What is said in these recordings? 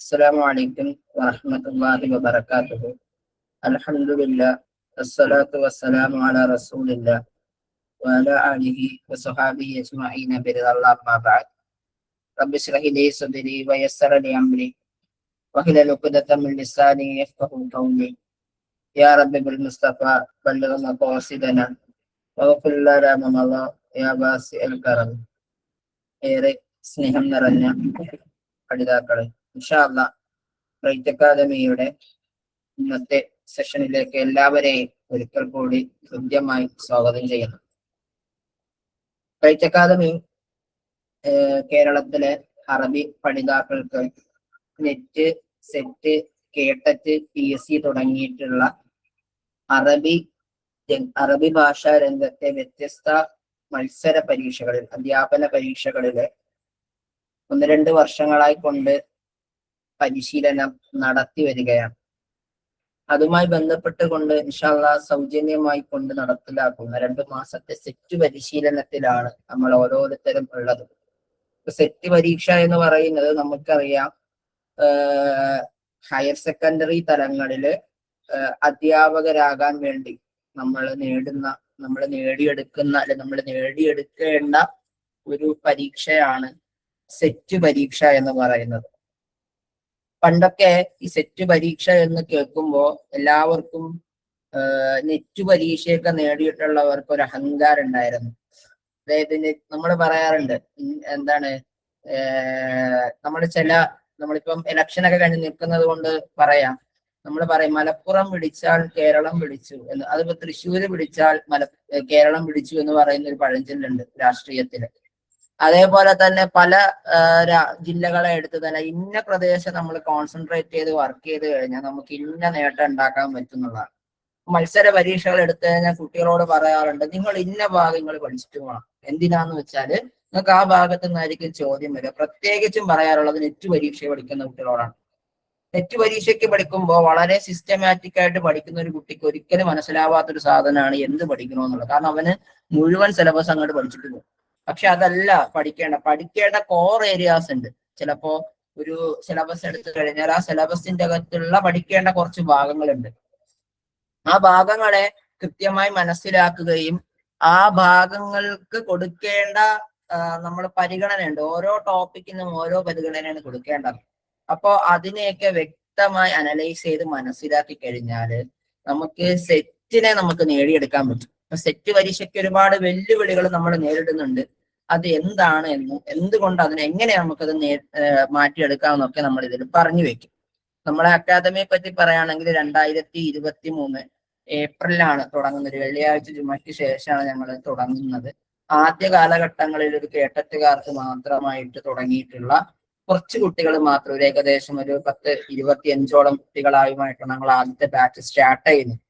السلام عليكم ورحمة الله وبركاته. الحمد لله والصلاة والسلام على رسول الله وعلى آله وصحابه أجمعين برضا الله. ما بعد. رب اشرح لي صدري ويسر لي أمري واحلل عقدة من لساني يفقهوا قولي. يا رب بالمصطفى بلغ مقاصدنا واغفر لنا ما مضى يا واسع الكرم. ഏറെ സ്നേഹം നിറഞ്ഞ പഠിതാക്കളെ, ഇൻഷാ അല്ലാഹ് റൈറ്റ് അക്കാദമിയുടെ ഇന്നത്തെ സെഷനിലേക്ക് എല്ലാവരെയും ഒരിക്കൽ കൂടി ഹൃദ്യമായി സ്വാഗതം ചെയ്യുന്നു. റൈറ്റ് അക്കാദമി കേരളത്തിലെ അറബി പഠിതാക്കൾക്ക് നെറ്റ്, സെറ്റ്, കേട്ടറ്റ്, PSC തുടങ്ങിയിട്ടുള്ള അറബി ഭാഷാ രംഗത്തെ വ്യത്യസ്ത മത്സര പരീക്ഷകളിൽ, അധ്യാപന പരീക്ഷകളില് 1-2 വർഷങ്ങളായി കൊണ്ട് പരിശീലനം നടത്തി വരികയാണ്. അതുമായി ബന്ധപ്പെട്ടുകൊണ്ട് ഇൻഷാ അല്ലാഹ് സൗജന്യമായി കൊണ്ട് നടപ്പിലാക്കുന്ന 2 മാസത്തെ സെറ്റ് പരിശീലനത്തിലാണ് നമ്മൾ ഓരോരുത്തരും ഉള്ളത്. സെറ്റ് പരീക്ഷ എന്ന് പറയുന്നത് നമുക്കറിയാം, ഹയർ സെക്കൻഡറി തലങ്ങളില് അധ്യാപകരാകാൻ വേണ്ടി നമ്മൾ നേടിയെടുക്കേണ്ട ഒരു പരീക്ഷയാണ് സെറ്റ് പരീക്ഷ എന്ന് പറയുന്നത്. പണ്ടൊക്കെ ഈ സെറ്റ് പരീക്ഷ എന്ന് കേൾക്കുമ്പോൾ എല്ലാവർക്കും നെറ്റ് പരീക്ഷയൊക്കെ നേടിയിട്ടുള്ളവർക്ക് ഒരു അഹങ്കാരം ഉണ്ടായിരുന്നു. അതായത് നമ്മൾ പറയാറുണ്ട്, എന്താണ്, നമ്മളിപ്പം ഇലക്ഷനൊക്കെ കഴിഞ്ഞ് നിൽക്കുന്നത് കൊണ്ട് നമ്മൾ പറയും മലപ്പുറം പിടിച്ചാൽ കേരളം പിടിച്ചു എന്ന്. അതിപ്പോ തൃശ്ശൂര് പിടിച്ചാൽ കേരളം പിടിച്ചു എന്ന് പറയുന്ന ഒരു പഴഞ്ചൊല്ലുണ്ട് രാഷ്ട്രീയത്തില്. അതേപോലെ തന്നെ പല ജില്ലകളെ എടുത്ത് തന്നെ ഇന്ന പ്രദേശം നമ്മൾ കോൺസെൻട്രേറ്റ് ചെയ്ത് വർക്ക് ചെയ്ത് കഴിഞ്ഞാൽ നമുക്ക് ഇന്ന നേട്ടം ഉണ്ടാക്കാൻ പറ്റുന്നതാണ്. മത്സര പരീക്ഷകൾ എടുത്തു കഴിഞ്ഞാൽ കുട്ടികളോട് പറയാറുണ്ട്, നിങ്ങൾ ഇന്ന ഭാഗങ്ങൾ പഠിച്ചിട്ട് പോകണം. എന്തിനാന്ന് വെച്ചാല് നിങ്ങൾക്ക് ആ ഭാഗത്തു നിന്നായിരിക്കും ചോദ്യം വരിക. പ്രത്യേകിച്ചും പറയാറുള്ളത് നെറ്റ് പരീക്ഷ പഠിക്കുന്ന കുട്ടികളോടാണ്. നെറ്റ് പരീക്ഷയ്ക്ക് പഠിക്കുമ്പോൾ വളരെ സിസ്റ്റമാറ്റിക് ആയിട്ട് പഠിക്കുന്ന ഒരു കുട്ടിക്ക് ഒരിക്കലും മനസ്സിലാവാത്തൊരു സാധനമാണ് എന്ത് പഠിക്കണമെന്നുള്ളത്. കാരണം അവന് മുഴുവൻ സിലബസ് അങ്ങോട്ട് പഠിച്ചിട്ട് പോകും. പക്ഷെ അതല്ല പഠിക്കേണ്ട കോർ ഏരിയാസ് ഉണ്ട്. ചിലപ്പോ ഒരു സിലബസ് എടുത്തു കഴിഞ്ഞാൽ ആ സിലബസിന്റെ അകത്തുള്ള പഠിക്കേണ്ട കുറച്ച് ഭാഗങ്ങളുണ്ട്. ആ ഭാഗങ്ങളെ കൃത്യമായി മനസ്സിലാക്കുകയും ആ ഭാഗങ്ങൾക്ക് കൊടുക്കേണ്ട നമ്മൾ പരിഗണനയുണ്ട്. ഓരോ ടോപ്പിക്കിനും ഓരോ പരിഗണനയാണ് കൊടുക്കേണ്ടത്. അപ്പോ അതിനെയൊക്കെ വ്യക്തമായി അനലൈസ് ചെയ്ത് മനസ്സിലാക്കി കഴിഞ്ഞാല് നമുക്ക് സെറ്റിനെ നമുക്ക് നേടിയെടുക്കാൻ പറ്റും. സെറ്റ് പരീക്ഷയ്ക്ക് ഒരുപാട് വെല്ലുവിളികൾ നമ്മൾ നേരിടുന്നുണ്ട്. അത് എന്താണ് എന്നും എന്തുകൊണ്ട് എങ്ങനെ നമുക്കത് മാറ്റിയെടുക്കാമെന്നൊക്കെ നമ്മൾ ഇതിൽ പറഞ്ഞു വെക്കും. നമ്മളെ അക്കാദമിയെ പറ്റി പറയുകയാണെങ്കിൽ 2023 ഏപ്രിലാണ് തുടങ്ങുന്നത്. വെള്ളിയാഴ്ച ജുമയ്ക്ക് ശേഷമാണ് ഞങ്ങൾ തുടങ്ങുന്നത്. ആദ്യ കാലഘട്ടങ്ങളിൽ ഒരു കേട്ടറ്റുകാർക്ക് മാത്രമായിട്ട് തുടങ്ങിയിട്ടുള്ള കുറച്ച് കുട്ടികൾ മാത്രം, ഒരു ഏകദേശം ഒരു 10-25ഓളം കുട്ടികളായുമായിട്ടാണ് ഞങ്ങൾ ആദ്യത്തെ ബാച്ച് സ്റ്റാർട്ട് ചെയ്യുന്നത്.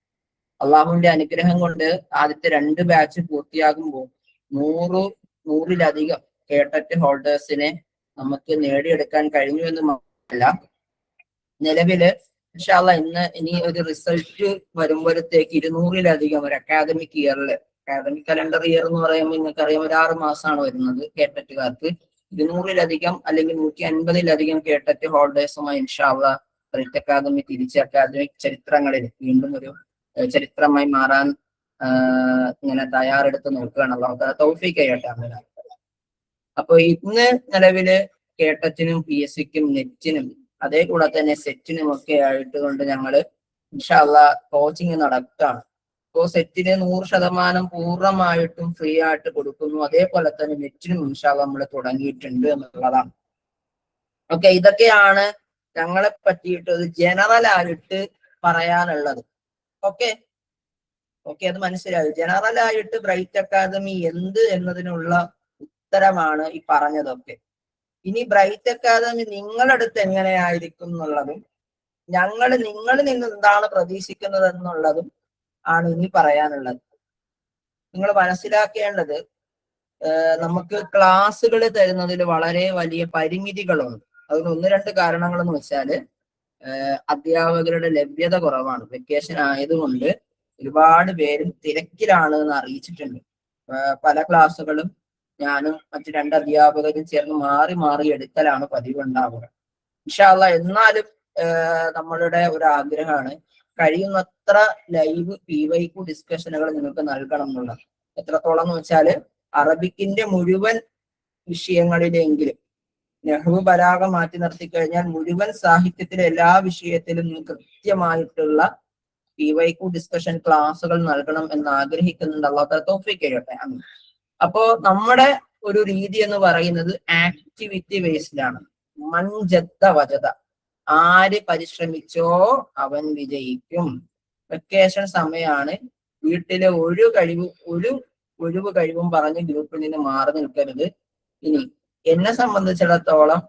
അള്ളാഹുവിന്റെ അനുഗ്രഹം കൊണ്ട് ആദ്യത്തെ 2 ബാച്ച് പൂർത്തിയാകുമ്പോൾ 100-100-ലധികം കേട്ടറ്റ് ഹോൾഡേഴ്സിനെ നമുക്ക് നേടിയെടുക്കാൻ കഴിഞ്ഞു എന്ന് മാത്രമല്ല, നിലവില് ഇൻഷാ അല്ലാഹ് ഇനി ഒരു റിസൾട്ട് വരുമ്പോഴത്തേക്ക് 200-ലധികം ഒരു അക്കാദമിക് കലണ്ടർ ഇയർ എന്ന് പറയുമ്പോൾ നിങ്ങൾക്കറിയാം, ഒരു 6 മാസമാണ് വരുന്നത് കേട്ടറ്റുകാർക്ക്. 200-ലധികം അല്ലെങ്കിൽ 150-ലധികം കേട്ടറ്റ് ഹോൾഡേഴ്സുമായി ഇൻഷാ അല്ലാഹ് റൈറ്റ് അക്കാദമി തിരിച്ച് അക്കാദമിക് ചരിത്രങ്ങളിൽ വീണ്ടും ഒരു ചരിത്രമായി മാറാൻ ഇങ്ങനെ തയ്യാറെടുത്ത് നോക്കുകയാണ്. അല്ലാഹു തആല തൗഫീഖ് ചെയ്യട്ടെ. അപ്പൊ ഇന്ന് നിലവില് കേട്ടറ്റിനും PSCക്കും നെറ്റിനും അതേ കൂടെ തന്നെ സെറ്റിനും ഒക്കെ ആയിട്ട് കൊണ്ട് ഞങ്ങള് ഇൻഷാ അല്ലാഹ് കോച്ചിങ് നടക്കുകയാണ്. ഇപ്പോ സെറ്റിന് 100% പൂർണ്ണമായിട്ടും ഫ്രീ ആയിട്ട് കൊടുക്കുന്നു. അതേപോലെ തന്നെ നെറ്റിനും ഇൻഷാ അല്ലാഹ് നമ്മൾ തുടങ്ങിയിട്ടുണ്ട് എന്നുള്ളതാണ്. ഓക്കെ, ഇതൊക്കെയാണ് ഞങ്ങളെ പറ്റിയിട്ട് ഒരു ജനറൽ ആയിട്ട് പറയാനുള്ളത്. ഓക്കെ, അത് മനസ്സിലായി. ജനറൽ ആയിട്ട് ബ്രൈറ്റ് അക്കാദമി എന്ത് എന്നതിനുള്ള ഉത്തരമാണ് ഈ പറഞ്ഞതൊക്കെ. ഇനി ബ്രൈറ്റ് അക്കാദമി നിങ്ങളടുത്ത് എങ്ങനെയായിരിക്കും എന്നുള്ളതും നിങ്ങളിൽ നിന്ന് എന്താണ് പ്രതീക്ഷിക്കുന്നത് എന്നുള്ളതും ആണ് ഇനി പറയാനുള്ളത്. നിങ്ങൾ മനസ്സിലാക്കേണ്ടത്, നമുക്ക് ക്ലാസ്സുകൾ തരുന്നതിൽ വളരെ വലിയ പരിമിതികളുണ്ട്. അതിന് 1-2 കാരണങ്ങൾ എന്ന് വെച്ചാല്, അധ്യാപകരുടെ ലഭ്യത കുറവാണ്. വെക്കേഷൻ ആയതുകൊണ്ട് ഒരുപാട് പേരും തിരക്കിലാണ് എന്ന് അറിയിച്ചിട്ടുണ്ട്. പല ക്ലാസ്സുകളും ഞാനും മറ്റു 2 അധ്യാപകരും ചേർന്ന് മാറി എടുക്കലാണ് പതിവ് ഉണ്ടാവുക. ഇൻഷാ അല്ലാഹ് എന്നാലും നമ്മളുടെ ഒരു ആഗ്രഹമാണ് കഴിയുന്നത്ര ലൈവ് PYQ ഡിസ്കഷനുകൾ നിങ്ങൾക്ക് നൽകണം എന്നുള്ളത്. എത്രത്തോളം എന്ന് വെച്ചാല് അറബിക്കിന്റെ മുഴുവൻ വിഷയങ്ങളിലെങ്കിലും നെഹ്റു ബലാഗ മാറ്റി നിർത്തി കഴിഞ്ഞാൽ മുഴുവൻ സാഹിത്യത്തിലെ എല്ലാ വിഷയത്തിലും കൃത്യമായിട്ടുള്ള PYQ ഡിസ്കഷൻ ക്ലാസ്സുകൾ നൽകണം എന്ന് ആഗ്രഹിക്കുന്നുണ്ട്. അല്ലാഹു തൗഫീഖ് ചെയ്യട്ടെ. അപ്പോ നമ്മുടെ ഒരു രീതി എന്ന് പറയുന്നത് ആക്ടിവിറ്റി ബേസ്ഡ് മൻജദ്ദ വജദ, ആര് പരിശ്രമിച്ചോ അവൻ വിജയിക്കും. വെക്കേഷൻ സമയമാണ്, വീട്ടിലെ ഒരു ഒഴിവ് കഴിവും പറഞ്ഞ് ഗ്രൂപ്പിൽ നിന്ന് മാറി നിൽക്കരുത്. ഇനി എന്നെ സംബന്ധിച്ചിടത്തോളം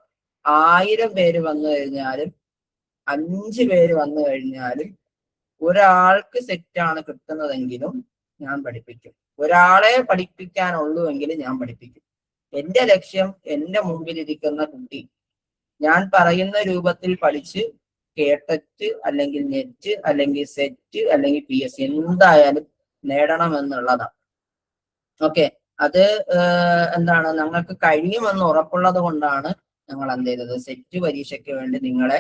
1000 പേര് വന്നു കഴിഞ്ഞാലും 5 പേര് വന്നു കഴിഞ്ഞാലും ഒരാൾക്ക് സെറ്റാണ് കിട്ടുന്നതെങ്കിലും ഞാൻ പഠിപ്പിക്കും. ഒരാളെ പഠിപ്പിക്കാനുള്ളൂ എങ്കിൽ ഞാൻ പഠിപ്പിക്കും. എന്റെ ലക്ഷ്യം എന്റെ മുമ്പിലിരിക്കുന്ന കുട്ടി ഞാൻ പറയുന്ന രൂപത്തിൽ പഠിച്ച് കേട്ടറ്റ് അല്ലെങ്കിൽ നെറ്റ് അല്ലെങ്കിൽ സെറ്റ് അല്ലെങ്കിൽ PS എന്തായാലും നേടണമെന്നുള്ളതാണ്. ഓക്കെ, അത് എന്താണ് ഞങ്ങൾക്ക് കഴിയുമെന്ന് ഉറപ്പുള്ളത് കൊണ്ടാണ് ഞങ്ങൾ എന്ത് ചെയ്തത്, സെറ്റ് പരീക്ഷയ്ക്ക് വേണ്ടി നിങ്ങളെ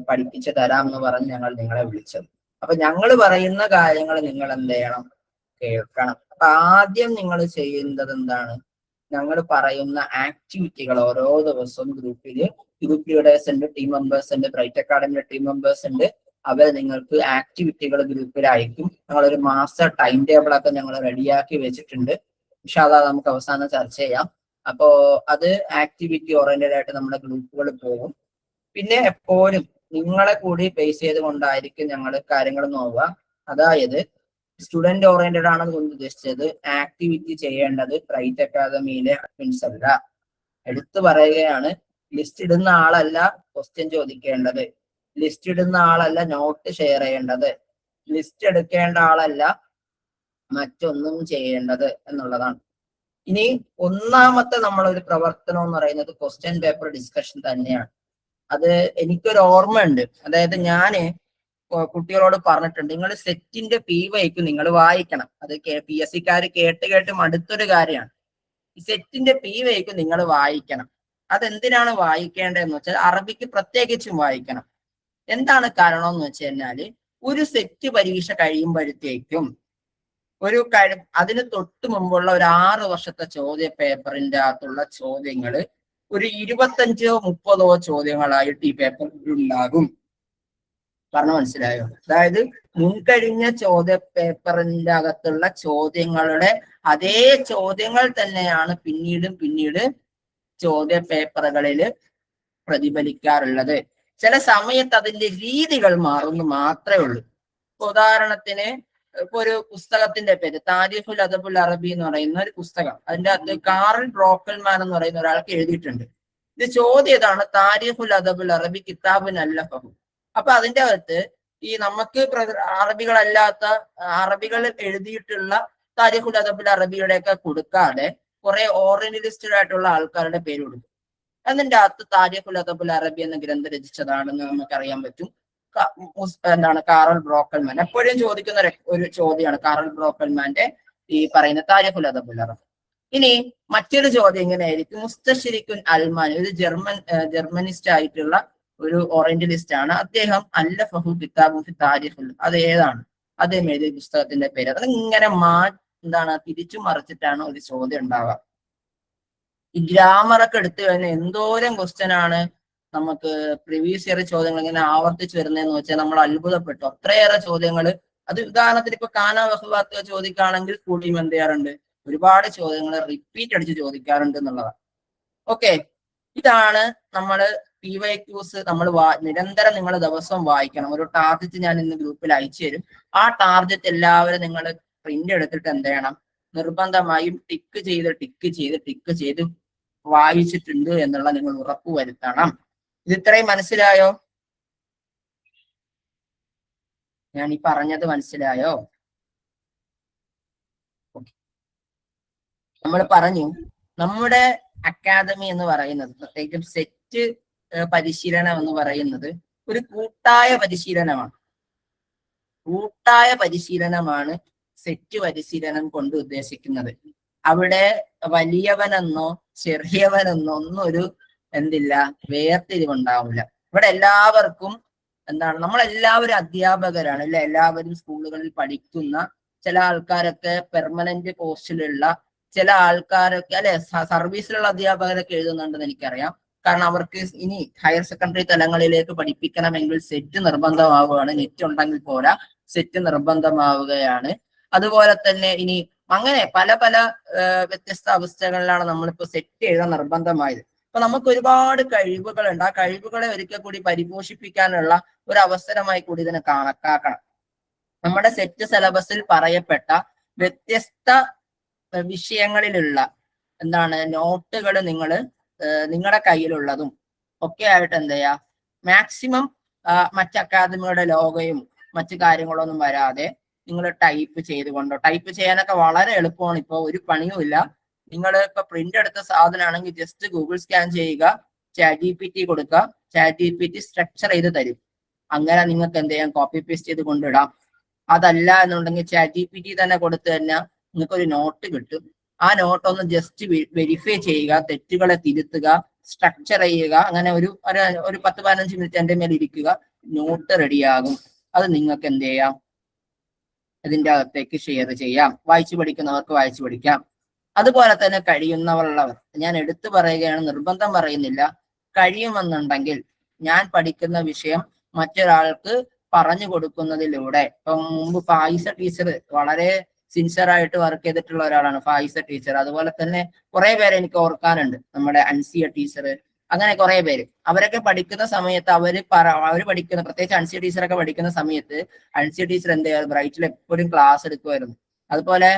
പഠിപ്പിച്ചു തരാം എന്ന് പറഞ്ഞ് ഞങ്ങൾ നിങ്ങളെ വിളിച്ചത്. അപ്പൊ ഞങ്ങൾ പറയുന്ന കാര്യങ്ങൾ നിങ്ങൾ എന്ത് ചെയ്യണം, കേൾക്കണം. അപ്പൊ ആദ്യം നിങ്ങൾ ചെയ്യുന്നത് എന്താണ്, ഞങ്ങൾ പറയുന്ന ആക്ടിവിറ്റികൾ ഓരോ ദിവസവും ഗ്രൂപ്പ് ലീഡേഴ്സ് ഉണ്ട്, ടീം മെമ്പേഴ്സ് ഉണ്ട്, ബ്രൈറ്റ് അക്കാഡമിയുടെ ടീം മെമ്പേഴ്സ് ഉണ്ട്. അവർ നിങ്ങൾക്ക് ആക്ടിവിറ്റികൾ ഗ്രൂപ്പിൽ അയക്കും. ഞങ്ങളൊരു മാസ ടൈം ടേബിൾ ഒക്കെ ഞങ്ങൾ റെഡിയാക്കി വെച്ചിട്ടുണ്ട്. ഇൻഷാ അല്ലാഹ് നമുക്ക് അവസാനം ചർച്ച ചെയ്യാം. അപ്പോ അത് ആക്ടിവിറ്റി ഓറിയന്റഡ് ആയിട്ട് നമ്മുടെ ഗ്രൂപ്പുകൾ പോകും. പിന്നെ എപ്പോഴും നിങ്ങളെ കൂടി ബേസ് ചെയ്തുകൊണ്ടായിരിക്കും ഞങ്ങൾ കാര്യങ്ങൾ നോക്കുക. അതായത് സ്റ്റുഡന്റ് ഓറിയന്റഡ് ആണെന്ന് കൊണ്ട് ഉദ്ദേശിച്ചത് ആക്ടിവിറ്റി ചെയ്യേണ്ടത് ബ്രൈറ്റ് അക്കാദമിയിലെ അഡ്മിൻസ് അല്ല. എടുത്തു പറയുകയാണ്, ലിസ്റ്റ് ഇടുന്ന ആളല്ല ക്വസ്റ്റ്യൻ ചോദിക്കേണ്ടത്, ലിസ്റ്റ് ഇടുന്ന ആളല്ല നോട്ട് ഷെയർ ചെയ്യേണ്ടത്, ലിസ്റ്റ് എടുക്കേണ്ട ആളല്ല മറ്റൊന്നും ചെയ്യേണ്ടത് എന്നുള്ളതാണ്. ഇനി ഒന്നാമത്തെ നമ്മളൊരു പ്രവർത്തനം എന്ന് പറയുന്നത് ക്വസ്റ്റ്യൻ പേപ്പർ ഡിസ്കഷൻ തന്നെയാണ്. അത് എനിക്കൊരു ഓർമ്മയുണ്ട്. അതായത് ഞാന് കുട്ടികളോട് പറഞ്ഞിട്ടുണ്ട്, നിങ്ങൾ സെറ്റിന്റെ PYQ നിങ്ങൾ വായിക്കണം. അത് PSCക്കാര് കേട്ട് മടുത്തൊരു കാര്യമാണ്. ഈ സെറ്റിന്റെ PYQ നിങ്ങൾ വായിക്കണം. അതെന്തിനാണ് വായിക്കേണ്ടതെന്ന് വെച്ചാൽ അറബിക്ക് പ്രത്യേകിച്ചും വായിക്കണം. എന്താണ് കാരണം എന്ന് വെച്ച് കഴിഞ്ഞാല് ഒരു സെറ്റ് പരീക്ഷ കഴിയുമ്പോഴത്തേക്കും അതിന് തൊട്ട് മുമ്പുള്ള ഒരു 6 വർഷത്തെ ചോദ്യ പേപ്പറിന്റെ അകത്തുള്ള ചോദ്യങ്ങള് ഒരു 25-30 ചോദ്യങ്ങളായിട്ട് ഈ പേപ്പറിൽ ഉണ്ടാകും. പറഞ്ഞ മനസ്സിലായോ? അതായത് മുൻകഴിഞ്ഞ ചോദ്യ പേപ്പറിന്റെ അകത്തുള്ള ചോദ്യങ്ങളുടെ അതേ ചോദ്യങ്ങൾ തന്നെയാണ് പിന്നീട് ചോദ്യ പേപ്പറുകളിൽ പ്രതിഫലിക്കാറുള്ളത്. ചില സമയത്ത് അതിന്റെ രീതികൾ മാറുന്നു മാത്രമേ ഉള്ളൂ. ഉദാഹരണത്തിന് ഇപ്പൊ ഒരു പുസ്തകത്തിന്റെ പേര് താരിഖുൽ അദബുൽ അറബി എന്ന് പറയുന്ന ഒരു പുസ്തകം, അതിന്റെ അകത്ത് കാറൽ ബ്രോക്കൽമാൻ എന്ന് പറയുന്ന ഒരാൾക്ക് എഴുതിയിട്ടുണ്ട്. ഇത് ചോദ്യം ഇതാണ്, താരിഖുൽ അദബുൽ അറബി കിതാബുൻ അല്ലഫഹു. അപ്പൊ അതിന്റെ അകത്ത് ഈ നമുക്ക് അറബികളല്ലാത്ത അറബികൾ എഴുതിയിട്ടുള്ള താരിഖുൽ അദബുൽ അറബിയുടെ ഒക്കെ കൊടുക്കാതെ കുറെ ഓറിയന്റലിസ്റ്റഡ് ആയിട്ടുള്ള ആൾക്കാരുടെ പേര് കൊടുക്കും. അതിന്റെ അകത്ത് താരിഖുൽ അദബുൽ അറബി എന്ന ഗ്രന്ഥം രചിച്ചതാണെന്ന് നമുക്കറിയാൻ പറ്റും. കാറൽ ബ്രോക്കൽമാൻ. എപ്പോഴും ചോദിക്കുന്ന ഒരു ചോദ്യമാണ് കാറൽ ബ്രോക്കൽമാന്റെ ഈ പറയുന്ന താരിഖുൽ അദബുൽ അറബി. ഇനി മറ്റൊരു ചോദ്യം ഇങ്ങനെയായിരിക്കും, മുസ്തശ്രിക്കുൻ അൽമാനി, ഒരു ജർമ്മനിസ്റ്റ് ആയിട്ടുള്ള ഒരു ഓറിയന്റലിസ്റ്റ് ആണ്. അദ്ദേഹം അല്ലഫഹു കിതാബു ഫി താരിഖുൽ, അത് ഏതാണ് അദ്ദേഹം എഴുതിയ പുസ്തകത്തിന്റെ പേര്? അത് ഇങ്ങനെ തിരിച്ചു മറിച്ചിട്ടാണ് ഒരു ചോദ്യം ഉണ്ടാവുക. ഈ ഗ്രാമറൊക്കെ എടുത്തു കഴിഞ്ഞാൽ എന്തോരം ക്വസ്റ്റ്യൻ ആണ് നമുക്ക് പ്രീവിയസ് ഇയർ ചോദ്യങ്ങൾ ഇങ്ങനെ ആവർത്തിച്ച് വരുന്നതെന്ന് വെച്ചാൽ നമ്മൾ അത്ഭുതപ്പെട്ടു. അത്രയേറെ ചോദ്യങ്ങൾ. അത് ഉദാഹരണത്തിന് ഇപ്പൊ കാന വഹ്വാത്ത് ചോദിക്കുകയാണെങ്കിൽ കൂടിയും എന്ത് ചെയ്യാറുണ്ട്, ഒരുപാട് ചോദ്യങ്ങൾ റിപ്പീറ്റ് അടിച്ച് ചോദിക്കാറുണ്ട് എന്നുള്ളതാണ്. ഓക്കെ, ഇതാണ് നമ്മള് PYQs നമ്മൾ നിരന്തരം നിങ്ങൾ ദിവസവും വായിക്കണം. ഒരു ടാർഗറ്റ് ഞാൻ ഇന്ന് ഗ്രൂപ്പിൽ അയച്ചു തരും. ആ ടാർഗറ്റ് എല്ലാവരും നിങ്ങൾ പ്രിന്റ് എടുത്തിട്ട് എന്ത് ചെയ്യണം, നിർബന്ധമായും ടിക്ക് ചെയ്ത് വായിച്ചിട്ടുണ്ട് എന്നുള്ള നിങ്ങൾ ഉറപ്പുവരുത്തണം. ഇത് ഇത്രയും മനസ്സിലായോ? ഞാൻ ഈ പറഞ്ഞത് മനസ്സിലായോ? നമ്മൾ പറഞ്ഞു നമ്മുടെ അക്കാദമി എന്ന് പറയുന്നത്, പ്രത്യേകിച്ചും സെറ്റ് പരിശീലനം എന്ന് പറയുന്നത് ഒരു കൂട്ടായ പരിശീലനമാണ് സെറ്റ് പരിശീലനം കൊണ്ട് ഉദ്ദേശിക്കുന്നത്. അവിടെ വലിയവനെന്നോ ചെറിയവനെന്നോ ഒന്നും ഒരു എന്തില്ല, വേർതിരിവുണ്ടാവില്ല. ഇവിടെ എല്ലാവർക്കും എന്താണ്, നമ്മളെല്ലാവരും അധ്യാപകരാണ് അല്ലെ, എല്ലാവരും സ്കൂളുകളിൽ പഠിക്കുന്ന. ചില ആൾക്കാരൊക്കെ പെർമനന്റ് പോസ്റ്റിലുള്ള, ചില ആൾക്കാരൊക്കെ അല്ലെ സർവീസിലുള്ള അധ്യാപകരൊക്കെ എഴുതുന്നുണ്ടെന്ന് എനിക്കറിയാം. കാരണം അവർക്ക് ഇനി ഹയർ സെക്കൻഡറി തലങ്ങളിലേക്ക് പഠിപ്പിക്കണമെങ്കിൽ സെറ്റ് നിർബന്ധമാവുകയാണ്. നെറ്റ് ഉണ്ടെങ്കിൽ പോരാ, സെറ്റ് നിർബന്ധമാവുകയാണ്. അതുപോലെ തന്നെ ഇനി അങ്ങനെ പല പല വ്യത്യസ്ത അവസ്ഥകളിലാണ് നമ്മളിപ്പോ സെറ്റ് എഴുതാൻ നിർബന്ധമായത്. അപ്പൊ നമുക്ക് ഒരുപാട് കഴിവുകളുണ്ട്. ആ കഴിവുകളെ ഒരിക്കൽ കൂടി പരിപോഷിപ്പിക്കാനുള്ള ഒരു അവസരമായി കൂടി ഇതിനെ കണക്കാക്കണം. നമ്മുടെ സെറ്റ് സിലബസിൽ പറയപ്പെട്ട വ്യത്യസ്ത വിഷയങ്ങളിലുള്ള എന്താണ് നോട്ടുകൾ നിങ്ങൾ നിങ്ങളുടെ കയ്യിലുള്ളതും ഒക്കെ ആയിട്ട് എന്ത് ചെയ്യുക, മാക്സിമം മറ്റ് അക്കാദമിയുടെ ലോഗോയും മറ്റു കാര്യങ്ങളൊന്നും വരാതെ നിങ്ങൾ ടൈപ്പ് ചെയ്തുകൊണ്ടോ, ടൈപ്പ് ചെയ്യാനൊക്കെ വളരെ എളുപ്പമാണ്. ഇപ്പോൾ ഒരു പണിയുമില്ല. നിങ്ങൾ ഇപ്പൊ പ്രിന്റ് എടുത്ത സാധനമാണെങ്കിൽ ജസ്റ്റ് ഗൂഗിൾ സ്കാൻ ചെയ്യുക, ChatGPT കൊടുക്കുക, ChatGPT സ്ട്രക്ചർ ചെയ്ത് തരും. അങ്ങനെ നിങ്ങൾക്ക് എന്ത് ചെയ്യാം, കോപ്പി പേസ്റ്റ് ചെയ്ത് കൊണ്ടിടാം. അതല്ല എന്നുണ്ടെങ്കിൽ ChatGPT തന്നെ കൊടുത്തു കഴിഞ്ഞാൽ നിങ്ങൾക്കൊരു നോട്ട് കിട്ടും. ആ നോട്ട് ഒന്ന് ജസ്റ്റ് വെരിഫൈ ചെയ്യുക, തെറ്റുകളെ തിരുത്തുക, സ്ട്രക്ചർ ചെയ്യുക. അങ്ങനെ ഒരു 10-15 മിനിറ്റ് എൻ്റെ മേൽ ഇരിക്കുക, നോട്ട് റെഡിയാകും. അത് നിങ്ങൾക്ക് എന്ത് ചെയ്യാം, ഇതിൻ്റെ അകത്തേക്ക് ഷെയർ ചെയ്യാം. വായിച്ചു പഠിക്കുന്നവർക്ക് വായിച്ചു പഠിക്കാം. അതുപോലെ തന്നെ കഴിയുന്നവരുള്ളവർ, ഞാൻ എടുത്തു പറയുകയാണ്, നിർബന്ധം പറയുന്നില്ല. കഴിയുമെന്നുണ്ടെങ്കിൽ ഞാൻ പഠിക്കുന്ന വിഷയം മറ്റൊരാൾക്ക് പറഞ്ഞു കൊടുക്കുന്നതിലൂടെ, ഇപ്പം മുമ്പ് ഫായിസ ടീച്ചർ വളരെ സിൻസിയറായിട്ട് വർക്ക് ചെയ്തിട്ടുള്ള ഒരാളാണ് ഫായിസ ടീച്ചർ. അതുപോലെ തന്നെ കുറെ പേരെ എനിക്ക് ഓർക്കാനുണ്ട്, നമ്മുടെ അൻസിയ ടീച്ചർ, അങ്ങനെ കുറെ പേര്. അവരൊക്കെ പഠിക്കുന്ന സമയത്ത് അവര് പഠിക്കുന്ന, പ്രത്യേകിച്ച് അൻസിയ ടീച്ചറൊക്കെ പഠിക്കുന്ന സമയത്ത് അൻസിയ ടീച്ചർ എന്ത് ചെയ്യാറ്, ബ്രൈറ്റിൽ എപ്പോഴും ക്ലാസ് എടുക്കുമായിരുന്നു. അതുപോലെ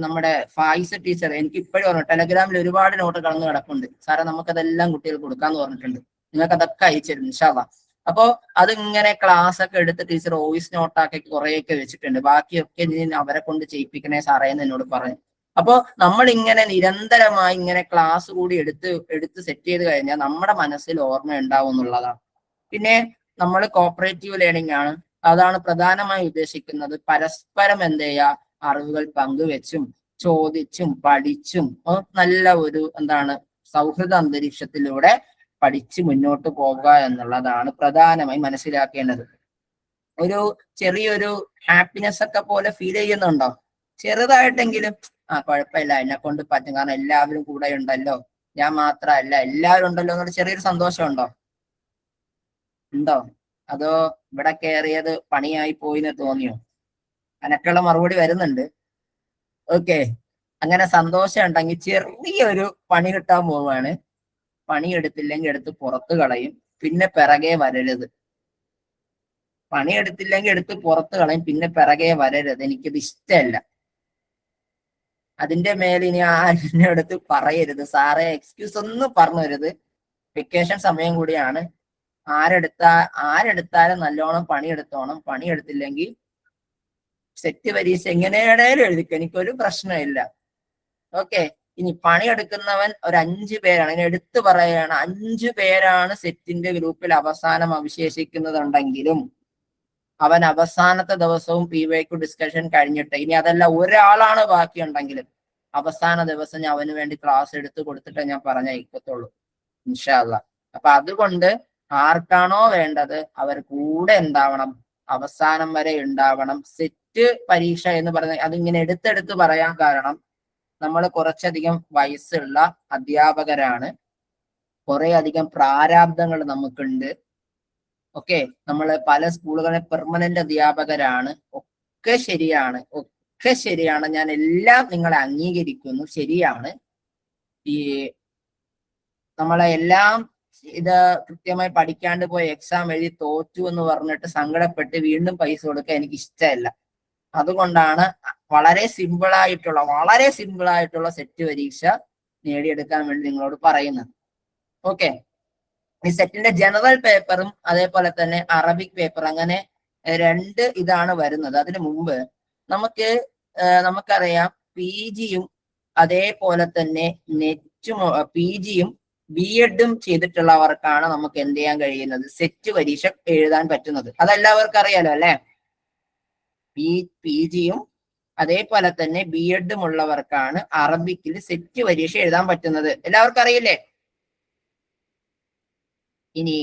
നമ്മുടെ ഫായിസ ടീച്ചർ, എനിക്ക് ഇപ്പോഴും ഓർമ്മ, ടെലഗ്രാമിൽ ഒരുപാട് നോട്ട് കടന്നു കിടപ്പുണ്ട്. സാറേ നമുക്കതെല്ലാം കുട്ടികൾക്ക് കൊടുക്കാന്ന് പറഞ്ഞിട്ടുണ്ട്, നിങ്ങൾക്ക് അതൊക്കെ അയച്ചിരുന്നു ഇൻഷാ അല്ലാഹ്. അപ്പോ അതിങ്ങനെ ക്ലാസ് ഒക്കെ എടുത്ത് ടീച്ചർ വോയിസ് നോട്ടാക്കി കുറെയൊക്കെ വെച്ചിട്ടുണ്ട്. ബാക്കിയൊക്കെ അവരെ കൊണ്ട് ചെയ്യിപ്പിക്കണേ സാറേ എന്ന് എന്നോട് പറഞ്ഞു. അപ്പോ നമ്മൾ ഇങ്ങനെ നിരന്തരമായി ഇങ്ങനെ ക്ലാസ് കൂടി എടുത്ത് സെറ്റ് ചെയ്ത് കഴിഞ്ഞാൽ നമ്മുടെ മനസ്സിൽ ഓർമ്മ ഉണ്ടാവും എന്നുള്ളതാണ്. പിന്നെ നമ്മൾ കോപ്പറേറ്റീവ് ലേണിംഗ് ആണ്, അതാണ് പ്രധാനമായി ഉദ്ദേശിക്കുന്നത്. പരസ്പരം എന്ത് ചെയ്യുക, അറിവുകൾ പങ്കുവെച്ചും ചോദിച്ചും പഠിച്ചും നല്ല ഒരു എന്താണ് സൗഹൃദ അന്തരീക്ഷത്തിലൂടെ പഠിച്ച് മുന്നോട്ട് പോവുക എന്നുള്ളതാണ് പ്രധാനമായി മനസ്സിലാക്കേണ്ടത്. ഒരു ചെറിയൊരു ഹാപ്പിനെസ് ഒക്കെ പോലെ ഫീൽ ചെയ്യുന്നുണ്ടോ? ചെറുതായിട്ടെങ്കിലും കുഴപ്പമില്ല, എന്നെ കൊണ്ട് പറ്റും, കാരണം എല്ലാവരും കൂടെ ഉണ്ടല്ലോ, ഞാൻ മാത്രമല്ല എല്ലാവരും ഉണ്ടല്ലോ എന്നുള്ള ചെറിയൊരു സന്തോഷം ഉണ്ടോ? അതോ ഇവിടെ കയറിയത് പണിയായി പോയിന്ന് തോന്നിയോ? അതിനൊക്കെയുള്ള മറുപടി വരുന്നുണ്ട്. ഓക്കെ, അങ്ങനെ സന്തോഷം ഉണ്ടെങ്കിൽ ചെറിയൊരു പണി കിട്ടാൻ പോവുകയാണ്. പണിയെടുത്തില്ലെങ്കിൽ എടുത്ത് പുറത്ത് കളയും, പിന്നെ പിറകെ വരരുത്. പണിയെടുത്തില്ലെങ്കിൽ എടുത്ത് പുറത്ത് കളയും, പിന്നെ പിറകെ വരരുത്. എനിക്കത് ഇഷ്ടമല്ല. അതിന്റെ മേലെ ഇനി ആരും എടുത്ത് പറയരുത്, സാറേ എക്സ്ക്യൂസ് ഒന്നും പറഞ്ഞു തരുത്. വെക്കേഷൻ സമയം കൂടിയാണ്. ആരെടുത്താലും നല്ലോണം പണിയെടുത്തോണം. പണിയെടുത്തില്ലെങ്കിൽ സെറ്റ് പരീക്ഷ എങ്ങനെയാണേലും എഴുതിക്കും, എനിക്കൊരു പ്രശ്നമില്ല. ഓക്കെ, ഇനി പണിയെടുക്കുന്നവൻ ഒരു 5 പേരാണ്, ഇനി എടുത്തു പറയുകയാണ്, 5 പേരാണ് സെറ്റിന്റെ ഗ്രൂപ്പിൽ അവസാനം അവശേഷിക്കുന്നതുണ്ടെങ്കിലും അവൻ അവസാനത്തെ ദിവസവും PYQ ഡിസ്കഷൻ കഴിഞ്ഞിട്ട്, ഇനി അതല്ല ഒരാളാണ് ബാക്കിയുണ്ടെങ്കിലും അവസാന ദിവസം ഞാൻ അവന് വേണ്ടി ക്ലാസ് എടുത്ത് കൊടുത്തിട്ട് ഞാൻ പറഞ്ഞയക്കത്തുള്ളൂ ഇൻഷാ അല്ലാഹ്. അപ്പൊ അതുകൊണ്ട് ആർക്കാണോ വേണ്ടത് അവർ കൂടെ ഉണ്ടാവണം, അവസാനം വരെ ഉണ്ടാവണം. സെറ്റ് പരീക്ഷ എന്ന് പറഞ്ഞ അതിങ്ങനെ എടുത്തെടുത്ത് പറയാൻ കാരണം നമ്മൾ കുറച്ചധികം വയസ്സുള്ള അധ്യാപകരാണ്, കുറെ അധികം പ്രാരാബ്ദങ്ങൾ നമുക്കുണ്ട്. ഓക്കെ, നമ്മൾ പല സ്കൂളുകളിലെ പെർമനന്റ് അധ്യാപകരാണ്. ഒക്കെ ശരിയാണ്, ഞാൻ എല്ലാം നിങ്ങളെ അംഗീകരിക്കുന്നു, ശരിയാണ്. ഈ നമ്മളെ എല്ലാം ഇത് കൃത്യമായി പഠിക്കാണ്ട് പോയി എക്സാം എഴുതി തോറ്റു എന്ന് പറഞ്ഞിട്ട് സങ്കടപ്പെട്ട് വീണ്ടും പൈസ കൊടുക്കാൻ എനിക്ക് ഇഷ്ടമല്ല. അതുകൊണ്ടാണ് വളരെ സിമ്പിൾ ആയിട്ടുള്ള സെറ്റ് പരീക്ഷ നേടിയെടുക്കാൻ വേണ്ടി നിങ്ങളോട് പറയുന്നത്. ഓക്കെ, ഈ സെറ്റിന്റെ ജനറൽ പേപ്പറും അതേപോലെ തന്നെ അറബിക് പേപ്പർ, അങ്ങനെ 2 ഇതാണ് വരുന്നത്. അതിനു മുമ്പ് നമുക്കറിയാം PGയും അതേപോലെ തന്നെ നെറ്റും PGയും B.Edഉം ചെയ്തിട്ടുള്ളവർക്കാണ് നമുക്ക് എന്ത് ചെയ്യാൻ കഴിയുന്നത്, സെറ്റ് പരീക്ഷ എഴുതാൻ പറ്റുന്നത്. അതെല്ലാവർക്കും അറിയാലോ അല്ലെ. PGയും അതേപോലെ തന്നെ B.Edഉം ഉള്ളവർക്കാണ് അറബിക്കിൽ സെറ്റ് പരീക്ഷ എഴുതാൻ പറ്റുന്നത്. എല്ലാവർക്കും അറിയില്ലേ? ഇനി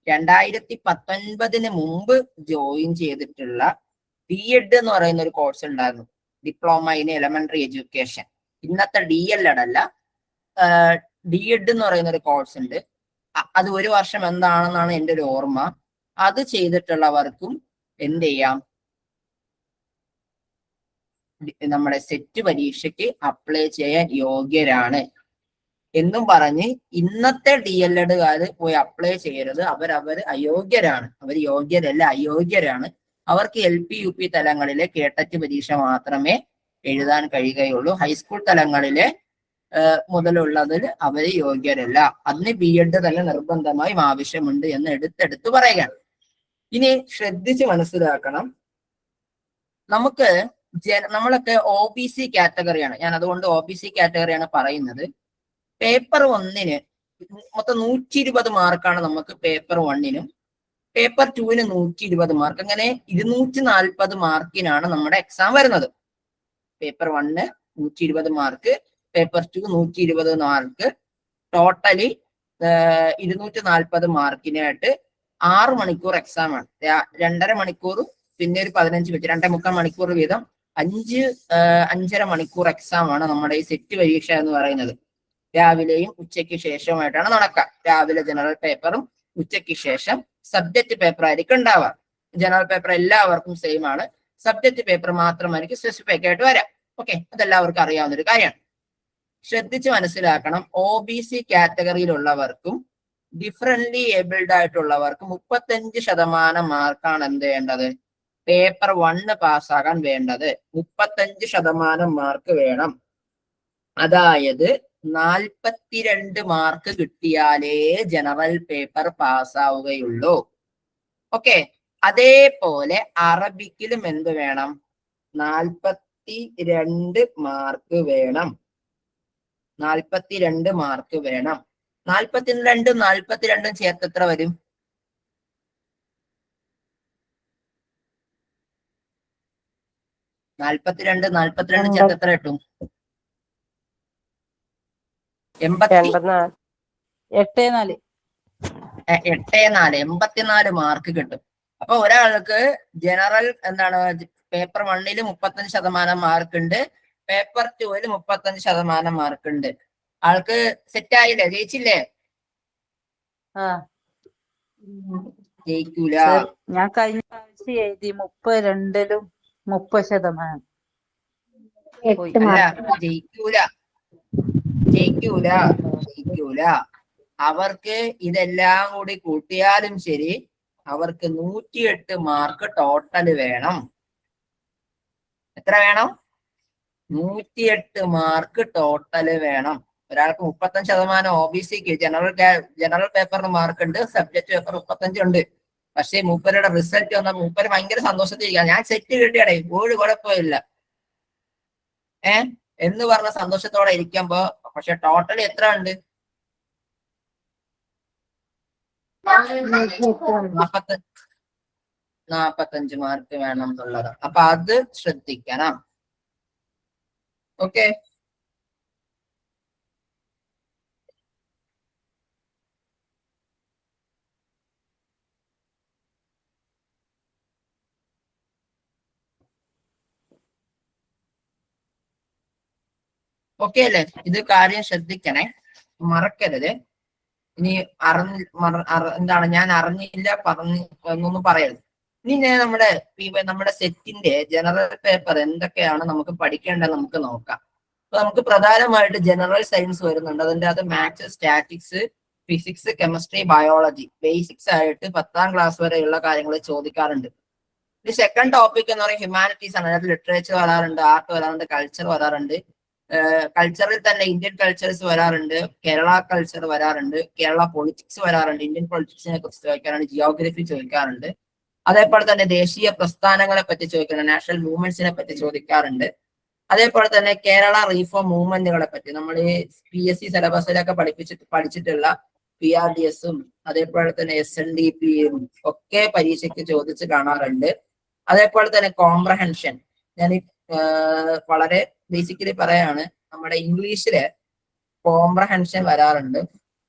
2019 മുമ്പ് ജോയിൻ ചെയ്തിട്ടുള്ള B.Ed എന്ന് പറയുന്ന ഒരു കോഴ്സ് ഉണ്ടായിരുന്നു, ഡിപ്ലോമ ഇൻ എലമെന്ററി എഡ്യൂക്കേഷൻ. ഇന്നത്തെ DLED അല്ല, D.Ed എന്ന് പറയുന്ന ഒരു കോഴ്സ് ഉണ്ട്. അത് ഒരു വർഷം എന്താണെന്നാണ് എൻ്റെ ഒരു ഓർമ്മ. അത് ചെയ്തിട്ടുള്ളവർക്കും എന്ത് ചെയ്യാം, നമ്മുടെ സെറ്റ് പരീക്ഷയ്ക്ക് അപ്ലൈ ചെയ്യാൻ യോഗ്യരാണ് എന്നും പറഞ്ഞ് ഇന്നത്തെ DLEDകാര് പോയി അപ്ലൈ ചെയ്യരുത്. അവർ അയോഗ്യരാണ്, അവർ യോഗ്യരല്ല, അയോഗ്യരാണ്. അവർക്ക് LP UP തലങ്ങളിലെ കേട്ടറ്റ് പരീക്ഷ മാത്രമേ എഴുതാൻ കഴിയുകയുള്ളൂ. ഹൈസ്കൂൾ തലങ്ങളിലെ മുതലുള്ളതിൽ അവർ യോഗ്യരല്ല. അതിന് B.Ed തന്നെ നിർബന്ധമായും ആവശ്യമുണ്ട് എന്ന് എടുത്തെടുത്ത് പറയുകയാണ്. ഇനി ശ്രദ്ധിച്ച് മനസ്സിലാക്കണം, നമ്മളൊക്കെ OBC കാറ്റഗറിയാണ്. ഞാൻ അതുകൊണ്ട് OBC കാറ്റഗറിയാണ് പറയുന്നത്. പേപ്പർ 1 മൊത്തം 120 മാർക്കാണ് നമുക്ക് പേപ്പർ 1നും. Paper 2 120 mark. അങ്ങനെ 240 മാർക്കിനാണ് നമ്മുടെ എക്സാം വരുന്നത്. Paper 1 120 mark, paper 2 120 mark. Totally 240 മാർക്കിനായിട്ട് 6 മണിക്കൂർ എക്സാം ആണ്. 2.5 മണിക്കൂർ പിന്നെ ഒരു 15 മിനിറ്റ്, 2.25 മണിക്കൂർ വീതം 5.5 മണിക്കൂർ എക്സാം ആണ് നമ്മുടെ ഈ സെറ്റ് പരീക്ഷ എന്ന് പറയുന്നത്. രാവിലെയും ഉച്ചയ്ക്ക് ശേഷവുമായിട്ടാണ് നടക്കുക. രാവിലെ ജനറൽ പേപ്പറും ഉച്ചയ്ക്ക് ശേഷം സബ്ജക്ട് പേപ്പർ ആയിരിക്കും ഉണ്ടാവുക. ജനറൽ പേപ്പർ എല്ലാവർക്കും സെയിം ആണ്, സബ്ജക്ട് പേപ്പർ മാത്രമായിരിക്കും സ്പെസിഫിക് ആയിട്ട് വരാം. ഓക്കെ, അതെല്ലാവർക്കും അറിയാവുന്ന ഒരു കാര്യമാണ്. ശ്രദ്ധിച്ച് മനസ്സിലാക്കണം, OBC കാറ്റഗറിയിലുള്ളവർക്കും ഡിഫറൻറ്റ്ലി ഏബിൾഡ് ആയിട്ടുള്ളവർക്കും 35% മാർക്കാണ് എന്ത് വേണ്ടത്, പേപ്പർ 1 പാസ്സാകാൻ വേണ്ടത്. 35% മാർക്ക് വേണം. അതായത് 42 മാർക്ക് കിട്ടിയാലേ ജനറൽ പേപ്പർ പാസ്സാവുകയുള്ളൂ. ഓക്കെ, അതേപോലെ അറബിക്കിലും എന്ത് വേണം, 42 മാർക്ക് വേണം. 42 മാർക്ക് വേണം. 42 ചേർത്ത് എത്ര വരും? 42 ചേർത്ത് എത്ര കിട്ടും? 84 മാർക്ക് കിട്ടും. അപ്പൊ ഒരാൾക്ക് ജനറൽ പേപ്പർ 1 35% മാർക്ക് ഉണ്ട്, പേപ്പർ 2 35% മാർക്ക് ഉണ്ട്. ആൾക്ക് സെറ്റ് ആയില്ലേ, ജയിച്ചില്ലേ? ജയിക്കൂല. ഞാൻ കഴിഞ്ഞ ആഴ്ച എഴുതി 32 30%. അല്ല, ജയിക്കൂല. അവർക്ക് ഇതെല്ലാം കൂടി കൂട്ടിയാലും ശരി, അവർക്ക് 108 മാർക്ക് ടോട്ടൽ വേണം. എത്ര വേണം? 108 മാർക്ക് ടോട്ടൽ വേണം. ഒരാൾക്ക് 35% OBCക്ക് ജനറൽ പേപ്പറിന് മാർക്ക് ഉണ്ട്, സബ്ജക്ട് പേപ്പർ 35 ഉണ്ട്. പക്ഷെ മൂപ്പരുടെ റിസൾട്ട് വന്നാൽ മൂപ്പര് ഭയങ്കര സന്തോഷത്തിരിക്കുക, ഞാൻ സെറ്റ് കിട്ടിയടേ, ഒരു കുഴപ്പമില്ല എന്ന് പറഞ്ഞ സന്തോഷത്തോടെ ഇരിക്കുമ്പോ, പക്ഷെ ടോട്ടൽ എത്ര ഉണ്ട്? 45 മാർക്ക് വേണം എന്നുള്ളത്. അപ്പൊ അത് ശ്രദ്ധിക്കണം. ഓക്കെ, ഓക്കെ അല്ലേ? ഇത് കാര്യം ശ്രദ്ധിക്കണേ, മറക്കരുത്. ഇനി ഞാൻ അറിഞ്ഞില്ല എന്നൊന്നും പറയരുത്. ഇനി ഞാൻ നമ്മുടെ സെറ്റിന്റെ ജനറൽ പേപ്പർ എന്തൊക്കെയാണ് നമുക്ക് പഠിക്കേണ്ടത് നമുക്ക് നോക്കാം. അപ്പൊ നമുക്ക് പ്രധാനമായിട്ട് ജനറൽ സയൻസ് വരുന്നുണ്ട്. അതിന്റെ അത് maths, statics, physics, chemistry, biology basics ആയിട്ട് 10ാം ക്ലാസ് വരെയുള്ള കാര്യങ്ങൾ ചോദിക്കാറുണ്ട്. ഈ സെക്കൻഡ് ടോപ്പിക് എന്ന് പറയുന്നത് ഹ്യൂമാനിറ്റീസ് ആണ്. അതിനകത്ത് ലിറ്ററേച്ചർ വരാറുണ്ട്, ആർട്ട് വരാറുണ്ട്, കൾച്ചർ വരാറുണ്ട്. കൾച്ചറിൽ തന്നെ ഇന്ത്യൻ കൾച്ചേഴ്സ് വരാറുണ്ട്, കേരള കൾച്ചർ വരാറുണ്ട്, കേരള പൊളിറ്റിക്സ് വരാറുണ്ട്, ഇന്ത്യൻ പൊളിറ്റിക്സിനെ കുറിച്ച് ചോദിക്കാറുണ്ട്, ജിയോഗ്രഫി ചോദിക്കാറുണ്ട്. അതേപോലെ തന്നെ ദേശീയ പ്രസ്ഥാനങ്ങളെ പറ്റി ചോദിക്കാറുണ്ട്, നാഷണൽ മൂവ്മെന്റ്സിനെ പറ്റി ചോദിക്കാറുണ്ട്. അതേപോലെ തന്നെ കേരള റീഫോം മൂവ്മെന്റുകളെ പറ്റി നമ്മൾ ഈ PSC സിലബസിലൊക്കെ പഠിച്ചിട്ടുള്ള PRDS-ഉം അതേപോലെ തന്നെ SNDP-യും ഒക്കെ പരീക്ഷയ്ക്ക് ചോദിച്ച് കാണാറുണ്ട്. അതേപോലെ തന്നെ കോംപ്രഹെൻഷൻ, ഞാൻ വളരെ ബേസിക്കലി പറയാണ്, നമ്മുടെ ഇംഗ്ലീഷില് കോംപ്രഹെൻഷൻ വരാറുണ്ട്.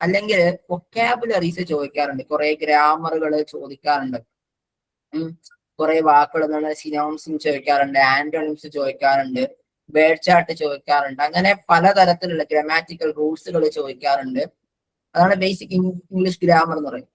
അല്ലെങ്കിൽ വൊക്കാബുലറീസ് ചോദിക്കാറുണ്ട്, കുറെ ഗ്രാമറുകൾ ചോദിക്കാറുണ്ട്, കുറെ വാക്കുകൾ സിനോണിംസ് ചോദിക്കാറുണ്ട്, ആന്റോണിംസ് ചോദിക്കാറുണ്ട്, വേർഡ് ചാർട്ട് ചോദിക്കാറുണ്ട്, അങ്ങനെ പലതരത്തിലുള്ള ഗ്രാമാറ്റിക്കൽ റൂൾസുകൾ ചോദിക്കാറുണ്ട്. അതാണ് ബേസിക് ഇംഗ്ലീഷ് ഗ്രാമർ എന്ന് പറയുന്നത്.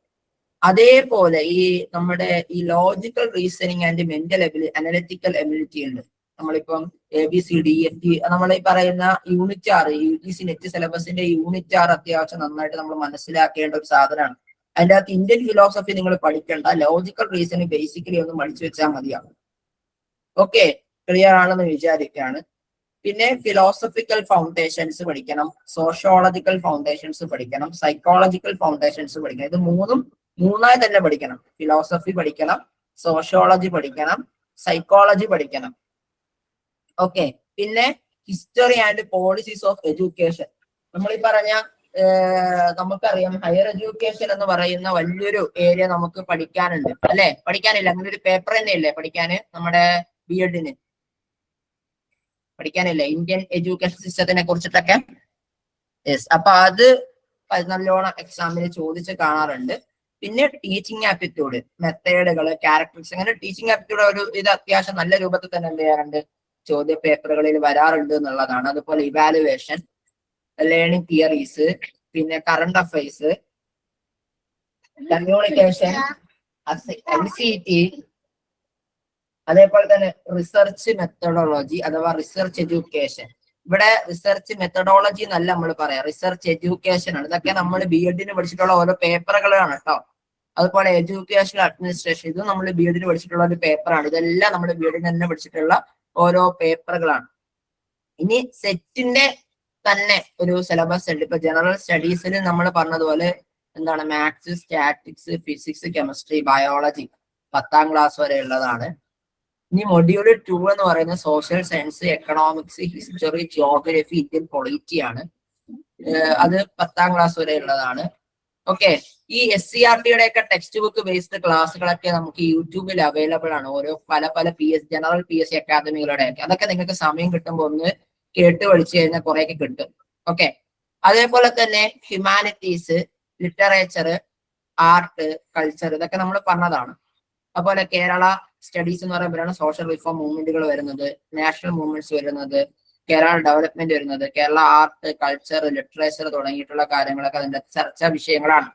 അതേപോലെ ഈ നമ്മുടെ ഈ logical reasoning and mental analytical ability ഉണ്ട്. നമ്മളിപ്പം ABCDEFG നമ്മൾ ഈ പറയുന്ന യൂണിറ്റ് 6 UGC നെറ്റ് സിലബസിന്റെ യൂണിറ്റ് 6 അത്യാവശ്യം നന്നായിട്ട് നമ്മൾ മനസ്സിലാക്കേണ്ട ഒരു സാധനമാണ്. അതിന്റെ അകത്ത് ഇന്ത്യൻ ഫിലോസഫി നിങ്ങൾ പഠിക്കേണ്ട, ലോജിക്കൽ റീസണിങ് ബേസിക്കലി ഒന്ന് പഠിച്ചു വെച്ചാൽ മതിയാവും. ഓക്കെ, ക്ലിയർ ആണെന്ന് വിചാരിക്കുകയാണ്. പിന്നെ ഫിലോസഫിക്കൽ ഫൗണ്ടേഷൻസ് പഠിക്കണം, സോഷ്യോളജിക്കൽ ഫൗണ്ടേഷൻസ് പഠിക്കണം, സൈക്കോളജിക്കൽ ഫൗണ്ടേഷൻസ് പഠിക്കണം. ഇത് മൂന്നായി തന്നെ പഠിക്കണം. ഫിലോസഫി പഠിക്കണം, സോഷ്യോളജി പഠിക്കണം, സൈക്കോളജി പഠിക്കണം. ഓക്കെ, പിന്നെ history and policies of education. നമ്മൾ ഈ പറഞ്ഞ നമുക്കറിയാം ഹയർ എഡ്യൂക്കേഷൻ എന്ന് പറയുന്ന വലിയൊരു ഏരിയ നമുക്ക് പഠിക്കാനുണ്ട് അല്ലെ? പഠിക്കാനില്ല, അങ്ങനെ ഒരു പേപ്പർ തന്നെ ഇല്ലേ പഠിക്കാന്? നമ്മുടെ BEdന് പഠിക്കാനില്ല ഇന്ത്യൻ എഡ്യൂക്കേഷൻ സിസ്റ്റത്തിനെ കുറിച്ചിട്ടൊക്കെ. യെസ്, അപ്പൊ അത് നല്ലോണം എക്സാമിന് ചോദിച്ച് കാണാറുണ്ട്. പിന്നെ ടീച്ചിങ് ആപ്റ്റിറ്റ്യൂഡ്, മെത്തേഡുകൾ, ക്യാരക്ടേഴ്സ്, അങ്ങനെ ടീച്ചിങ് ആപ്റ്റിറ്റ്യൂഡ് ഒരു ഇത് അത്യാവശ്യം നല്ല രൂപത്തിൽ തന്നെ എന്ത് ചെയ്യാറുണ്ട്, ചോദ്യ പേപ്പറുകളിൽ വരാറുണ്ട് എന്നുള്ളതാണ്. അതുപോലെ ഇവാലുവേഷൻ, ലേണിംഗ് തിയറീസ്, പിന്നെ കറണ്ട് അഫയേഴ്സ്, കമ്മ്യൂണിക്കേഷൻ, LCT, അതേപോലെ തന്നെ റിസർച്ച് മെത്തഡോളജി അഥവാ റിസർച്ച് എഡ്യൂക്കേഷൻ. ഇവിടെ റിസർച്ച് മെത്തഡോളജി എന്നല്ല നമ്മൾ പറയാം, റിസർച്ച് എഡ്യൂക്കേഷൻ ആണ്. ഇതൊക്കെ നമ്മൾ BEdന് പഠിച്ചിട്ടുള്ള ഓരോ പേപ്പറുകളാണ് കേട്ടോ. അതുപോലെ എഡ്യൂക്കേഷണൽ അഡ്മിനിസ്ട്രേഷൻ, ഇത് നമ്മൾ BEdന് പഠിച്ചിട്ടുള്ള ഒരു പേപ്പറാണ്. ഇതെല്ലാം നമ്മൾ BEdന് തന്നെ പഠിച്ചിട്ടുള്ള ഓരോ പേപ്പറുകളാണ്. ഇനി സെറ്റിന്റെ തന്നെ ഒരു സിലബസ് ഉണ്ട്. ഇപ്പൊ ജനറൽ സ്റ്റഡീസിൽ നമ്മൾ പറഞ്ഞതുപോലെ എന്താണ്, maths, statics, physics, chemistry, biology 10ാം class വരെ ഉള്ളതാണ്. ഇനി മൊഡ്യൂൾ 2 എന്ന് പറയുന്നത് social science, economics, history, geography, Indian polity ആണ്. അത് 10ാം ക്ലാസ് വരെ ഉള്ളതാണ്. ഓക്കെ, ഈ SCERTയുടെ ഒക്കെ ടെക്സ്റ്റ് ബുക്ക് ബേസ്ഡ് ക്ലാസ്സുകളൊക്കെ നമുക്ക് യൂട്യൂബിൽ അവൈലബിൾ ആണ്. ഓരോ പല ജനറൽ PSC അക്കാദമികളുടെ ഒക്കെ. അതൊക്കെ നിങ്ങൾക്ക് സമയം കിട്ടുമ്പോൾ ഒന്ന് കേട്ട് പഠിച്ചു കഴിഞ്ഞാൽ കുറെയൊക്കെ കിട്ടും. ഓക്കെ, അതേപോലെ തന്നെ ഹ്യൂമാനിറ്റീസ്, ലിറ്ററേച്ചർ, ആർട്ട്, കൾച്ചർ, ഇതൊക്കെ നമ്മൾ പറഞ്ഞതാണ്. അതുപോലെ കേരള സ്റ്റഡീസ് എന്ന് പറയുമ്പോഴാണ് സോഷ്യൽ റിഫോം മൂവ്മെന്റുകൾ വരുന്നത്, നാഷണൽ മൂവ്മെന്റ്സ് വരുന്നത്, കേരള ഡെവലപ്മെന്റ് വരുന്നത്, കേരള ആർട്ട്, കൾച്ചർ, ലിറ്ററേച്ചർ തുടങ്ങിയിട്ടുള്ള കാര്യങ്ങളൊക്കെ അതിന്റെ ചർച്ചാ വിഷയങ്ങളാണ്.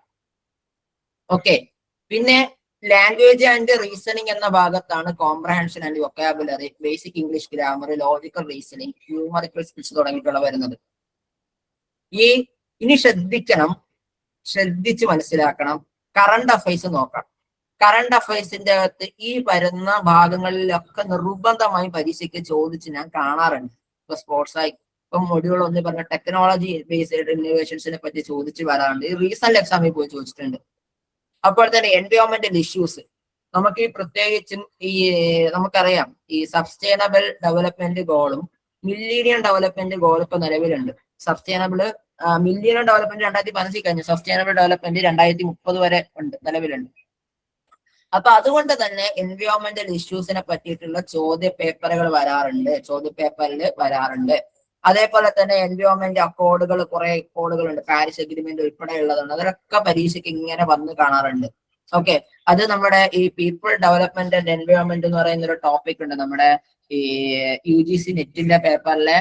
ഓക്കെ, പിന്നെ ലാംഗ്വേജ് ആൻഡ് റീസണിങ് എന്ന ഭാഗത്താണ് comprehension and vocabulary, basic English grammar, logical reasoning, numerical skills തുടങ്ങിയിട്ടുള്ള വരുന്നത്. ഇനി ശ്രദ്ധിച്ച് മനസ്സിലാക്കണം, കറണ്ട് അഫയേഴ്സ് നോക്കണം. കറണ്ട് അഫയേഴ്സിന്റെ അകത്ത് ഈ വരുന്ന ഭാഗങ്ങളിലൊക്കെ നിർബന്ധമായി പരീക്ഷയ്ക്ക് ചോദിച്ച് ഞാൻ കാണാറുണ്ട്. ഇപ്പൊ സ്പോർട്സ് ആയി, ഇപ്പൊ മൊഡ്യൂൾ 1 പറഞ്ഞ ടെക്നോളജി ബേസ്ഡ് ഇന്നോവേഷൻസിനെ പറ്റി ചോദിച്ച് വരാറുണ്ട്. ഈ റീസെന്റ് എക്സാമിൽ പോയി ചോദിച്ചിട്ടുണ്ട്. അപ്പോൾ തന്നെ എൻവയോൺമെന്റൽ ഇഷ്യൂസ്, നമുക്ക് ഈ പ്രത്യേകിച്ചും ഈ നമുക്കറിയാം ഈ സസ്റ്റൈനബിൾ ഡെവലപ്മെന്റ് ഗോളും മില്ലീനിയം ഡെവലപ്മെന്റ് ഗോൾ ഇപ്പൊ നിലവിലുണ്ട്. മില്ലീനിയം ഡെവലപ്മെന്റ് 2015 കഴിഞ്ഞു, സസ്റ്റൈനബിൾ ഡെവലപ്മെന്റ് 2030 വരെ ഉണ്ട്, നിലവിലുണ്ട്. അപ്പൊ അതുകൊണ്ട് തന്നെ എൻവയോൺമെന്റൽ ഇഷ്യൂസിനെ പറ്റിയിട്ടുള്ള ചോദ്യ പേപ്പറുകൾ വരാറുണ്ട്. അതേപോലെ തന്നെ എൻവയോൺമെന്റ് അക്കോർഡുകൾ, കുറെ അക്കോർഡുകൾ ഉണ്ട്, പാരീസ് അഗ്രിമെന്റ് ഉൾപ്പെടെയുള്ളതാണ്. അതിലൊക്കെ പരീക്ഷയ്ക്ക് ഇങ്ങനെ വന്ന് കാണാറുണ്ട്. ഓക്കെ, അത് നമ്മുടെ ഈ പീപ്പിൾ ഡെവലപ്മെന്റ് ആൻഡ് എൻവയോൺമെന്റ് എന്ന് പറയുന്ന ഒരു ടോപ്പിക് ഉണ്ട് നമ്മുടെ ഈ UGC നെറ്റിന്റെ പേപ്പറിലെ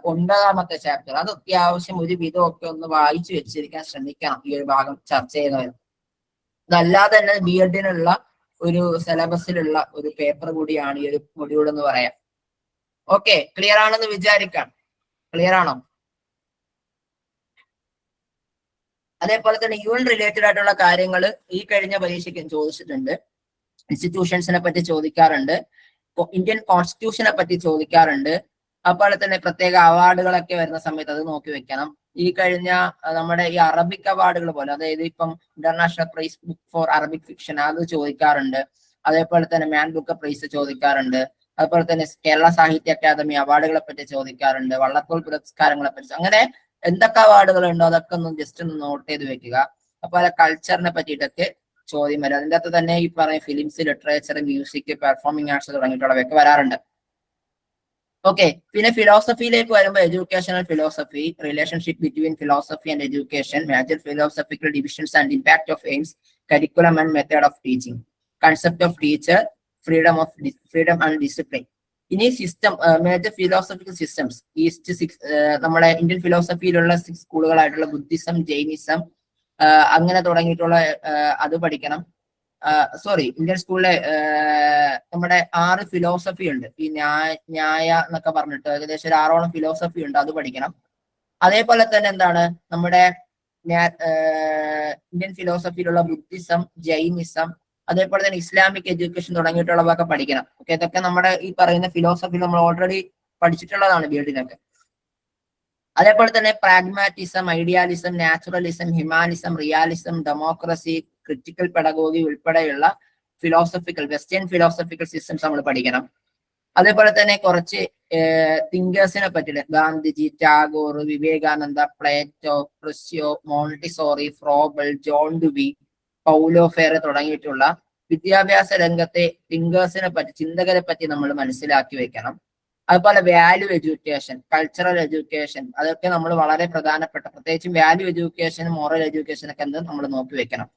9ാമത്തെ ചാപ്റ്റർ. അത് അത്യാവശ്യം ഒരു വിധമൊക്കെ ഒന്ന് വായിച്ചു വെച്ചിരിക്കാൻ ശ്രമിക്കണം ഈ ഒരു ഭാഗം ചർച്ച ചെയ്യുന്നവർ. അതല്ലാതെ തന്നെ BEdനുള്ള ഒരു സിലബസിലുള്ള ഒരു പേപ്പർ കൂടിയാണ് ഈ ഒരു മൊഡ്യൂൾ എന്ന് പറയാം. ഓക്കെ, ക്ലിയർ ആണെന്ന് വിചാരിക്കാം. ക്ലിയർ ആണോ? അതേപോലെ തന്നെ UN റിലേറ്റഡ് ആയിട്ടുള്ള കാര്യങ്ങൾ ഈ കഴിഞ്ഞ പരീക്ഷയ്ക്ക് ചോദിച്ചിട്ടുണ്ട്. ഇൻസ്റ്റിറ്റ്യൂഷൻസിനെ പറ്റി ചോദിക്കാറുണ്ട്, ഇന്ത്യൻ കോൺസ്റ്റിറ്റ്യൂഷനെ പറ്റി ചോദിക്കാറുണ്ട്. അതുപോലെ തന്നെ പ്രത്യേക അവാർഡുകളൊക്കെ വരുന്ന സമയത്ത് അത് നോക്കി വെക്കണം. ഈ കഴിഞ്ഞ നമ്മുടെ ഈ അറബിക് അവാർഡുകൾ പോലെ, അതായത് ഇപ്പം international prize book for Arabic fiction അത് ചോദിക്കാറുണ്ട്. അതേപോലെ തന്നെ മാൻ ബുക്ക് പ്രൈസ് ചോദിക്കാറുണ്ട്. അതുപോലെ തന്നെ കേരള സാഹിത്യ അക്കാദമി അവാർഡുകളെ പറ്റി ചോദിക്കാറുണ്ട്, വള്ളത്തോൾ പുരസ്കാരങ്ങളെ പറ്റി. അങ്ങനെ എന്തൊക്കെ അവാർഡുകൾ ഉണ്ടോ അതൊക്കെ ഒന്ന് ജസ്റ്റ് ഒന്ന് നോട്ട് ചെയ്ത് വെക്കുക. അതുപോലെ കൾച്ചറിനെ പറ്റിയിട്ടൊക്കെ ചോദ്യം വരും. അതിൻ്റെ അകത്ത് തന്നെ ഈ പറയുന്ന films, literature, music, performing arts തുടങ്ങിയിട്ടുള്ളവയൊക്കെ വരാറുണ്ട്. ഓക്കെ. പിന്നെ ഫിലോസഫിയിലേക്ക് വരുമ്പോൾ educational philosophy, relationship between philosophy and education, major philosophical divisions and impact of aims, curriculum and method of teaching, concept of teacher, freedom and discipline. ഇനി system, major philosophical systems, നമ്മുടെ Indian ഫിലോസഫിയിലുള്ള 6 സ്കൂളുകളായിട്ടുള്ള Buddhism, Jainism, അങ്ങനെ തുടങ്ങിയിട്ടുള്ള അത് പഠിക്കണം. Sorry, Indian സ്കൂളിലെ നമ്മുടെ 6 ഫിലോസഫി ഉണ്ട്. ഈ ന്യായ എന്നൊക്കെ പറഞ്ഞിട്ട് ഏകദേശം ഒരു 6ഓളം ഫിലോസഫി ഉണ്ട്, അത് പഠിക്കണം. അതേപോലെ തന്നെ എന്താണ് നമ്മുടെ ഇന്ത്യൻ ഫിലോസഫിയിലുള്ള ബുദ്ധിസം, ജൈനിസം, അതേപോലെ തന്നെ ഇസ്ലാമിക് എഡ്യൂക്കേഷൻ തുടങ്ങിയിട്ടുള്ളതൊക്കെ പഠിക്കണം. ഓക്കെ, ഇതൊക്കെ നമ്മുടെ ഈ പറയുന്ന ഫിലോസഫി നമ്മൾ ഓൾറെഡി പഠിച്ചിട്ടുള്ളതാണ് ബിഎഡിനൊക്കെ. അതേപോലെ തന്നെ pragmatism, idealism, naturalism, humanism, realism, democracy, critical pedagogy ഉൾപ്പെടെയുള്ള വെസ്റ്റേൺ ഫിലോസഫിക്കൽ സിസ്റ്റംസ് നമ്മൾ പഠിക്കണം. അതേപോലെ തന്നെ കുറച്ച് തിങ്കേഴ്സിനെ പറ്റില്ല, ഗാന്ധിജി, ടാഗോർ, വിവേകാനന്ദ, പ്ലേറ്റോ, ക്രിസ്യോ, Montessori, Froebel, John Dewey, Paulo Freire തുടങ്ങിയിട്ടുള്ള വിദ്യാഭ്യാസ രംഗത്തെ തിങ്കേഴ്സിനെ പറ്റി, ചിന്തകരെ പറ്റി നമ്മൾ മനസ്സിലാക്കി വെക്കണം. അതുപോലെ വാല്യൂ എഡ്യൂക്കേഷൻ, കൾച്ചറൽ എഡ്യൂക്കേഷൻ, അതൊക്കെ നമ്മൾ വളരെ പ്രധാനപ്പെട്ട, പ്രത്യേകിച്ചും വാല്യൂ എഡ്യൂക്കേഷൻ, മോറൽ എഡ്യൂക്കേഷൻ ഒക്കെ എന്ത് നമ്മൾ നോക്കി വെക്കണം.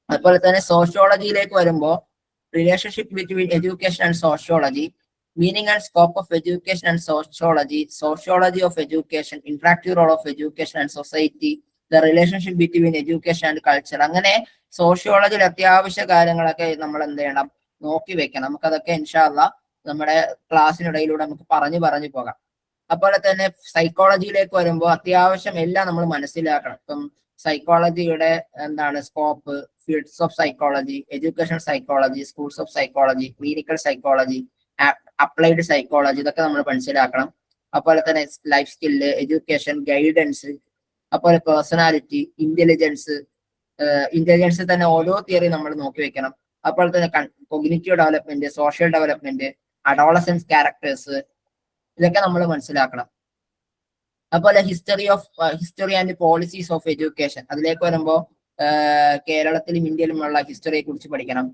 അതുപോലെ തന്നെ സോഷ്യോളജിയിലേക്ക് വരുമ്പോൾ relationship between education and sociology, meaning and scope of education and sociology, sociology of education, interactive role of education and society, the relationship between education and culture. അങ്ങനെ സോഷ്യോളജിയിൽ അത്യാവശ്യ കാര്യങ്ങളൊക്കെ നമ്മൾ എന്ത് ചെയ്യണം, നോക്കി വെക്കണം. നമുക്കതൊക്കെ ഇൻഷാ അല്ലാഹ് നമ്മുടെ ക്ലാസ്സിനിടയിലൂടെ നമുക്ക് പറഞ്ഞു പോകാം. അതുപോലെ തന്നെ സൈക്കോളജിയിലേക്ക് വരുമ്പോൾ അത്യാവശ്യം എല്ലാം നമ്മൾ മനസ്സിലാക്കണം. ഇപ്പം സൈക്കോളജിയുടെ എന്താണ് scope, fields of psychology, education psychology, schools of psychology, clinical psychology, applied psychology, ഇതൊക്കെ നമ്മൾ മനസ്സിലാക്കണം. അതുപോലെ തന്നെ ലൈഫ് സ്കില്ല്, എഡ്യൂക്കേഷൻ, ഗൈഡൻസ്, അതുപോലെ പേഴ്സണാലിറ്റി, ഇന്റലിജൻസ് തന്നെ ഓരോ തിയറി നമ്മൾ നോക്കി വെക്കണം. അതുപോലെ തന്നെ cognitive development, social development, adolescence characters, ഇതൊക്കെ നമ്മൾ മനസ്സിലാക്കണം. അതുപോലെ history and policies of education, അതിലേക്ക് വരുമ്പോൾ കേരളത്തിലും ഇന്ത്യയിലുമുള്ള ഹിസ്റ്ററിയെ കുറിച്ച് പഠിക്കണം.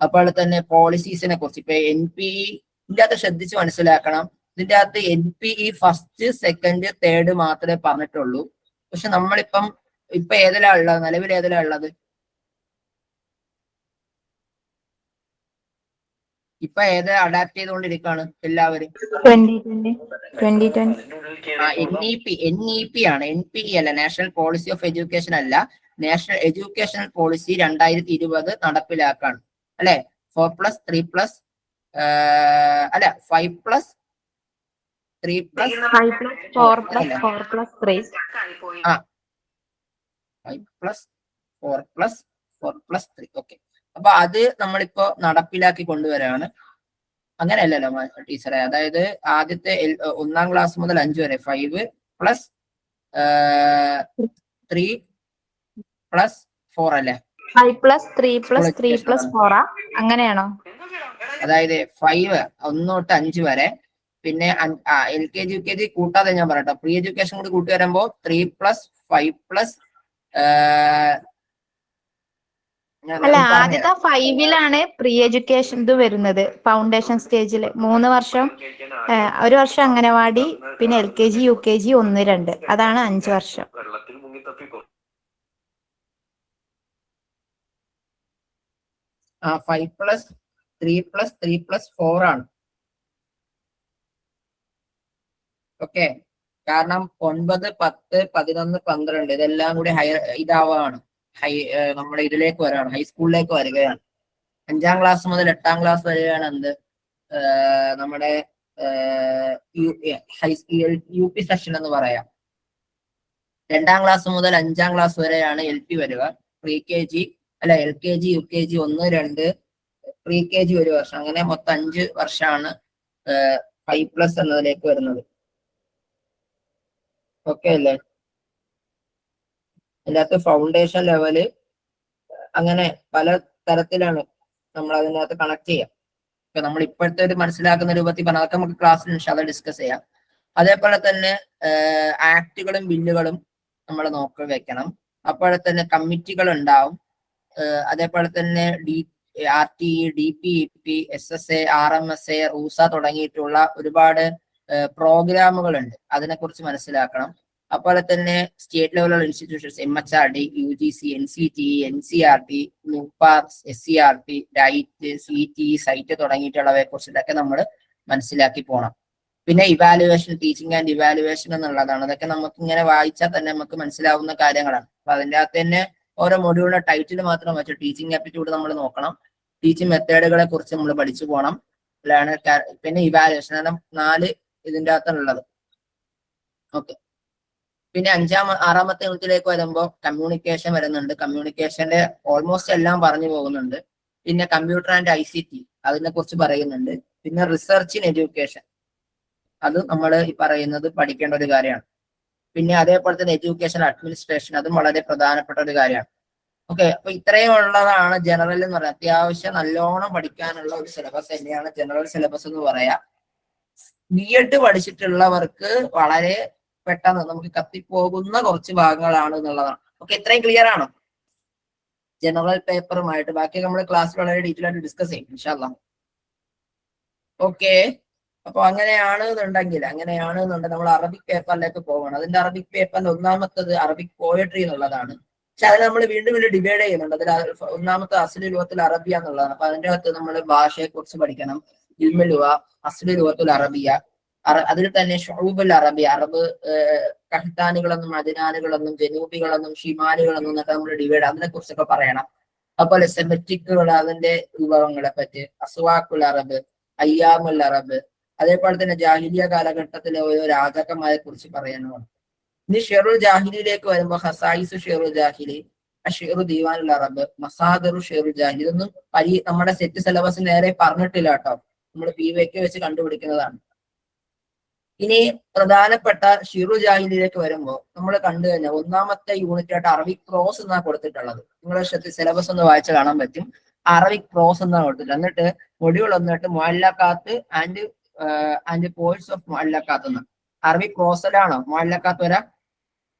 അതുപോലെ തന്നെ പോളിസീസിനെ കുറിച്ച്, ഇപ്പൊ NPE ഇതിന്റെ അകത്ത് ശ്രദ്ധിച്ച് മനസ്സിലാക്കണം. ഇതിന്റെ അകത്ത് NPE ഫസ്റ്റ്, സെക്കൻഡ്, തേർഡ് മാത്രമേ പറഞ്ഞിട്ടുള്ളൂ. പക്ഷെ നമ്മളിപ്പം ഏതിലാ ഉള്ളത്, നിലവിൽ ഏതിലാ ഉള്ളത്? ഇപ്പൊ ഏത് അഡാപ്റ്റ് ചെയ്തുകൊണ്ടിരിക്കുകയാണ് എല്ലാവരും? 2020. NEP ആണ്, NPE അല്ല, നാഷണൽ പോളിസി ഓഫ് എഡ്യൂക്കേഷൻ അല്ല, നാഷണൽ എഡ്യൂക്കേഷണൽ പോളിസി 2020 നടപ്പിലാക്കാണ് അല്ലെ. 4+3+, അല്ല 5+3+4+3. 5+4+4+3. ഓക്കെ, അപ്പൊ അത് നമ്മളിപ്പോ നടപ്പിലാക്കി കൊണ്ടുവരാണ്. അങ്ങനെയല്ലല്ലോ ടീച്ചറെ, അതായത് ആദ്യത്തെ 1ാം ക്ലാസ് മുതൽ 5 വരെ 5+3+4 അല്ലേ? 5+3+3+4 അങ്ങനെയാണോ? അതായത് 5 1 തൊട്ട് 5 വരെ, പിന്നെ LKG UKG കൂട്ടാതെ ഞാൻ പറയട്ടെ, പ്രീ എഡ്യൂക്കേഷൻ കൂടി കൂട്ടി വരുമ്പോ 3+5+, അല്ല, ആദ്യത്തെ 5-ലാണ് പ്രീ എഡ്യൂക്കേഷൻ ഇത് വരുന്നത്, ഫൗണ്ടേഷൻ സ്റ്റേജില് 3 വർഷം, 1 വർഷം അംഗനവാടി, പിന്നെ LKG UKG 1, 2, അതാണ് 5 വർഷം. 5+3+3+4 ആണ്. ഓക്കെ, കാരണം 9, 10, 11, 12 ഇതെല്ലാം കൂടി ഇതാവാണ്, നമ്മുടെ ഇതിലേക്ക് വരാണ്, ഹൈസ്കൂളിലേക്ക് വരികയാണ്. 5ാം ക്ലാസ് മുതൽ 8ാം ക്ലാസ് വരെയാണ് എന്ത്, നമ്മുടെ UP സെഷൻ എന്ന് പറയാം. 2ാം ക്ലാസ് മുതൽ 5ാം ക്ലാസ് വരെയാണ് LP വരിക. LKG UKG 1, 2, pre-KG 1 വർഷം, അങ്ങനെ മൊത്തം 5 വർഷമാണ് 5+ എന്നതിലേക്ക് വരുന്നത്. ഓക്കെ അല്ലേ? അതിനകത്ത് ഫൗണ്ടേഷൻ ലെവല് അങ്ങനെ പല തരത്തിലാണ് നമ്മൾ അതിനകത്ത് കണക്ട് ചെയ്യാം. ഇപ്പൊ നമ്മൾ ഇപ്പോഴത്തെ ഒരു മനസ്സിലാക്കുന്ന രൂപത്തിൽ പറഞ്ഞാൽ അതൊക്കെ നമുക്ക് ക്ലാസ്സിൽ ഇൻഷാല്ലാ ഡിസ്കസ് ചെയ്യാം. അതേപോലെ തന്നെ ആക്ടുകളും ബില്ലുകളും നമ്മൾ നോക്കി വെക്കണം. അപ്പോൾ തന്നെ കമ്മിറ്റികൾ ഉണ്ടാവും. അതേപോലെ തന്നെ RTE, DPEP, SSA, RMSA, RUSA തുടങ്ങിയിട്ടുള്ള ഒരുപാട് പ്രോഗ്രാമുകളുണ്ട്, അതിനെക്കുറിച്ച് മനസ്സിലാക്കണം. അതുപോലെ തന്നെ സ്റ്റേറ്റ് ലെവലുള്ള institutions MHRD, UGC, NCTE, NCERT, NUPAR, SCERT, DIET, CTE, സൈറ്റ് തുടങ്ങിയിട്ടുള്ളവയെ കുറിച്ചിട്ടൊക്കെ നമ്മൾ മനസ്സിലാക്കി പോകണം. പിന്നെ ഇവാലുവേഷൻ, ടീച്ചിങ് ആൻഡ് ഇവാലുവേഷൻ എന്നുള്ളതാണ്. അതൊക്കെ നമുക്ക് ഇങ്ങനെ വായിച്ചാൽ തന്നെ നമുക്ക് മനസ്സിലാവുന്ന കാര്യങ്ങളാണ്. അപ്പൊ അതിൻ്റെ അകത്ത് തന്നെ ഓരോ മൊഡ്യൂളിന്റെ ടൈറ്റിൽ മാത്രം വെച്ച് ടീച്ചിങ് ആപ്റ്റിറ്റ്യൂഡ് നമ്മൾ നോക്കണം. ടീച്ചിങ് മെത്തേഡുകളെ കുറിച്ച് നമ്മൾ പഠിച്ചു പോകണം. പിന്നെ ഇവാലുവേഷൻ, കാരണം 4 ഇതിൻ്റെ അകത്തുള്ളത്. ഓക്കെ. പിന്നെ 6-ാമത്തെ യൂണിറ്റിലേക്ക് വരുമ്പോൾ കമ്മ്യൂണിക്കേഷൻ വരുന്നുണ്ട്. കമ്മ്യൂണിക്കേഷന്റെ ഓൾമോസ്റ്റ് എല്ലാം പറഞ്ഞു പോകുന്നുണ്ട്. പിന്നെ കമ്പ്യൂട്ടർ ആൻഡ് ICT അതിനെ കുറിച്ച് പറയുന്നുണ്ട്. പിന്നെ റിസർച്ച് ഇൻ എഡ്യൂക്കേഷൻ, അത് നമ്മൾ ഈ പറയുന്നത് പഠിക്കേണ്ട ഒരു കാര്യമാണ്. പിന്നെ അതേപോലെ തന്നെ എഡ്യൂക്കേഷൻ അഡ്മിനിസ്ട്രേഷൻ, അതും വളരെ പ്രധാനപ്പെട്ട ഒരു കാര്യമാണ്. ഓക്കെ. അപ്പൊ ഇത്രയും ഉള്ളതാണ് ജനറൽ എന്ന് പറയുന്നത്. അത്യാവശ്യം നല്ലോണം പഠിക്കാനുള്ള ഒരു സിലബസ് തന്നെയാണ് ജനറൽ സിലബസ് എന്ന് പറയാം. B.Ed പഠിച്ചിട്ടുള്ളവർക്ക് വളരെ പെട്ടെന്ന് നമുക്ക് കത്തിപ്പോകുന്ന കുറച്ച് ഭാഗങ്ങളാണ് എന്നുള്ളതാണ്. ഓക്കെ, ഇത്രയും ക്ലിയർ ആണോ ജനറൽ പേപ്പറുമായിട്ട്? ബാക്കി നമ്മൾ ക്ലാസ്സിൽ വളരെ ഡീറ്റെയിൽ ആയിട്ട് ഡിസ്കസ് ചെയ്യും ഇൻഷാ അല്ലാഹ്. ഓക്കെ. അപ്പൊ അങ്ങനെയാണെന്നുണ്ടെങ്കിൽ നമ്മൾ അറബിക് പേപ്പറിലേക്ക് പോകണം. അതിന്റെ അറബിക് പേപ്പറിന്റെ ഒന്നാമത്തത് അറബിക് പോയട്രി എന്നുള്ളതാണ്. പക്ഷെ അതിൽ നമ്മൾ വീണ്ടും ഡിവൈഡ് ചെയ്യുന്നുണ്ട്. അതിൽ ഒന്നാമത്തെ അസ്ലി ലുഗത്തുൽ അറബിയ എന്നുള്ളതാണ്. അപ്പൊ അതിന്റെ അകത്ത് നമ്മൾ ഭാഷയെ കുറിച്ച് പഠിക്കണം. ഇൽമുൽ ലുഗ, അസ്ലി ലുഗത്തുൽ അറബിയ, അതിൽ തന്നെ ഷുഊബുൽ അറബിയ, അറബ് കഹ്താനികളെന്നും അദ്നാനുകളെന്നും ജനൂബികളെന്നും ഷിമാലുകളെന്നും എന്നൊക്കെ നമ്മൾ ഡിവൈഡ്, അതിനെ കുറിച്ചൊക്കെ പറയണം. അതുപോലെ സെമറ്റിക്കുകൾ, അതിന്റെ വിഭവങ്ങളെ പറ്റി, അസ്വാഖുൽ അറബ്, അയ്യാമുൽ അറബ്, അതേപോലെ തന്നെ ജാഹിലിയ കാലഘട്ടത്തിലെ ഓരോ രാജാക്കന്മാരെ കുറിച്ച് പറയാനുമാണ്. ഇനി ഷെറുൽ ജാഹിലിയിലേക്ക് വരുമ്പോൾ ഹസായിസു ഷെറുൽ ജാഹിലി, അഷീറു ദീവാനുൽ അറബ്, മസാദറു ഷെറുൽ ജാഹിലി, ഇതൊന്നും നമ്മുടെ സെറ്റ് സിലബസ് നേരെ പറഞ്ഞിട്ടില്ല കേട്ടോ. നമ്മൾ PVK വെച്ച് കണ്ടുപിടിക്കുന്നതാണ്. ഇനി പ്രധാനപ്പെട്ട ഷിറു ജാഹിലിയിലേക്ക് വരുമ്പോൾ നമ്മൾ കണ്ടു കഴിഞ്ഞാൽ ഒന്നാമത്തെ യൂണിറ്റ് ആയിട്ട് അറബിക് പ്രോസ് എന്നാ കൊടുത്തിട്ടുള്ളത്. നിങ്ങൾ സിലബസ് ഒന്ന് വായിച്ച് കാണാൻ പറ്റും. അറബിക് പ്രോസ് എന്നാണ് കൊടുത്തിട്ടുള്ളത്. എന്നിട്ട് മൊഡ്യൂൾ വന്നിട്ട് മുഅല്ലഖാത്ത് ആൻഡ് പോയിന്റ്സ് ഓഫ് മുഅല്ലഖാത്ത് എന്ന്. അറബിക് പ്രോസിലാണോ മുഅല്ലഖാത്ത് വരാ?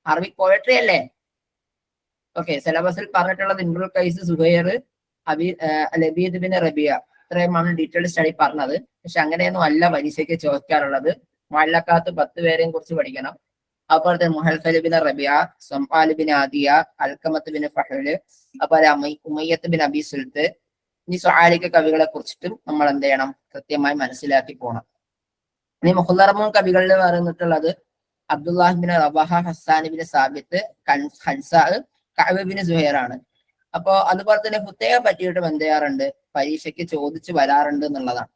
അറബിക് പോയട്രി അല്ലേ? ഓക്കെ. സിലബസിൽ പറഞ്ഞിട്ടുള്ളത് ഇംറുൽ ഖൈസ്, സുഹൈർ, ലബീദ് ബിൻ റബിയ, ഇത്രയുമാണ് ഡീറ്റെയിൽ സ്റ്റഡി പറഞ്ഞത്. പക്ഷെ അങ്ങനെയൊന്നും അല്ല പരീക്ഷയ്ക്ക് ചോദിക്കാറുള്ളത്. മുഅല്ലഖാത്ത് 10 പേരെയും കുറിച്ച് പഠിക്കണം. അതുപോലെ തന്നെ മുഹൽഫൽ bin Rabia, സംആൽ bin Adiya, അൽക്കമത്ത് bin ഫഹ്ല്, അതുപോലെ ഉമയ്യത്ത് ബിൻ അബി സുൽത്ത്, ഇനി സുആലിക കവികളെ കുറിച്ചിട്ടും നമ്മൾ എന്ത് ചെയ്യണം? കൃത്യമായി മനസ്സിലാക്കി പോകണം. ഇനി മുഖ്ദറമൂൻ കവികളിൽ പറഞ്ഞിട്ടുള്ളത് Abdullah bin Rawaha, Hassan bin Thabit, Khansa, Kab bin Zuhair ആണ്. അപ്പോ അതുപോലെ തന്നെ ഹുത്തയെ പറ്റിയിട്ടും എന്ത് ചെയ്യാറുണ്ട്? പരീക്ഷയ്ക്ക് ചോദിച്ചു വരാറുണ്ട് എന്നുള്ളതാണ്.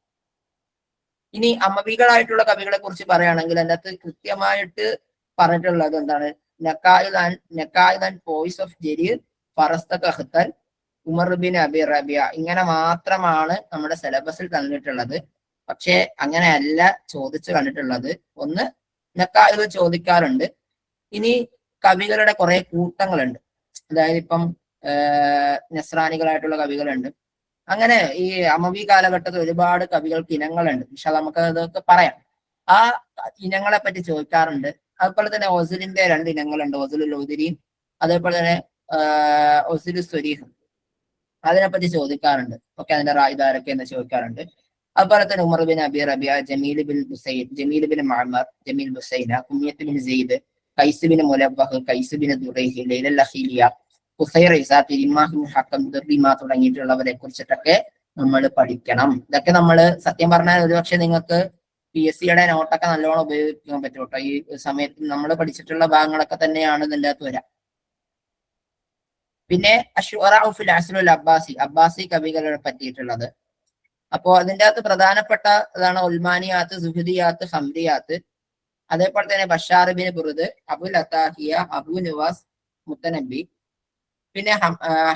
ഇനി അമവികളായിട്ടുള്ള കവികളെ കുറിച്ച് പറയുകയാണെങ്കിൽ അതിനകത്ത് കൃത്യമായിട്ട് പറഞ്ഞിട്ടുള്ളത് എന്താണ്? Naqaid and poems of Jarir, ഫറസ്ത ഖഹ്തൽ, ഉമർ ബിൻ അബി റബിയ, ഇങ്ങനെ മാത്രമാണ് നമ്മുടെ സിലബസിൽ തന്നിട്ടുള്ളത്. പക്ഷെ അങ്ങനെയല്ല ചോദിച്ചു കണ്ടിട്ടുള്ളത്. ഒന്ന് നക്കായിദ് ചോദിക്കാറുണ്ട്. ഇനി കവികളുടെ കുറെ കൂട്ടങ്ങളുണ്ട്. അതായത് ഇപ്പം നസ്രാനികളായിട്ടുള്ള കവികളുണ്ട്. അങ്ങനെ ഈ അമവി കാലഘട്ടത്തിൽ ഒരുപാട് കവികൾക്ക് ഇനങ്ങളുണ്ട്. പക്ഷെ നമുക്ക് അതൊക്കെ പറയാം. ആ ഇനങ്ങളെ പറ്റി ചോദിക്കാറുണ്ട്. അതുപോലെ തന്നെ ഒസിലിന്റെ 2 ഇനങ്ങളുണ്ട്, ഒസിലുൽ ഉദരിയും അതേപോലെ തന്നെ ഒസിലു സ്വരീഹും. അതിനെപ്പറ്റി ചോദിക്കാറുണ്ട്. ഓക്കെ, അതിന്റെ റായിദാരൊക്കെ എന്ന് ചോദിക്കാറുണ്ട്. അതുപോലെ തന്നെ Umar bin Abi Rabia, Jamil bin ബുസൈദ്, Jamil bin Mamar, Jamil Buthaina, Kumayt bin Zaid, Qais bin Mulawwah, Qais bin Dharih, ലൈലൽ അഖീലിയ, ഖുസൈർ ഇസാത്തി, ഇമാഹിൻ ഹക്കം, ദുർബിമ തുടങ്ങിയിട്ടുള്ളവരെ കുറിച്ചിട്ടൊക്കെ നമ്മൾ പഠിക്കണം. ഇതൊക്കെ നമ്മൾ സത്യം പറഞ്ഞാൽ ഒരുപക്ഷെ നിങ്ങൾക്ക് PSCയുടെ നോട്ടൊക്കെ നല്ലോണം ഉപയോഗിക്കാൻ പറ്റും കേട്ടോ. ഈ സമയത്ത് നമ്മൾ പഠിച്ചിട്ടുള്ള ഭാഗങ്ങളൊക്കെ തന്നെയാണ് ഇതിൻ്റെ അകത്ത് വരാം. പിന്നെ അശ്വറഉ ഫിൽ അസ്റുൽ അബ്ബാസി, അബ്ബാസി കവികളെ പറ്റിയിട്ടുള്ളത്. അപ്പോ അതിൻ്റെ അകത്ത് പ്രധാനപ്പെട്ട ഇതാണ് ഉൽമാനിയാത്ത്, സുഹുദിയാത്ത്, ഹംദിയാത്ത്, അതേപോലെ തന്നെ ബഷാർ ബിൻ ബുർദ്, അബുൽ അത്താഹിയ, അബു നവാസ് മുത്തനബി, പിന്നെ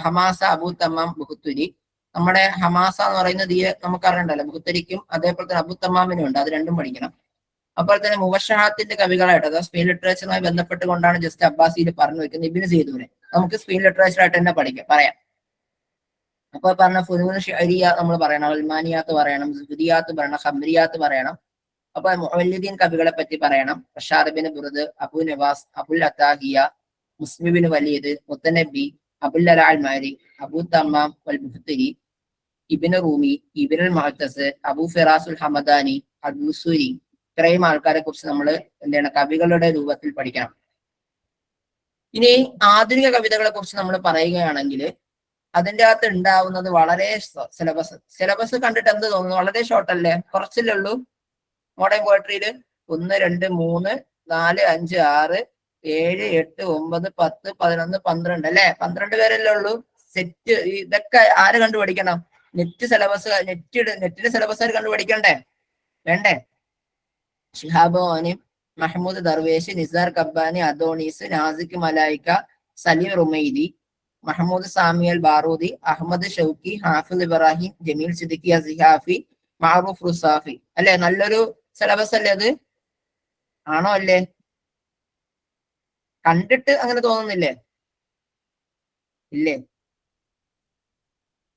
ഹമാസ, അബു തമ്മാം ബുഹുത്തുരി. നമ്മുടെ ഹമാസ എന്ന് പറയുന്നത് ഈ നമുക്കറിയണ്ടല്ലോ, ബുഹുത്തരിക്കും അതേപോലെ തന്നെ അബു തമ്മാമിനും ഉണ്ട്. അത് രണ്ടും പഠിക്കണം. അതുപോലെ തന്നെ മുവഷഹാത്തിന്റെ കവികളായിട്ട്, അതായത് സ്പെയിൻ ലിറ്ററേച്ചറുമായി ബന്ധപ്പെട്ടുകൊണ്ടാണ് ജസ്റ്റ് അബ്ബാസിയിൽ പറഞ്ഞു വെക്കുന്നത്. ഇബ്നു സീദൂനെ നമുക്ക് സ്പെയിൻ ലിറ്ററേച്ചർ ആയിട്ട് തന്നെ പറയാം. അപ്പൊ പറഞ്ഞ ഫുനൂൻ ഷിഅരിയ നമ്മൾ പറയണം, ഉൽമാനിയാത്ത് പറയണം, സുഹുദിയാത്ത് പറയണം, ഖംറിയാത്ത് പറയണം. അപ്പൊ മുഅല്ലിദീൻ കവികളെ പറ്റി പറയണം. ബഷാർ ബിൻ ബുർദ്, അബു നവാസ്, അബുൽ അത്താഹിയ, മുസ്ലിം ബിൻ വലീദ്, മുത്തനബി, അബുൽ അൽ മാരി, അബു തമ്മാം വൽ ബുഖ്തരി, ഇബ്നു റൂമി, ഇബ്നുൽ മുഅത്തസ്, അബു ഫിറാസുൽ ഹമദാനി, അൽ ബുസൂരി, ഇത്രയും ആൾക്കാരെ കുറിച്ച് നമ്മൾ എന്താണ് കവികളുടെ രൂപത്തിൽ പഠിക്കണം. ഇനി ആധുനിക കവിതകളെ കുറിച്ച് നമ്മൾ പറയുകയാണെങ്കിൽ അതിൻ്റെ അകത്ത് ഉണ്ടാവുന്നത് വളരെ സിലബസ് കണ്ടിട്ട് എന്ത് തോന്നുന്നു? വളരെ ഷോർട്ട് അല്ലേ? കുറച്ചല്ലേ ഉള്ളൂ മോഡേൺ പോയട്രിയിൽ. 1, 2, 3, 4, 5, 6, 7, 8, 9, 10, 11, 12 അല്ലെ? 12 പേരല്ലേ ഉള്ളൂ. സെറ്റ് ഇതൊക്കെ ആര് കണ്ടു പഠിക്കണം? നെറ്റിന്റെ സിലബസ് ആര് കണ്ടു പഠിക്കണ്ടേ? വേണ്ടേ? ഷിഹാബ് ഓനി, മഹ്മൂദ് ദർവേഷ്, നിസാർ കബ്ബാനി, അദോണീസ്, നാസിക് മലായിക്ക, സലീം റുമൈദി, മഹമ്മൂദ് സാമിയൽ ബാറൂദി, അഹമ്മദ് ഷൗക്കി, ഹാഫിദ് ഇബ്രാഹിം, ജമീൽ സിദ്ദിഖി അസിഹാഫി, മഅറൂഫ് റുസാഫി അല്ലെ? നല്ലൊരു സിലബസ് അല്ലേ അത്? ആണോ അല്ലേ? കണ്ടിട്ട് അങ്ങനെ തോന്നുന്നില്ലേ? ഇല്ലേ?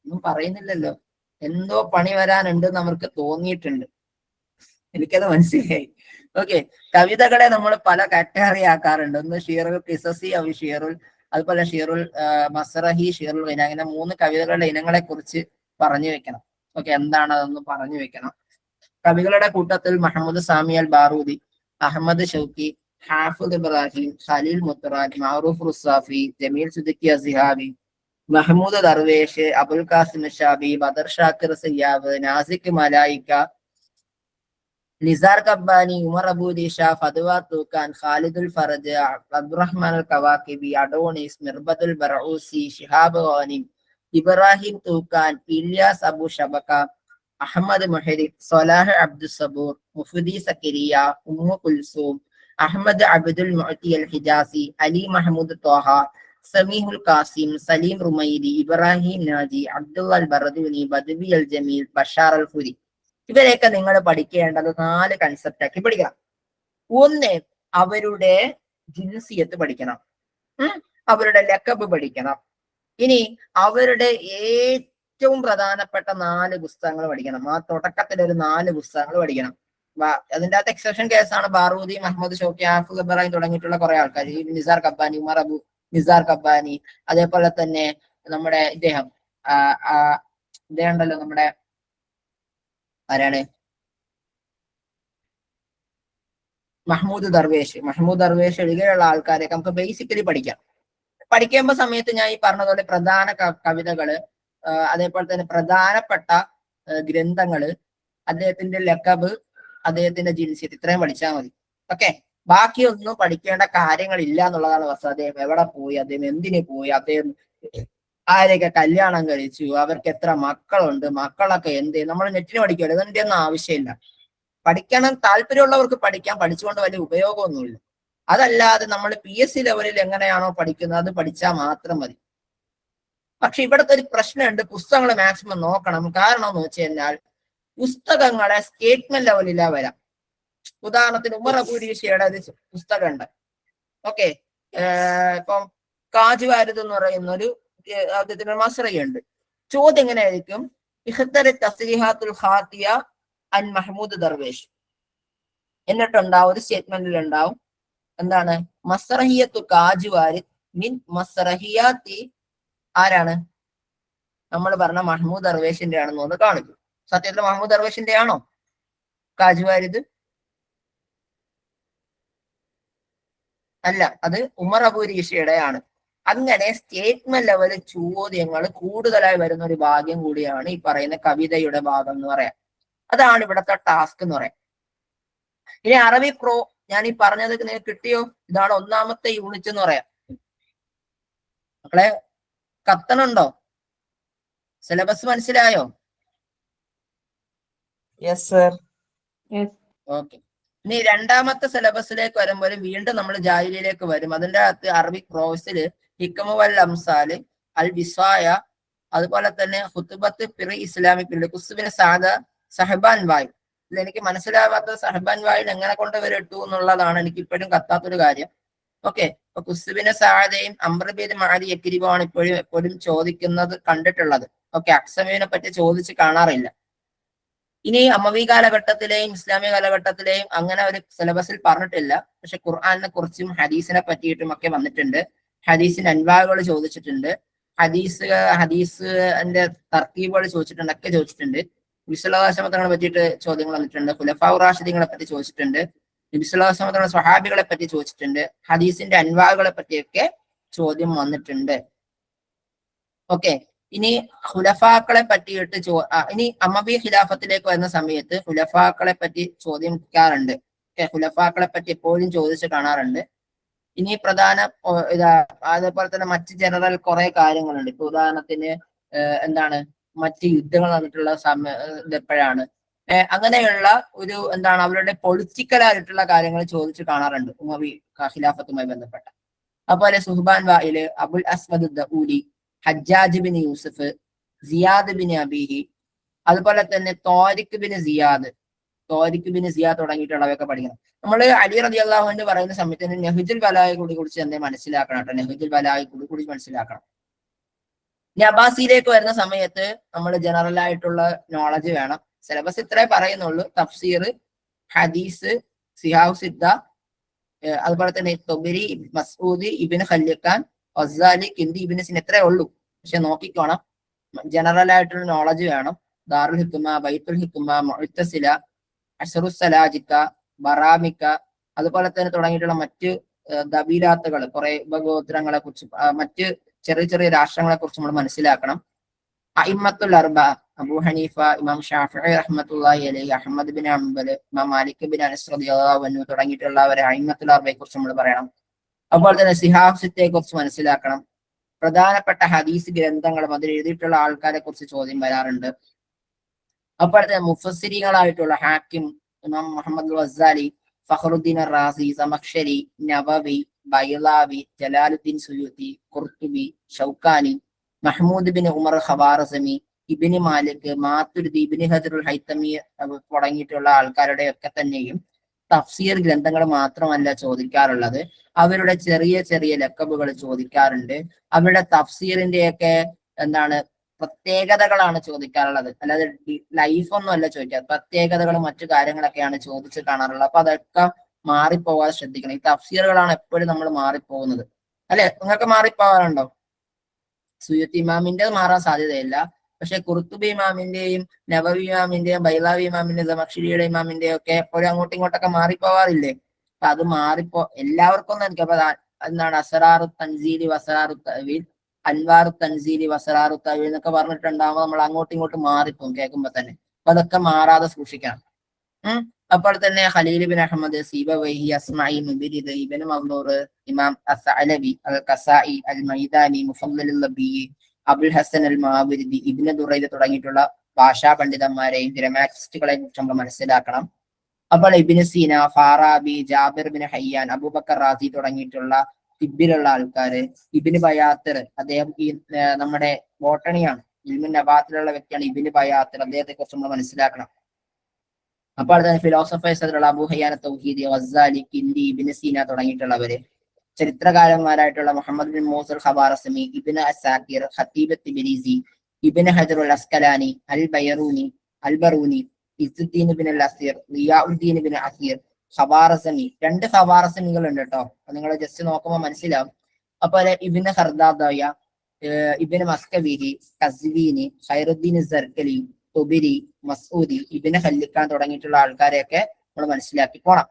ഒന്നും പറയുന്നില്ലല്ലോ. എന്തോ പണി വരാനുണ്ടെന്ന് അവർക്ക് തോന്നിയിട്ടുണ്ട്. എനിക്കത് മനസ്സിലായി. ഓക്കെ, കവിതകളെ നമ്മൾ പല കാറ്റഗറി ആക്കാറുണ്ട്. ഒന്ന് ഷീറുൽ ഖിസസി, ഷീറുൽ, അതുപോലെ ഷീറുൽ മസ്റഹി, ഷീറുൽ ഗിന, അങ്ങനെ 3 കവിതകളുടെ ഇനങ്ങളെ കുറിച്ച് പറഞ്ഞു വെക്കണം. ഓക്കെ, എന്താണ് അതൊന്ന് പറഞ്ഞു വെക്കണം. കവികളുടെ കൂട്ടത്തിൽ മുഹമ്മദ് സാമി അൽ ബാറൂദി, അഹമ്മദ് ഷൗക്കി, ഹാഫിദ് ഇബ്രാഹിം, ഖലീൽ മുത്തറാൻ, മഅറൂഫ് റുസാഫി, ജമീൽ സിദ്ദിഖി അസിഹാബി, മഹ്മൂദ് ദർവേഷ്, അബുൽ ഖാസിം ഷാബി, ബദർ ഷാക്കിർ സയ്യാബ്, നാസിക് മലായിക്ക, നിസാർ കബ്ബാനി, ഉമർ അബൂ ദിഷ, ഫദ്വ തൂക്കാൻ, ഖാലിദുൽ ഫറജ്, അബ്ദുറഹ്മാൻ അൽ കവാക്കിബി, അഡോണിസ്, മിർബത്തുൽ ബറഊസി, ഷിഹാബ് ഗാനി, ഇബ്രാഹിം തൂക്കാൻ, ഇല്യാസ് അബു ഷബക, അഹമ്മദ് മുഹരി, സലാഹ് അബ്ദുൽ സബൂർ, മുഫ്തി സക്കരിയ, ഉമ്മു കുൽസൂം, അഹമ്മദ് അബ്ദുൽ മുഅ്തി അൽ ഹിജാസി, അലി മഹ്മൂദ് ത്വാഹ, സമീഹുൽ കാസിം, സലീം റുമൈദി, ഇബ്രാഹിം നാജി, അബ്ദുള്ള അൽ ബറദൂനി, ബദ്വി അൽ ജമീൽ, ബഷാർ അൽ ഫുരി. ഇവരെയൊക്കെ നിങ്ങൾ പഠിക്കേണ്ടത് 4 കൺസെപ്റ്റ് ആക്കി പഠിക്കണം. 1, അവരുടെ ജിൻസിയത്ത് പഠിക്കണം. അവരുടെ ലഖബ് പഠിക്കണം. ഇനി അവരുടെ ഏറ്റവും പ്രധാനപ്പെട്ട 4 പുസ്തകങ്ങൾ പഠിക്കണം. ആ തുടക്കത്തിൽ ഒരു 4 പുസ്തകങ്ങൾ പഠിക്കണം. അതിൻ്റെ അകത്ത് എക്സെപ്ഷൻ കേസാണ് ബാറൂദി, മുഹമ്മദ് ഷൗക്കി, ഹാഫിദ് ഇബ്രാഹിം തുടങ്ങിയിട്ടുള്ള കുറെ ആൾക്കാർ. ഈ നിസാർ കബ്ബാനി, ഉമർ അബു നിസാർ കബ്ബാനി, അതേപോലെ തന്നെ നമ്മുടെ ഇദ്ദേഹം ഉണ്ടല്ലോ, നമ്മുടെ ആരാണ്? മഹ്മൂദ് ദർവേഷ് ഒഴികെയുള്ള ആൾക്കാരെയൊക്കെ നമുക്ക് ബേസിക്കലി പഠിക്കാം. പഠിക്കുമ്പോൾ സമയത്ത് ഞാൻ ഈ പറഞ്ഞതുപോലെ പ്രധാന കവിതകള്, അതേപോലെ തന്നെ പ്രധാനപ്പെട്ട ഗ്രന്ഥങ്ങള്, അദ്ദേഹത്തിന്റെ ലഖബ്, അദ്ദേഹത്തിന്റെ ജിൻസിയത്ത്, ഇത്രയും പഠിച്ചാൽ മതി. ഓക്കെ, ബാക്കിയൊന്നും പഠിക്കേണ്ട കാര്യങ്ങളില്ല എന്നുള്ളതാണ് വസ്തുത. അദ്ദേഹം എവിടെ പോയി, അദ്ദേഹം എന്തിനു പോയി, അദ്ദേഹം ആരെയൊക്കെ കല്യാണം കഴിച്ചു, അവർക്ക് എത്ര മക്കളുണ്ട്, മക്കളൊക്കെ എന്ത്, നമ്മൾ നെറ്റിന് പഠിക്കുമല്ലോ, ഇതിന്റെ ഒന്നും ആവശ്യമില്ല. പഠിക്കണം താല്പര്യമുള്ളവർക്ക് പഠിക്കാം, പഠിച്ചുകൊണ്ട് വലിയ ഉപയോഗമൊന്നുമില്ല. അതല്ലാതെ നമ്മൾ PSC ലെവലിൽ എങ്ങനെയാണോ പഠിക്കുന്നത് അത് പഠിച്ചാൽ മാത്രം മതി. പക്ഷെ ഇവിടുത്തെ ഒരു പ്രശ്നമുണ്ട്, പുസ്തകങ്ങൾ മാക്സിമം നോക്കണം. കാരണം എന്ന് വെച്ച് കഴിഞ്ഞാൽ പുസ്തകങ്ങളെ സ്റ്റേറ്റ്മെന്റ് ലെവലിലാ വരാം. ഉദാഹരണത്തിന് ഉമർ അബൂ ദിഷയുടെ ഒരു പുസ്തകമുണ്ട്. ഓക്കെ, ഇപ്പം കാജ് വാരിദ് എന്ന് പറയുന്ന ഒരു അദ്ദേഹത്തിന് മസ്റയുണ്ട്. ചോദ്യം എങ്ങനെ ആയിരിക്കും? ഇഖ്തർ തസ്രീഹാത്തുൽ ഖാത്തിയ അൻ മഹ്മൂദ് ദർവേഷ്, എന്നിട്ടുണ്ടാവും ഒരു സ്റ്റേറ്റ്മെന്റിൽ ഉണ്ടാവും എന്താണ്? മസ്റഹിയത്തു കാജ് വാരിദ് മിൻ മസ്റഹിയാത്തി ആരാണ്? നമ്മൾ പറഞ്ഞ മഹ്മൂദ് ദർവേഷിന്റെ ആണെന്ന് ഒന്ന് കാണിക്കും. സത്യത്തിൽ മഹ്മൂദ് ദർവേഷിന്റെ ആണോ കാജ് വാരിദ്? അല്ല, അത് ഉമർ അബൂ ദിഷയുടെ ആണ്. അങ്ങനെ സ്റ്റേറ്റ്മെന്റ് ലെവല് ചോദ്യങ്ങൾ കൂടുതലായി വരുന്ന ഒരു ഭാഗ്യം കൂടിയാണ് ഈ പറയുന്ന കവിതയുടെ ഭാഗം എന്ന് പറയാം. അതാണ് ഇവിടുത്തെ ടാസ്ക് എന്ന് പറയാം. ഇനി അറബി പ്രോ ഞാൻ ഈ പറഞ്ഞത് നിങ്ങൾക്ക് കിട്ടിയോ? ഇതാണ് 1ാമത്തെ യൂണിറ്റ് എന്ന് പറയാം. മക്കളെ കത്തണുണ്ടോ? സിലബസ് മനസ്സിലായോ? ഓക്കെ. ഇനി 2ാമത്തെ സിലബസിലേക്ക് വരുമ്പോൾ വീണ്ടും നമ്മൾ ജാഹിലിലേക്ക് വരും. അതിൻ്റെ അകത്ത് അറബിക് പ്രോസിൽ ഹിക്മ വൽ അംസാല്, അൽ വിസായ, അതുപോലെ തന്നെ ഖുതുബത്ത് ഫിറി ഇസ്ലാമിക് പീരീഡ്, കുസ്ബിന് സാദ, സഹബാൻ വായ്. ഇത് എനിക്ക് മനസ്സിലാവാത്ത സഹബാൻ വായിൽ എങ്ങനെ കൊണ്ടുവരിട്ടു എന്നുള്ളതാണ് എനിക്ക് ഇപ്പോഴും കത്താത്തൊരു കാര്യം. ഓക്കെ, അപ്പൊ കുസ്ബിന് സാദയും അംബർബീദ് മാരി യക്രിബുമാണ് എപ്പോഴും ചോദിക്കുന്നത് കണ്ടിട്ടുള്ളത്. ഓക്കെ, അക്സമീനെ പറ്റി ചോദിച്ച് കാണാറില്ല. ഇനി അമവി കാലഘട്ടത്തിലെയും ഇസ്ലാമിക കാലഘട്ടത്തിലെയും അങ്ങനെ ഒരു സിലബസിൽ പറഞ്ഞിട്ടില്ല. പക്ഷെ ഖുർആാനിനെ കുറിച്ചും ഹദീസിനെ പറ്റിയിട്ടും ഒക്കെ വന്നിട്ടുണ്ട്. ഹദീസിന്റെ അൻവാകൾ ചോദിച്ചിട്ടുണ്ട്, ഹദീസിന്റെ തർക്കീബുകൾ ചോദിച്ചിട്ടുണ്ട്, ഒക്കെ ചോദിച്ചിട്ടുണ്ട്. നബി സല്ലല്ലാഹു അലൈഹി വസല്ലം തങ്ങളെ പറ്റിയിട്ട് ചോദ്യങ്ങൾ വന്നിട്ടുണ്ട്. ഖുലഫാഉർ റാഷിദീങ്ങളെ പറ്റി ചോദിച്ചിട്ടുണ്ട്. നബി സല്ലല്ലാഹു അലൈഹി വസല്ലം തങ്ങളുടെ സ്വഹാബികളെ പറ്റി ചോദിച്ചിട്ടുണ്ട്. ഹദീസിന്റെ അൻവാകളെ പറ്റിയൊക്കെ ചോദ്യം വന്നിട്ടുണ്ട്. ഓക്കെ, ഇനി ഖുലഫാക്കളെ പറ്റിയിട്ട് ഇനി അമവി ഖിലാഫത്തിലേക്ക് വരുന്ന സമയത്ത് ഖുലഫാക്കളെ പറ്റി ചോദിക്കാറുണ്ട്. ഖുലഫാക്കളെ പറ്റി എപ്പോഴും ചോദിച്ച് കാണാറുണ്ട്. ഇനി പ്രധാന അതേപോലെ തന്നെ മറ്റ് ജനറൽ കുറെ കാര്യങ്ങളുണ്ട്. ഇപ്പൊ ഉദാഹരണത്തിന് എന്താണ് മറ്റ് യുദ്ധങ്ങൾ നടന്നിട്ടുള്ള സമയം എപ്പോഴാണ്, അങ്ങനെയുള്ള ഒരു എന്താണ് അവരുടെ പൊളിറ്റിക്കൽ ആയിട്ടുള്ള കാര്യങ്ങൾ ചോദിച്ചു കാണാറുണ്ട് ഉമവി ഖിലാഫത്തുമായി ബന്ധപ്പെട്ട. അതുപോലെ സുഹ്ബാൻ വായില്, Abul Aswad Duali, Hajjaj bin Yusuf, Ziyad bin Abihi, അതുപോലെ തന്നെ തോരിഖ് ബിൻ സിയാദ് തുടങ്ങിയിട്ടുള്ളവയൊക്കെ പഠിക്കണം. നമ്മൾ അലി റളിയല്ലാഹു അൻഹു പറയുന്ന സമയത്ത് നെഹ്ജുൽ ബലാഗയെ കുറിച്ച് തന്നെ മനസ്സിലാക്കണം കേട്ടോ. നെഹ്ജുൽ ബലാഗയെ കൂടി മനസ്സിലാക്കണം. ഇനി അബ്ബാസിയിലേക്ക് വരുന്ന സമയത്ത് നമ്മൾ ജനറൽ ആയിട്ടുള്ള നോളജ് വേണം. സിലബസ് ഇത്രേ പറയുന്നുള്ളൂ. തഫ്സീർ, ഹദീസ്, സിഹാഹു സിദ്ദ, അതുപോലെ തന്നെ തൊബരി, മസ്ഊദി, ഇബ്നു ഖല്ലിഖാൻ, ഗസാലി, കിന്ദി, ഇബ്നു സിന, ഇത്രേ ഉള്ളൂ. പക്ഷെ നോക്കിക്കോണം, ജനറൽ ആയിട്ടുള്ള നോളജ് വേണം. ദാറുൽ ഹിക്മ, ബൈത്തുൽ ഹിക്മ, മുഅ്തസില, അശ്റുസ്സലാജിക്ക, ബറാമിക്ക, അതുപോലെ തന്നെ തുടങ്ങിയിട്ടുള്ള മറ്റ് ദബീലാത്തുകൾ, കുറെ ഉപഗോത്രങ്ങളെ കുറിച്ച്, മറ്റ് ചെറിയ ചെറിയ രാഷ്ട്രങ്ങളെ കുറിച്ച് നമ്മൾ മനസ്സിലാക്കണം. അഇമ്മത്തുൽ അർബ, അബൂ ഹനീഫ, ഇമാം ഷാഫിഈ റഹ്മത്തുള്ളാഹി അലൈഹി, അഹ്മദ് ബിൻ ഹംബൽ, ഇമാം മാലിക് ബിൻ അനസ് റളിയല്ലാഹു അൻഹു തുടങ്ങിയിട്ടുള്ളവരെ അഇമ്മത്തുൽ അർബയെ കുറിച്ച് നമ്മൾ പറയണം. അതുപോലെ തന്നെ സിഹാഹ് സിത്തയെ കുറിച്ച് മനസ്സിലാക്കണം. പ്രധാനപ്പെട്ട ഹദീസ് ഗ്രന്ഥങ്ങളും അതിൽ എഴുതിയിട്ടുള്ള ആൾക്കാരെ കുറിച്ച് ചോദ്യം വരാറുണ്ട്. അതുപോലെ തന്നെ മുഫസ്സിരികളായിട്ടുള്ള ഹാക്കിം, ഇമാം മുഹമ്മദ് ഗസാലി, ഫഖറുദ്ദീൻ റാസി, സമഖ്ശരി, നവവി, ബൈളാവി, ജലാലുദ്ദീൻ സുയൂത്തി, ഖുർത്തുബി, ഷൗക്കാനി, മഹ്മൂദ് ബിൻ ഉമർ ഖവാറസമി, ഇബ്നു മാലിക്, മാതുരിദി, ഇബ്നു ഹജറുൽ ഹൈതമി തുടങ്ങിയിട്ടുള്ള ആൾക്കാരുടെ ഒക്കെ തന്നെയും തഫ്സീർ ഗ്രന്ഥങ്ങൾ മാത്രമല്ല ചോദിക്കാറുള്ളത്, അവരുടെ ചെറിയ ചെറിയ ലക്കബുകൾ ചോദിക്കാറുണ്ട്. അവരുടെ തഫ്സീറിന്റെയൊക്കെ എന്താണ് പ്രത്യേകതകളാണ് ചോദിക്കാറുള്ളത്. അല്ലാതെ ലൈഫൊന്നും അല്ല ചോദിക്കുക, പ്രത്യേകതകളും മറ്റു കാര്യങ്ങളൊക്കെയാണ് ചോദിച്ച് കാണാറുള്ളത്. അപ്പൊ അതൊക്കെ മാറിപ്പോവാതെ ശ്രദ്ധിക്കണം. ഈ തഫ്സീറുകളാണ് എപ്പോഴും നമ്മൾ മാറിപ്പോകുന്നത്, അല്ലെ? നിങ്ങൾക്ക് മാറിപ്പോവാറുണ്ടോ? സുയൂത്തി ഇമാമിന്റെ മാറാൻ സാധ്യതയില്ല. പക്ഷെ ഖുർത്തുബി ഇമാമിന്റെയും നവവി ഇമാമിന്റെയും ബൈളാവി ഇമാമിന്റെയും സമഖ്ശരിയുടെ ഇമാമിന്റെയും ഒക്കെ എപ്പോഴും അങ്ങോട്ടും ഇങ്ങോട്ടൊക്കെ മാറിപ്പോവാറില്ലേ? അപ്പൊ അത് എല്ലാവർക്കും ഒന്നും എനിക്ക് അപ്പൊ എന്താണ് അസ്റാറു തൻസീലി വസ്റാറു തഅവീൽ, അൻവാറു തൻസീലി വസ്റാറു തഅവീൽ എന്നൊക്കെ പറഞ്ഞിട്ടുണ്ടാവുമ്പോൾ നമ്മൾ അങ്ങോട്ടും ഇങ്ങോട്ടും മാറിപ്പോകും കേൾക്കുമ്പോ തന്നെ. അപ്പൊ അതൊക്കെ മാറാതെ സൂക്ഷിക്കണം. അപ്പോൾ തന്നെ ഖലീൽ ബിൻ അഹ്മദ്, സീബവൈഹി, അസ്മഈ, മുബരിദ്, ഇബ്നു മൻദൂർ, ഇമാം അസ്അലബി, അൽ ഖസാഇ, അൽ മൈദാനി, മുഫദ്ദലുൽ ലബി, അബുൽ ഹസൻ അൽ മാവരിദി, ഇബ്നു ദുറൈദ തുടങ്ങിയിട്ടുള്ള ഭാഷാ പണ്ഡിതന്മാരെയും ഗ്രാമാറ്റിസ്റ്റുകളെയും കുറിച്ച് നമ്മൾ മനസ്സിലാക്കണം. അപ്പോൾ ഇബ്നു സീന, ഫാറാബി, ജാബിർ ബിൻ ഹയ്യാൻ, അബൂബക്കർ റാസി തുടങ്ങിയിട്ടുള്ള തിബിലുള്ള ആൾക്കാര്, ഇബ്നു ബയാത്തിർ, അദ്ദേഹം ഈ നമ്മുടെ ബോട്ടണിയാണ്, ഇൽമുൻ നബാത്തിലുള്ള വ്യക്തിയാണ് ഇബ്നു ബയാത്തിർ, അദ്ദേഹത്തെ കുറിച്ച് നമ്മൾ മനസ്സിലാക്കണം. അപ്പോൾ തന്നെ ഫിലോസഫേഴ്സ് അതിലുള്ള അബൂ ഹയ്യാൻ തൗഹീദി, ഗസാലി, കിന്ദി, ഇബ്നു സീന തുടങ്ങിയിട്ടുള്ളവര്, ചരിത്രകാരന്മാരായിട്ടുള്ള മുഹമ്മദ് ബിൻ മൂസൽ ഖവാറസമി, ഇബ്നു അസാക്കിർ, ഖതീബ് തിബരീസി, ഇബ്നു ഹജറുൽ അസ്കലാനി, അൽ ബറൂനി, ഇസ്സുദ്ദീൻ ബിൻ അൽ അസീർ, റിയാഉദ്ദീൻ ബിൻ അസീർ, ഖവാറസമി. 2 ഖവാറസമികൾ ഉണ്ട് കേട്ടോ, നിങ്ങൾ ജസ്റ്റ് നോക്കുമ്പോൾ മനസ്സിലാവും. അപ്പോൾ ഇബ്നു ഖർദാദയ, ഇബ്നു മസ്കവിഹി, ഖസ്വീനി, ഖൈറുദ്ദീൻ സർക്കലി, തുബിരി, മസ്ഊദി, ഇബ്നു ഖല്ലിഖാൻ തുടങ്ങിയിട്ടുള്ള ആൾക്കാരെയൊക്കെ നമ്മൾ മനസ്സിലാക്കി പോണം.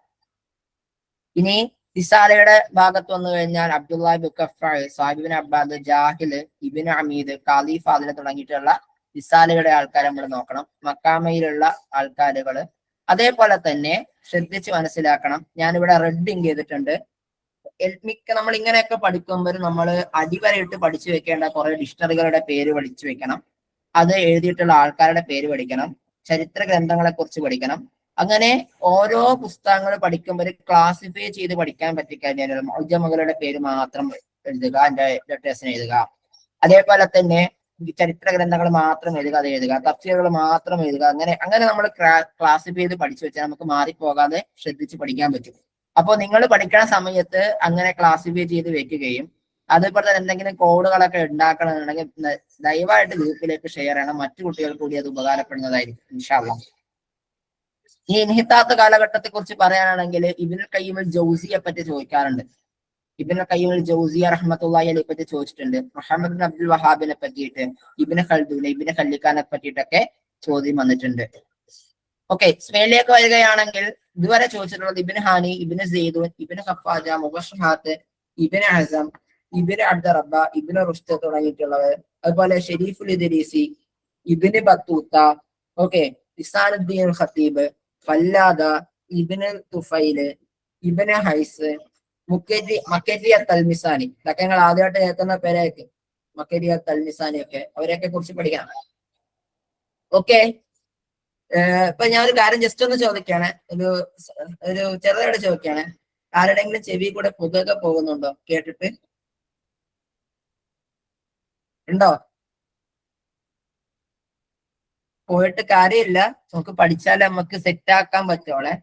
ഇനി റിസാലയുടെ ഭാഗത്ത് വന്നു കഴിഞ്ഞാൽ അബ്ദുല്ലാഹി ബുക്കഫ, സാഹിബിൻ അബ്ബാദ്, ജാഹില്, ഇബ്നു അമീദ്, ഖാദി ഫാദിൽ തുടങ്ങിയിട്ടുള്ള റിസാലയുടെ ആൾക്കാരെ നമ്മൾ നോക്കണം. മക്കാമയിലുള്ള ആൾക്കാരുകള് അതേപോലെ തന്നെ ശ്രദ്ധിച്ച് മനസ്സിലാക്കണം. ഞാനിവിടെ റെഡിങ് ചെയ്തിട്ടുണ്ട്. നമ്മൾ ഇങ്ങനെയൊക്കെ പഠിക്കുമ്പോൾ നമ്മൾ അടിവരയിട്ട് പഠിച്ചു വെക്കേണ്ട കുറെ ഡിക്ഷണറികളുടെ പേര് പഠിച്ചു വെക്കണം. അത് എഴുതിയിട്ടുള്ള ആൾക്കാരുടെ പേര് പഠിക്കണം. ചരിത്ര ഗ്രന്ഥങ്ങളെ കുറിച്ച് പഠിക്കണം. അങ്ങനെ ഓരോ പുസ്തകങ്ങൾ പഠിക്കുമ്പോൾ ക്ലാസിഫൈ ചെയ്ത് പഠിക്കാൻ പറ്റിക്കഴിഞ്ഞാൽ മുഅ്ജമുകളുടെ പേര് മാത്രം എഴുതുക, അതിന്റെ ലെറ്റേഴ്സിന് എഴുതുക. അതേപോലെ തന്നെ ചരിത്ര ഗ്രന്ഥങ്ങൾ മാത്രം എഴുതുക, അത് എഴുതുക. തഫ്സീറുകൾ മാത്രം എഴുതുക. അങ്ങനെ നമ്മൾ ക്ലാസിഫൈ ചെയ്ത് പഠിച്ചു വെച്ചാൽ നമുക്ക് മാറിപ്പോകാതെ ശ്രദ്ധിച്ച് പഠിക്കാൻ പറ്റും. അപ്പോൾ നിങ്ങൾ പഠിക്കുന്ന സമയത്ത് അങ്ങനെ ക്ലാസിഫൈ ചെയ്ത് വെക്കുകയും അതേപോലെ തന്നെ എന്തെങ്കിലും കോഡുകളൊക്കെ ഉണ്ടാക്കണമെന്നുണ്ടെങ്കിൽ ദയവായിട്ട് ഗ്രൂപ്പിലേക്ക് ഷെയർ ചെയ്യണം. മറ്റു കുട്ടികൾക്ക് കൂടി അത് ഉപകാരപ്പെടുന്നതായിരിക്കും ഇൻഷാ അല്ലാഹ്. ഈ ഇൻഹിത്താത്ത് കാലഘട്ടത്തെ കുറിച്ച് പറയാനാണെങ്കിൽ ഇബ്നുൽ ഖയ്യിം അൽ ജൗസിയെ പറ്റി ചോദിക്കാറുണ്ട്. ഇബ്നുൽ ഖയ്യിം അൽ ജൗസിയ റഹ്മത്തുള്ളാഹി അലൈഹി പറ്റി ചോദിച്ചിട്ടുണ്ട്. മുഹമ്മദ് ബിൻ അബ്ദുൽ വഹാബിനെ പറ്റിയിട്ട്, ഇബ്നു ഖൽദൂൻ, ഇബ്നു ഖല്ലിഖാനെ പറ്റിയിട്ടൊക്കെ ചോദ്യം വന്നിട്ടുണ്ട്. ഓക്കെ, സ്പെയിനിലേക്ക് വരികയാണെങ്കിൽ ഇതുവരെ ചോദിച്ചിട്ടുള്ളത് ഇബിന് ഹാനി, ഇബിന് സെയ്ദൂൻ, ഇബിന് ഖഫാജ, മുബഷ്ഹാത്ത്, ഇബിന് അസം, ഇബിന് അബ്ദ റബ്ബ, ഇബിന് റുഷ്ദ് തുടങ്ങിയിട്ടുള്ളത്. അതുപോലെ ഷെരീഫുൽ ഇദ്രീസി, ഇബിന് ബത്തൂത്ത, ഓക്കെ, ഇസാനുദ്ദീൻ ഖത്തീബ്, ഫല്ലാദ, ഇബിന് തുഫൈല്, ഇബിന് ഹൈസ്, മക്കരി തൽമിസാനി. ഇതൊക്കെ നിങ്ങൾ ആദ്യമായിട്ട് കേൾക്കുന്ന പേരായിരിക്കും, മക്കരി തൽമിസാനി ഒക്കെ. അവരെയൊക്കെ കുറിച്ച് പഠിക്കണം. ഓക്കെ, ഇപ്പൊ ഞാൻ ഒരു കാര്യം ജസ്റ്റ് ഒന്ന് ചോദിക്കാണ്, ഒരു ചെറുതായിട്ട് ചോദിക്കാണ്. ആരുടെങ്കിലും ചെവി കൂടെ പുകയൊക്കെ പോകുന്നുണ്ടോ കേട്ടിട്ട്? ഉണ്ടോ? പോയിട്ട് കാര്യമില്ല, നമുക്ക് പഠിച്ചാൽ നമുക്ക് സെറ്റ് ആക്കാൻ പറ്റോളെ.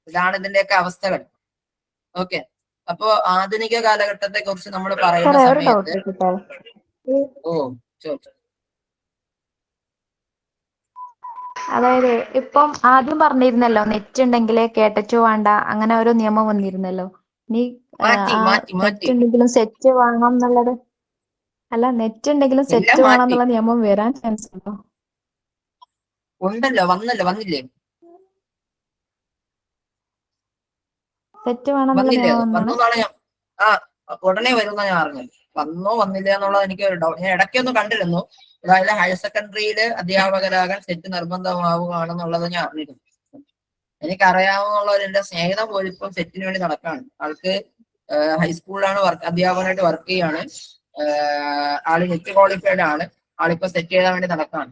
ഇതാണ് ഇതിന്റെയൊക്കെ അവസ്ഥകൾ. ഓക്കെ, അപ്പോ ആധുനിക കാലഘട്ടത്തെ കുറിച്ച് നമ്മൾ പറയുന്ന സമയത്ത് ചോദിച്ചു. അതായത് ഇപ്പം ആദ്യം പറഞ്ഞിരുന്നല്ലോ നെറ്റ് ഉണ്ടെങ്കിലേ കേട്ടച്ചു വേണ്ട, അങ്ങനെ ഓരോ നിയമം വന്നിരുന്നല്ലോ. ഇനി നെറ്റ് ഉണ്ടെങ്കിലും സെറ്റ് വേണം എന്നുള്ളത്, അല്ല നെറ്റ് ഉണ്ടെങ്കിലും സെറ്റ് വേണം എന്നുള്ള നിയമം വരാൻ ചാൻസ് ഉണ്ടോ? ഉണ്ടല്ലോ, വന്നില്ലേ? സെറ്റ് വേണം എന്നുള്ള നിയമം വന്നതാണ്. ഉടനെ വരുന്ന ഞാൻ അറിഞ്ഞത്. വന്നില്ല എന്നുള്ളത് എനിക്ക് ഒരു ഡൗട്ട്. ഞാൻ ഇടയ്ക്കൊന്ന് കണ്ടിരുന്നു, അതായത് ഹയർ സെക്കൻഡറിയിൽ അധ്യാപകരാകാൻ സെറ്റ് നിർബന്ധമാവുകയാണെന്നുള്ളത് ഞാൻ അറിഞ്ഞിരുന്നു. എനിക്കറിയാവുന്ന എന്റെ സ്നേഹിതം പോലും ഇപ്പം സെറ്റിന് വേണ്ടി നടക്കാണ്. ആൾക്ക് ഹൈസ്കൂളിലാണ് അധ്യാപകനായിട്ട് വർക്ക് ചെയ്യാണ്. ആള് നെറ്റ് ക്വാളിഫൈഡ് ആണ്. ആളിപ്പോ സെറ്റ് ചെയ്യാൻ വേണ്ടി നടക്കാണ്.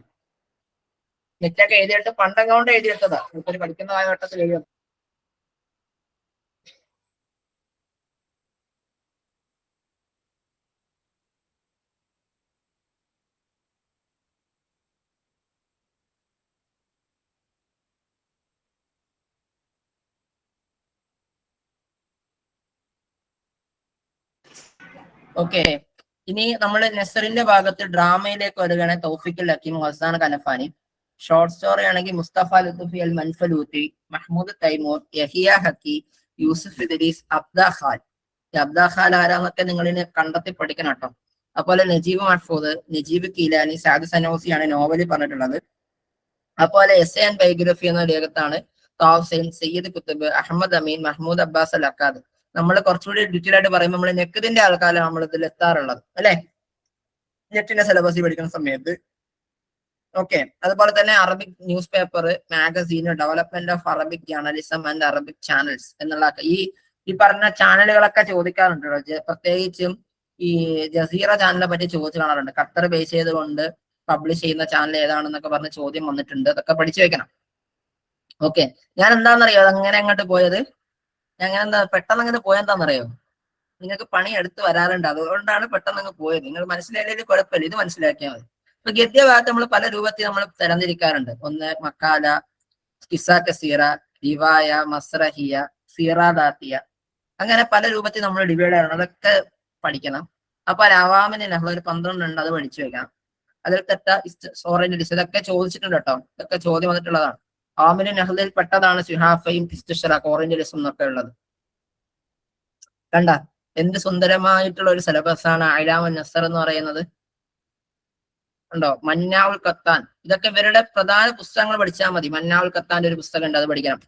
നെറ്റൊക്കെ എഴുതിയിട്ട് പണ്ടങ്ങോണ്ട് എഴുതിയിട്ടതാ, ഇപ്പൊ പഠിക്കുന്ന കാലഘട്ടത്തിൽ എഴുതുന്നത്. ഓക്കെ, ഇനി നമ്മൾ നെസറിന്റെ ഭാഗത്ത് ഡ്രാമയിലേക്ക് വരികയാണെങ്കിൽ തൗഫീഖുൽ ഹക്കീം, ഹസാൻ കനഫാനി. ഷോർട്ട് സ്റ്റോറി ആണെങ്കിൽ മുസ്തഫ ലുത്ഫി അൽ മൻഫലൂത്തി, മഹ്മൂദ് തൈമൂർ, യഹിയ ഹക്കി, യൂസുഫ് ഇദ്രീസ്, അബ്ദ ഖാൻ. അബ്ദ ഖാൻ ആരാന്നൊക്കെ നിങ്ങളിന് കണ്ടെത്തി പഠിക്കണം കേട്ടോ. അതുപോലെ നജീബ് മഹ്ഫൂദ്, നജീബ് കീലാനി, സാദ് സനോസിയാണ് നോവലിൽ പറഞ്ഞിട്ടുള്ളത്. അതുപോലെ എസ് ആൻഡ് ബയോഗ്രഫി എന്ന ലേഖത്താണ് താഹുസൈൻ, സയ്യിദ് കുത്തുബ്, അഹമ്മദ് അമീൻ, മഹ്മൂദ് അബ്ബാസ് അൽ അക്കാദ്. നമ്മൾ കുറച്ചുകൂടി ഡീറ്റെയിൽ ആയിട്ട് പറയുമ്പോൾ നമ്മൾ നെക്കതിന്റെ ആൾക്കാരാണ് നമ്മൾ ഇതിൽ എത്താറുള്ളത്, അല്ലെ? നെറ്റിന്റെ സിലബസിൽ പഠിക്കുന്ന സമയത്ത്. ഓക്കെ, അതുപോലെ തന്നെ Arabic news paper, magazine, development of Arabic journalism and Arabic channels എന്നുള്ള ഈ പറഞ്ഞ ചാനലുകളൊക്കെ ചോദിക്കാറുണ്ട്. പ്രത്യേകിച്ചും ഈ ജസീറ ചാനലിനെ പറ്റി ചോദിച്ചു കാണാറുണ്ട്. ഖത്തർ ബേസ് ചെയ്തുകൊണ്ട് പബ്ലിഷ് ചെയ്യുന്ന ചാനൽ ഏതാണെന്നൊക്കെ പറഞ്ഞ് ചോദ്യം വന്നിട്ടുണ്ട്. അതൊക്കെ പഠിച്ചു വെക്കണം. ഓക്കെ, ഞാൻ എന്താണെന്നറിയോ അങ്ങനെ അങ്ങോട്ട് പോയത്? ഞാൻ അങ്ങനെ പെട്ടെന്ന് അങ്ങനെ പോയെന്താണെന്നറിയോ? നിങ്ങൾക്ക് പണി എടുത്ത് വരാറുണ്ട്, അതുകൊണ്ടാണ് പെട്ടെന്ന് അങ്ങ് പോയത്. നിങ്ങൾ മനസ്സിലായില്ലെങ്കിൽ കുഴപ്പമില്ല, ഇത് മനസ്സിലാക്കിയാൽ മതി. ഇപ്പൊ ഗദ്യഭാഗത്ത് നമ്മൾ പല രൂപത്തിൽ നമ്മൾ തരംതിരിക്കാറുണ്ട്. ഒന്ന് മക്കാല, കിസ്സ കസീറ, റിവായ, മസ്രഹിയ, സീറാദാത്തിയ, അങ്ങനെ പല രൂപത്തിൽ നമ്മൾ ഡിവൈഡ് ചെയ്യണം. അതൊക്കെ പഠിക്കണം. അപ്പൊ അവാമിന് നഹ്ല ഒരു 12 ഉണ്ട്, അത് പഠിച്ചു വെക്കണം. അതിൽ തെറ്റ സോറിന്റെ ഡിസ് ഇതൊക്കെ ചോദിച്ചിട്ടുണ്ട് കേട്ടോ. ഇതൊക്കെ ചോദ്യം വന്നിട്ടുള്ളതാണ്. ആമിന് നഹ്ലയിൽ പെട്ടതാണ് സുഹാഫയും ഇസ്തിഷ്റാഖ്, ഓറഞ്ച് ലിസും എന്നൊക്കെ ഉള്ളത്. കണ്ട എന്ത് സുന്ദരമായിട്ടുള്ള ഒരു സിലബസ് ആണ് അലാമുൻ നസർ എന്ന് പറയുന്നത്. ഉണ്ടോ? മന്നാവുൽ ഖത്താൻ, ഇതൊക്കെ ഇവരുടെ പ്രധാന പുസ്തകങ്ങൾ പഠിച്ചാൽ മതി. മന്നാവുൽ ഖത്താന്റെ ഒരു പുസ്തകം ഉണ്ട്, അത് പഠിക്കണം.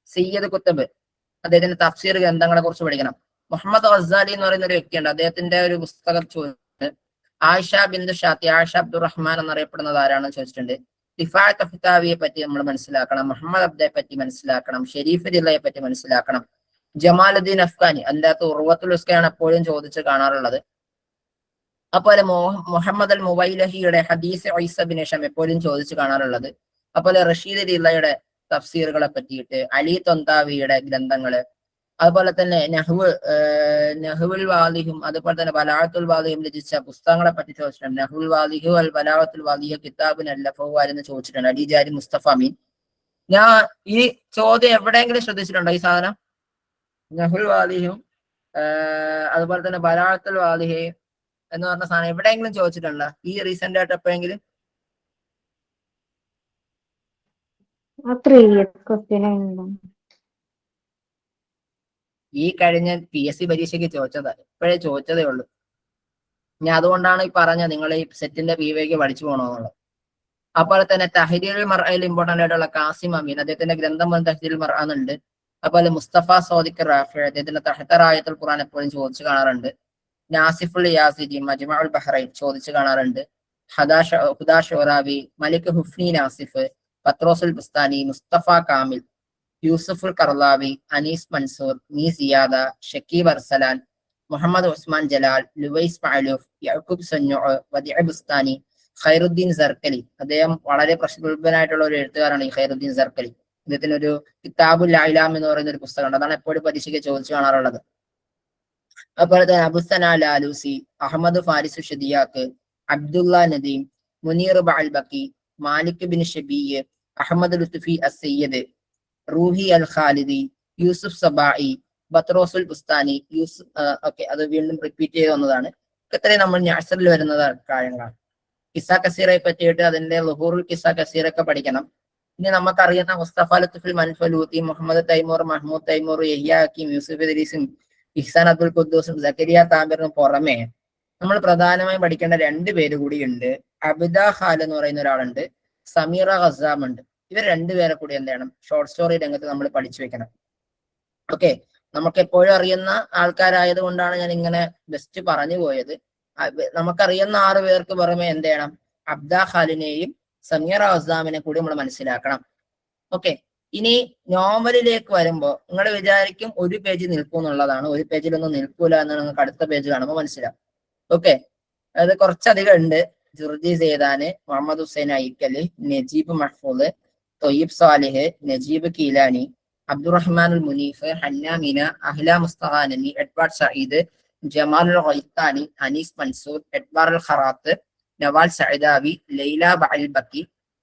സയ്യിദ് കുത്തുബ്, അദ്ദേഹത്തിന്റെ തഫ്സീർ ഗ്രന്ഥങ്ങളെ കുറിച്ച് പഠിക്കണം. മുഹമ്മദ് ഗസാലി എന്ന് പറയുന്ന ഒരു വ്യക്തിയുണ്ട്, അദ്ദേഹത്തിന്റെ ഒരു പുസ്തകം ചോദിച്ചിട്ടുണ്ട്. ആയിഷ ബിന്ദു ഷാത്തി, ആയിഷ അബ്ദുറഹ്മാൻ എന്നറിയപ്പെടുന്നത് ആരാണെന്ന് ചോദിച്ചിട്ടുണ്ട്. റിഫാഅത്ത് ഫിതാവിയെ പറ്റി നമ്മൾ മനസ്സിലാക്കണം. മുഹമ്മദ് അബ്ദയെ പറ്റി മനസ്സിലാക്കണം. ഷെരീഫ് ദില്ലയെ പറ്റി മനസ്സിലാക്കണം. ജമാലുദ്ദീൻ അഫ്ഗാനി, അതിൻ്റെ അകത്ത് ഉർവത്തുൽ ഉസ്കയാണ് എപ്പോഴും ചോദിച്ച് കാണാറുള്ളത്. അതുപോലെ മുഹമ്മദ് അൽ മുവൈലഹിയുടെ ഹദീസ് ഐസ ബിൻ ഹിഷാം എപ്പോഴും ചോദിച്ച് കാണാറുള്ളത്. അതുപോലെ റഷീദ് ദില്ലയുടെ തഫ്സീറുകളെ പറ്റിയിട്ട്, അലി തൊന്താവിയുടെ ഗ്രന്ഥങ്ങള്, അതുപോലെ തന്നെ നഹ്വുൽ വാദിഹും അതുപോലെ തന്നെ ബലാഅത്തുൽ വാദിഹും രചിച്ച പുസ്തകങ്ങളെ പറ്റി ചോദിച്ചിട്ടുണ്ട്. നഹ്വുൽ വാദിഹു അൽ ബലാഅത്തുൽ വാദിഹ കിതാബുൻ അല്ലഫഹു എന്ന് ചോദിച്ചിട്ടുണ്ട്. അലിജാരി മുസ്തഫ അമീൻ. ഞാൻ ഈ ചോദ്യം എവിടെയെങ്കിലും ശ്രദ്ധിച്ചിട്ടുണ്ടോ? ഈ സാധനം നഹ്വുൽ വാദിഹും അതുപോലെ തന്നെ ബലാഅത്തുൽ വാദിഹ എന്ന് പറഞ്ഞ സാധനം എവിടെയെങ്കിലും ചോദിച്ചിട്ടുണ്ടോ ഈ റീസെന്റ് ആയിട്ട് എപ്പോഴെങ്കിലും? ഈ കഴിഞ്ഞ PSC പരീക്ഷയ്ക്ക് ചോദിച്ചതാ, ഇപ്പോഴേ ചോദിച്ചതേ ഉള്ളൂ. ഞാൻ അതുകൊണ്ടാണ് ഈ പറഞ്ഞത് നിങ്ങൾ ഈ സെറ്റിന്റെ PVക്ക് പഠിച്ചു പോകണമെന്നുള്ളത്. അതുപോലെ തന്നെ തഹരീറുൽ മർഅയിൽ ഇമ്പോർട്ടന്റ് ആയിട്ടുള്ള കാസിം അമീൻ, അദ്ദേഹത്തിന്റെ ഗ്രന്ഥം തഹരീറുൽ മർഅ എന്നുണ്ട്. അതുപോലെ മുസ്തഫ സോദിഖ് റാഫി, അദ്ദേഹത്തിന്റെ തഹ്തറായത്തുൽ ഖുർആൻ എപ്പോഴും ചോദിച്ചു കാണാറുണ്ട്. നാസിഫുൽ യാസിജി മജ്മഉൽ ബഹ്റൈൻ ചോദിച്ചു കാണാറുണ്ട്. ഹുദാ ഷോറാവി, മലിക് ഹുഫ്നി നാസിഫ്, പത്രോസുൽ ബുസ്താനി, മുസ്തഫ കാമിൽ, യൂസുഫുൽ കർലാവി, അനീസ് മൻസൂർ, മീ സിയാദ, ഷക്കീബ് അർസലാൻ, മുഹമ്മദ് ഉസ്മാൻ ജലാൽ, ലുവൈസ് മഅലൂഫ്, യഅ്ഖൂബ് സന്നുഅ, വദിഅ ബുസ്താനി, ഖൈറുദ്ദീൻ സർക്കലി. അദ്ദേഹം വളരെ പ്രസിദ്ധനായിട്ടുള്ള ഒരു എഴുത്തുകാരാണ് ഈ ഖൈറുദ്ദീൻ സർക്കലി. അദ്ദേഹത്തിന് ഒരു കിതാബുൽ അഇലാം എന്ന് പറയുന്ന ഒരു പുസ്തകമുണ്ട്, അതാണ് എപ്പോഴും പരീക്ഷയ്ക്ക് ചോദിച്ചു കാണാറുള്ളത്. അതുപോലെ തന്നെ അബുസന ലാലൂസി, അഹമ്മദ് ഫാരിസ് ഷദിയാക്ക്, അബ്ദുള്ള നദീം, മുനീർ ബഅൽബക്കി, മാലിക് ബിൻ ഷബീയ്, അഹമ്മദ് ലുത്ഫി അസയ്യദ്, റൂഹി അൽ ഖാലിദി, യൂസുഫ് സബായി, ബത്രോസുൽ ബുസ്താനി, ഓക്കെ, അത് വീണ്ടും റിപ്പീറ്റ് ചെയ്ത് വന്നതാണ്. ഇത്രയും നമ്മൾ നാസറിൽ വരുന്ന കാര്യങ്ങളാണ്. കിസ്സ കസീറയെ പറ്റിയിട്ട് അതിന്റെ ലുഹൂറുൽ കിസ്സ കസീറൊക്കെ പഠിക്കണം. ഇനി നമുക്കറിയുന്ന മുസ്തഫ ലത്തുഫിൽ മൻഫലൂത്തി, മുഹമ്മദ് തൈമൂർ, മഹ്മൂദ് തൈമൂർ, യഹ്യ ഹക്കീം, യൂസുഫ് ഇദ്രീസും, ഇഹ്സാൻ അബ്ദുൽ ഖുദ്ദൂസും, സക്കരിയ താമിറിനും പുറമെ നമ്മൾ പ്രധാനമായും പഠിക്കേണ്ട 2 പേര് കൂടിയുണ്ട്. അബ്ദ ഖാൽ എന്ന് പറയുന്ന ഒരാളുണ്ട്, സമീറ ഖസാം ഉണ്ട്. ഇവർ 2 പേരെ കൂടി എന്ത് ചെയ്യണം, ഷോർട്ട് സ്റ്റോറി രംഗത്ത് നമ്മൾ പഠിച്ചു വെക്കണം. ഓക്കെ, നമുക്ക് എപ്പോഴും അറിയുന്ന ആൾക്കാരായത് കൊണ്ടാണ് ഞാൻ ഇങ്ങനെ ബെസ്റ്റ് പറഞ്ഞു പോയത്. നമുക്കറിയുന്ന 6 പേർക്ക് പുറമെ എന്ത് ചെയ്യണം, അബ്ദ ഖാലിനെയും സമീറ ഖസാമിനെ കൂടി നമ്മൾ മനസ്സിലാക്കണം. ഓക്കെ, ഇനി നോവലിലേക്ക് വരുമ്പോൾ നിങ്ങൾ വിചാരിക്കും ഒരു പേജ് നിൽക്കും എന്നുള്ളതാണ്. ഒരു പേജിലൊന്നും നിൽക്കൂല എന്ന് നിങ്ങൾക്ക് അടുത്ത പേജ് കാണുമ്പോൾ മനസ്സിലാവും. ഓക്കെ, അത് കുറച്ചധികം ഉണ്ട്. ജുർജി സേദാന്, മുഹമ്മദ് ഹുസൈൻ ഐക്കല്, നജീബ് മഹ്ഫൂദ്, തൊയ്യബ് സാലിഹ്, നജീബ് കീലാനി, അബ്ദുറഹ്മാൻ അൽ മുനീഫ്, ഹന്നാമീന, അഹ്ല മുസ്തഹാനനി, എഡ്വാർഡ് സഈദ്, ജമാൽ ഖൈത്താനി, അനീസ് മൻസൂർ, എഡ്വാർ അൽ ഖറാത്ത്, നവാൽ സഅദാവി, ലൈല ബഅൽബക്കി,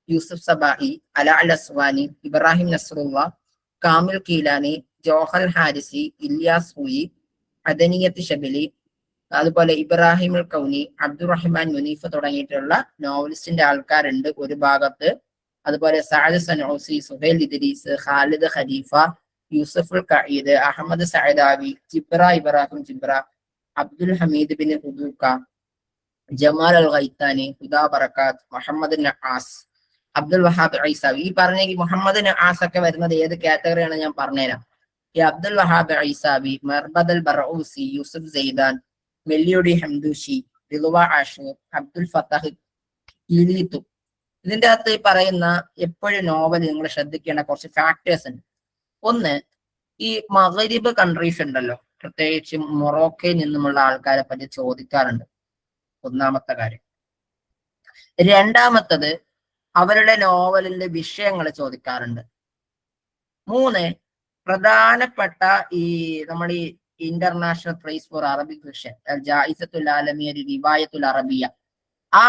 യൂസുഫ് സബായി, അല അൽ അസ്വാനി, ഇബ്രാഹിം നസ്റുള്ള, കാമിൽ കീലാനി, ജോഹൽ ഹാരിസി, ഇല്യാസ് ഹൂയി, അദനിയത്ത് ഷബിലി, അതുപോലെ ഇബ്രാഹിം അൽ കൗനി, അബ്ദുറഹ്മാൻ മുനീഫ് തുടങ്ങിയിട്ടുള്ള നോവലിസ്റ്റിന്റെ ആൾക്കാരുണ്ട് ഒരു ഭാഗത്ത്. അതുപോലെ സഅദ് സനൂസി, സുഹൈൽ ഇദ്രീസ്, ഖാലിദ് ഖലീഫ, യൂസഫുൽ ഖഈദ്, Ahmed സഅദാവി, Ibrahim ജിബ്ര, Abdul Hameed bin ഹുദൂക്ക, Jamal Al ഖൈത്താനി, Huda ബറക്കാത്ത്, Muhammad നആസ്, Abdul Wahab ഐസാവി. ഈ പറഞ്ഞ മുഹമ്മദ് നആസ് ഒക്കെ വരുന്നത് ഏത് കാറ്റഗറിയാണ് ഞാൻ പറഞ്ഞുതരാം. ഈ അബ്ദുൽ വഹാബ് ഐസാവി, മർബദ് അൽ ബറഊസി, യൂസുഫ് സൈദാൻ, മെല്ലിയൊടി ഹംദൂഷി, റിളുവ ആഷൂർ, അബ്ദുൽ ഫത്തഹ് കീലീത്തു. ഇതിന്റെ അകത്ത് ഈ പറയുന്ന എപ്പോഴും നോവൽ നിങ്ങൾ ശ്രദ്ധിക്കേണ്ട കുറച്ച് ഫാക്ടേഴ്സ് ഉണ്ട്. ഒന്ന്, ഈ മഗ്രിബ് കൺട്രീസ് ഉണ്ടല്ലോ, പ്രത്യേകിച്ച് മൊറോക്കയിൽ നിന്നുമുള്ള ആൾക്കാരെ പറ്റി ചോദിക്കാറുണ്ട്. ഒന്നാമത്തെ കാര്യം. രണ്ടാമത്തത്, അവരുടെ നോവലിന്റെ വിഷയങ്ങൾ ചോദിക്കാറുണ്ട്. 3, പ്രധാനപ്പെട്ട ഈ നമ്മൾ ഈ international prize for Arabic fiction, ജായിസത്തുൽ ആലമിയ റിവായത്തുൽ അറബിയ, ആ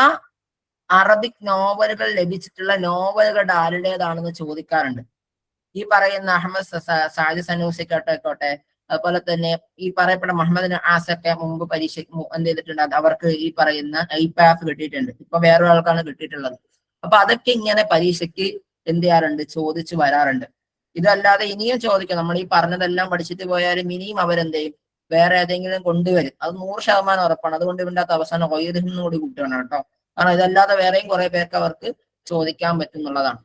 അറബിക് നോവലുകൾ ലഭിച്ചിട്ടുള്ള നോവലുകളുടെ ആരുടേതാണെന്ന് ചോദിക്കാറുണ്ട്. ഈ പറയുന്ന അഹമ്മദ് സാജി സനൂസിക്കോട്ടെ, അതുപോലെ തന്നെ ഈ പറയപ്പെട്ട മുഹമ്മദ് നആസൊക്കെ മുമ്പ് പരീക്ഷ എന്ത് ചെയ്തിട്ടുണ്ട്, അവർക്ക് ഈ പറയുന്ന IPAF കിട്ടിയിട്ടുണ്ട്. ഇപ്പൊ വേറൊരാൾക്കാണ് കിട്ടിയിട്ടുള്ളത്. അപ്പൊ അതൊക്കെ ഇങ്ങനെ പരീക്ഷയ്ക്ക് എന്ത് ചെയ്യാറുണ്ട്, ചോദിച്ചു വരാറുണ്ട്. ഇതല്ലാതെ ഇനിയും ചോദിക്കാം. നമ്മൾ ഈ പറഞ്ഞതെല്ലാം പഠിച്ചിട്ട് പോയാലും ഇനിയും അവരെന്ത് ചെയ്യും, വേറെ ഏതെങ്കിലും കൊണ്ടുവരും. അത് 100% ഉറപ്പാണ്. അതുകൊണ്ട് ഇതിൻ്റെ അകത്ത് അവസാനം വൈദ്യുതിന്ന് കൂടി കൂട്ടണം കേട്ടോ. കാരണം ഇതല്ലാതെ വേറെയും കുറെ പേർക്ക് അവർക്ക് ചോദിക്കാൻ പറ്റുന്നുള്ളതാണ്.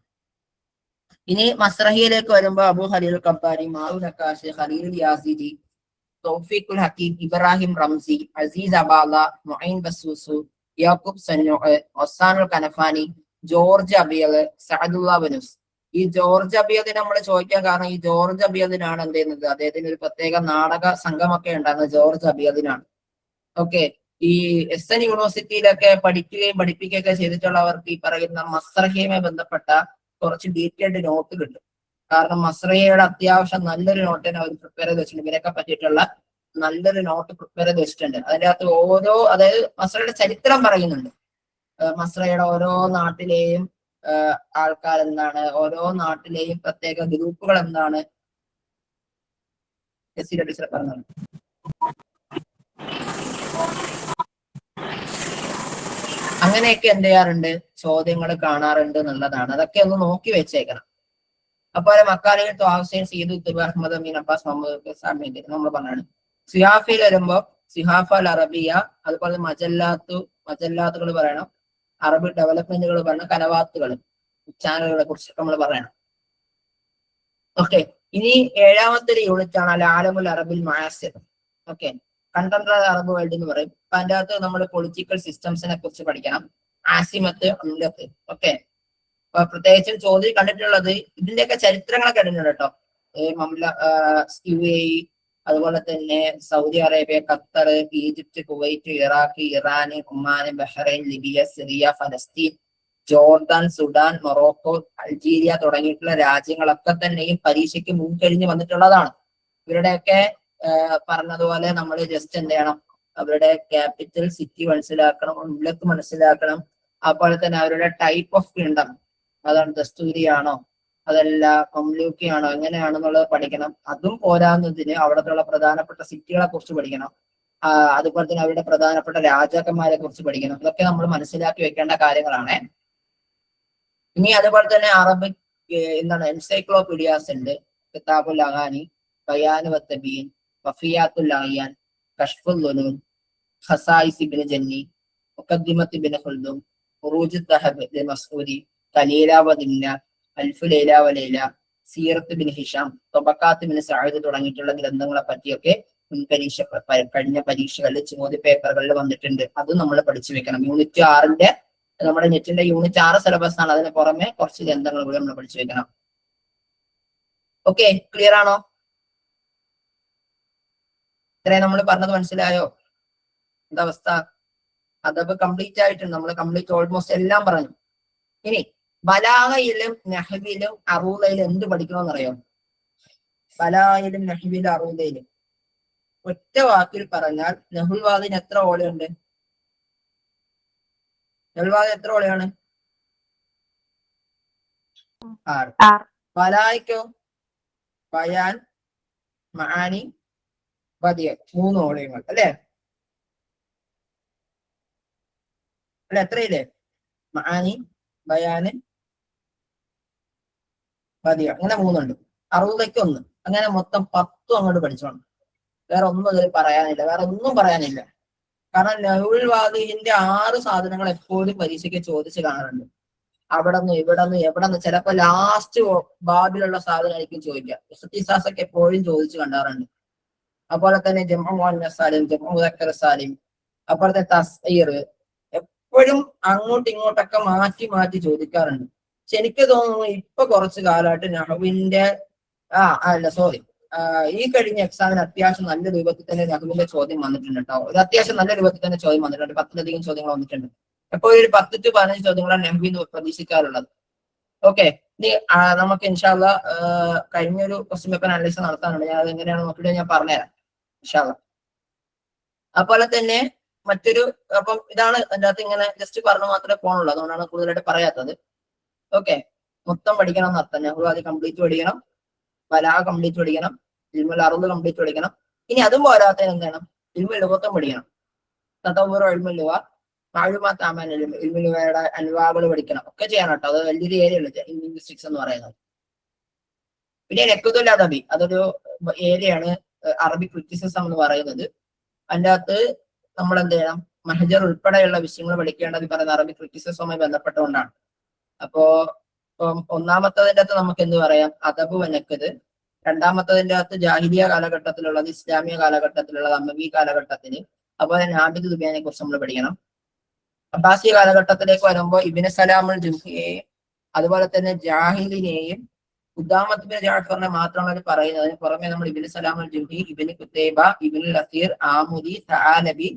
ഇനി മസ്രഹിയിലേക്ക് വരുമ്പോൾ അബു ഖലീൽ ഖബ്ബാരി, മാറു നക്കാശ്, ഖലീൽ യാസിദി, തൗഫീഖുൽ ഹക്കീം, ഇബ്രാഹിം റംസി, അസീസ് അബാല, മുഈൻ ബസൂസു, യാക്കൂബ് സന്നൂഅ്, ഒസാനുൽ കനഫാനി, ജോർജ് അബിയൽ, സഅദുല്ലാ ബനുസ്. ഈ ജോർജ് അബിയദിനെ നമ്മൾ ചോദിക്കാൻ കാരണം ഈ ജോർജ് അബിയദിനാണ് എന്ത് ചെയ്യുന്നത്, അദ്ദേഹത്തിന് ഒരു പ്രത്യേക നാടക സംഘമൊക്കെ ഉണ്ടാകുന്നത് ജോർജ് അബിയദിനാണ്. ഓക്കെ, ഈ SN യൂണിവേഴ്സിറ്റിയിലൊക്കെ പഠിക്കുകയും പഠിപ്പിക്കുകയൊക്കെ ചെയ്തിട്ടുള്ളവർക്ക് ഈ പറയുന്ന മസ്രഹയുമായി ബന്ധപ്പെട്ട കുറച്ച് ഡീറ്റെയിൽഡ് നോട്ട് കിട്ടും. കാരണം മസ്രഹയുടെ അത്യാവശ്യം നല്ലൊരു നോട്ടിനെ അവർ പ്രിപ്പയർ ചെയ്ത് വെച്ചിട്ടുണ്ട്. ഇവരൊക്കെ പറ്റിയിട്ടുള്ള നല്ലൊരു നോട്ട് പ്രിപ്പയർ ചെയ്ത് വെച്ചിട്ടുണ്ട്. അതിൻ്റെ അകത്ത് അതായത് മസ്രയുടെ ചരിത്രം പറയുന്നുണ്ട്. മസ്രയുടെ ഓരോ നാട്ടിലെയും ആൾക്കാർ എന്താണ്, ഓരോ നാട്ടിലെയും പ്രത്യേക ഗ്രൂപ്പുകൾ എന്താണ് പറഞ്ഞത്. അങ്ങനെയൊക്കെ എന്ത് ചെയ്യാറുണ്ട്, ചോദ്യങ്ങൾ കാണാറുണ്ട് എന്നുള്ളതാണ്. അതൊക്കെ ഒന്ന് നോക്കി വെച്ചേക്കണം. അതുപോലെ മക്കാലയിൽ ത്വാഹുസൈൻ, സീദു, അഹമ്മദ് അമീൻ, അബ്ബാസ് മുഹമ്മദ് നമ്മൾ പറഞ്ഞാണ്. സിഹാഫയിൽ വരുമ്പോ സിഹാഫ അൽ അറബിയ, അതുപോലെ മജല്ലാത്തുകൾ പറയണം. അറബ് ഡെവലപ്മെന്റുകൾ പറഞ്ഞ കനവാത്തുകൾ ചാനലുകളെ കുറിച്ചൊക്കെ നമ്മൾ പറയണം. ഓക്കെ, ഇനി 7ാമത്തെ യൂണിറ്റ് ആണ് അൽ ആലമുൽ അറബിൽ മഅസിർ. ഓക്കെ, കണ്ടംപററി അറബ് വേൾഡ് എന്ന് പറയും. അപ്പൊ അതിന്റെ അകത്ത് നമ്മൾ പൊളിറ്റിക്കൽ സിസ്റ്റംസിനെ കുറിച്ച് പഠിക്കണം, ആസിമത്ത്, അംലത്ത്. ഓക്കെ, അപ്പൊ പ്രത്യേകിച്ചും ചോദ്യം കണ്ടിട്ടുള്ളത് ഇതിന്റെയൊക്കെ ചരിത്രങ്ങളൊക്കെ കണ്ടിട്ടുണ്ട് കേട്ടോ. UAE, അതുപോലെ തന്നെ Saudi Arabia, Qatar, Egypt, Kuwait, Iraq, Iran, Oman, Bahrain, Libya, Syria, ഫലസ്തീൻ, ജോർദാൻ, സുഡാൻ, മൊറോക്കോ, അൾജീരിയ തുടങ്ങിയിട്ടുള്ള രാജ്യങ്ങളൊക്കെ തന്നെയും പരീക്ഷയ്ക്ക് മുൻകഴിഞ്ഞ് വന്നിട്ടുള്ളതാണ്. ഇവരുടെയൊക്കെ പറഞ്ഞതുപോലെ നമ്മൾ ജസ്റ്റ് എന്ത് ചെയ്യണം, അവരുടെ ക്യാപിറ്റൽ സിറ്റി മനസ്സിലാക്കണം, ഉള്ളത്ത് മനസ്സിലാക്കണം. അതുപോലെ തന്നെ അവരുടെ ടൈപ്പ് ഓഫ് കിങ്ഡം, അതാണ് ദസ്തൂരിയാണോ അതല്ല മംലൂക്കിയാണോ എങ്ങനെയാണെന്നുള്ളത് പഠിക്കണം. അതും പോരാന്നതിന് അവിടത്തുള്ള പ്രധാനപ്പെട്ട സിറ്റികളെ കുറിച്ച് പഠിക്കണം. അതുപോലെ തന്നെ അവരുടെ പ്രധാനപ്പെട്ട രാജാക്കന്മാരെ കുറിച്ച് പഠിക്കണം. ഇതൊക്കെ നമ്മൾ മനസ്സിലാക്കി വെക്കേണ്ട കാര്യങ്ങളാണ്. ഇനി അതുപോലെ തന്നെ അറബിക് എന്താണ് എൻസൈക്ലോപീഡിയാസ് ഉണ്ട്. കിതാബുൽ അഗാനി, ബയാൻ വത്തബീൻ, വഫിയാത്തുൽ അയ്യാൻ, കഷ്ഫുൽ ഉലൂം, ഖസായിസ് ഇബ്നു ജന്നി, മുഖദ്ദിമത്ത് ഇബ്നു ഖുൽദും, ഉറൂജ് ദഹബ് മസ്ഊദി, ഖലീല വദിന്ന, അൽഫു ലൈല വലൈല, സീറത്ത് ബിൻ ഹിഷാം, തൊബക്കാത്ത് ബിൻ സഅദ് തുടങ്ങിയിട്ടുള്ള ഗ്രന്ഥങ്ങളെ പറ്റിയൊക്കെ കഴിഞ്ഞ പരീക്ഷകളിൽ ചോദ്യ പേപ്പറുകളിൽ വന്നിട്ടുണ്ട്. അതും നമ്മൾ പഠിച്ചു വെക്കണം. യൂണിറ്റ് 6 നമ്മുടെ നെറ്റിന്റെ യൂണിറ്റ് 6 സിലബസ് ആണ്. അതിന് പുറമെ കുറച്ച് ഗ്രന്ഥങ്ങൾ കൂടി നമ്മൾ പഠിച്ചു വെക്കണം. ഓക്കെ, ക്ലിയർ ആണോ? ഇത്രയും നമ്മൾ പറഞ്ഞത് മനസ്സിലായോ? എന്താ അവസ്ഥ? അതപ്പോ കംപ്ലീറ്റ് ആയിട്ടുണ്ട്. നമ്മൾ കംപ്ലീറ്റ് ഓൾമോസ്റ്റ് എല്ലാം പറഞ്ഞു. ഇനി ബലാഗയിലും നഹ്വിലും അറൂദയിലും എന്ത് പഠിക്കണമെന്ന് അറിയോ? ബലാഗയിലും നഹ്വിലും അറൂദയിലും ഒറ്റ വാക്കിൽ പറഞ്ഞാൽ നഹുൽ വാദിന് എത്ര ഓലയുണ്ട്? നഹുൽ വാദ് എത്ര ഓലയാണ്? 6. ബലാഗയ്ക്കോ? ബയാൻ, മആനി, ബദിയ 3 ഓലയങ്ങൾ അല്ലെ? അല്ല, എത്രയില്ലേ? മആനി, ബയാന്, ബദിയ, അങ്ങനെ 3 ഉണ്ട്. അറൂദയ്ക്ക് 1. അങ്ങനെ മൊത്തം 10 അങ്ങോട്ട് പഠിച്ചോണം. വേറെ ഒന്നും അതിൽ പറയാനില്ല, വേറെ ഒന്നും പറയാനില്ല. കാരണം നഹ്വുൽ വാദിഹിന്റെ 6 സാധനങ്ങൾ എപ്പോഴും പരീക്ഷയ്ക്ക് ചോദിച്ച് കാണാറുണ്ട്. അവിടെ നിന്ന് ഇവിടെ നിന്ന് എവിടെ നിന്ന്, ചിലപ്പോ ലാസ്റ്റ് ബാബിലുള്ള സാധനമായിരിക്കും ചോദിക്കുക. ഇഖ്തിസാസൊക്കെ എപ്പോഴും ചോദിച്ചു കണ്ടാറുണ്ട്. അതുപോലെ തന്നെ ജംഉ മുഅന്നസ് സാലിം, ജംഉ മുദക്കർ സാലിം, അതുപോലെ തസ്ഈർ എപ്പോഴും അങ്ങോട്ടും ഇങ്ങോട്ടൊക്കെ മാറ്റി മാറ്റി ചോദിക്കാറുണ്ട്. പക്ഷെ എനിക്ക് തോന്നുന്നു ഇപ്പൊ കുറച്ച് കാലമായിട്ട് നഹ്വിന്റെ ഈ കഴിഞ്ഞ എക്സാമിന് അത്യാവശ്യം നല്ല രൂപത്തിൽ തന്നെ നഹ്വിന്റെ ചോദ്യം വന്നിട്ടുണ്ട് കേട്ടോ. ഒരു അത്യാവശ്യം നല്ല രൂപത്തിൽ തന്നെ ചോദ്യം വന്നിട്ടുണ്ട്. 10ലധികം ചോദ്യങ്ങൾ വന്നിട്ടുണ്ട്. എപ്പോഴും ഒരു 10 to 15 ചോദ്യങ്ങളാണ് നഹ്വിന്ന് പ്രതീക്ഷിക്കാറുള്ളത്. ഓക്കെ, ഇനി നമുക്ക് ഇൻഷാ അല്ലാഹ് കഴിഞ്ഞൊരു ക്വസ്റ്റ്യൻ പേപ്പർ അനലൈസ് നടത്താനുണ്ട്. ഞാൻ അത് എങ്ങനെയാണ് നോക്കിയിട്ട് ഞാൻ പറഞ്ഞുതരാം ഇൻഷാ അല്ലാഹ്. അതുപോലെ തന്നെ മറ്റൊരു, അപ്പം ഇതാണ് അതിൻ്റെ അകത്ത് ഇങ്ങനെ ജസ്റ്റ് പറഞ്ഞു മാത്രമേ പോണുള്ളൂ. അതുകൊണ്ടാണ് കൂടുതലായിട്ട് പറയാത്തത്. ഓക്കെ, മൊത്തം പഠിക്കണം എന്നർത്ഥം. നഹ്വ് ആദ്യം കംപ്ലീറ്റ് പഠിക്കണം, ബലാഗ കംപ്ലീറ്റ് പഠിക്കണം, ഇൽമുൽ അറൂദ് കംപ്ലീറ്റ് പഠിക്കണം. ഇനി അതും പോരാത്തതിന് എന്ത് ചെയ്യണം? ഇൽമുൽ ലുഗത്തും പഠിക്കണം. തതവ്വുർ ഇൽമുൽ ലുഗ, മാലുമാത്ത് അമാൻ ഇൽമുൽ ലുഗയുടെ അൻവാകൾ പഠിക്കണം. ഒക്കെ ചെയ്യണം കേട്ടോ. അത് വലിയൊരു ഏരിയ ഉണ്ട് ലിംഗ്വിസ്റ്റിക്സ് എന്ന് പറയുന്നത്. പിന്നെ നഖ്തുൽ അദബി, അതൊരു ഏരിയയാണ് അറബിക് ക്രിറ്റിസിസം എന്ന് പറയുന്നത്. അതിൻ്റെ അകത്ത് നമ്മൾ എന്ത് ചെയ്യണം? മഹജർ ഉൾപ്പെടെയുള്ള വിഷയങ്ങൾ പഠിക്കേണ്ടത് പറയുന്ന അറബിക് ക്രിറ്റിസിസവുമായി ബന്ധപ്പെട്ടുകൊണ്ടാണ്. അപ്പോ ഒന്നാമത്തതിൻ്റെ അകത്ത് നമുക്ക് എന്ത് പറയാം? അദബ് വനക്കത്. രണ്ടാമത്തതിൻ്റെ അകത്ത് ജാഹിലിയ കാലഘട്ടത്തിലുള്ളത്, ഇസ്ലാമിക കാലഘട്ടത്തിലുള്ളത്, അമ്മവി കാലഘട്ടത്തിന്. അതുപോലെ നാബിദ് ദുബിയാനെ കുറിച്ച് നമ്മൾ പഠിക്കണം. അബ്ബാസി കാലഘട്ടത്തിലേക്ക് വരുമ്പോൾ ഇബ്നു സലാമുൽ ജുംഹിയെയും അതുപോലെ തന്നെ ജാഹിലിനെയും ഖുദാമത്ത് ബിൻ ജഅഫറിനെ മാത്രമാണ് പറയുന്നത്. അതിന് പുറമെ നമ്മൾ ഇബ്നു സലാമുൽ ജുംഹി, ഇബ്നു ഖുതൈബ, ഇബ്നുൽ അസീർ, ആമുദി, തആലബി,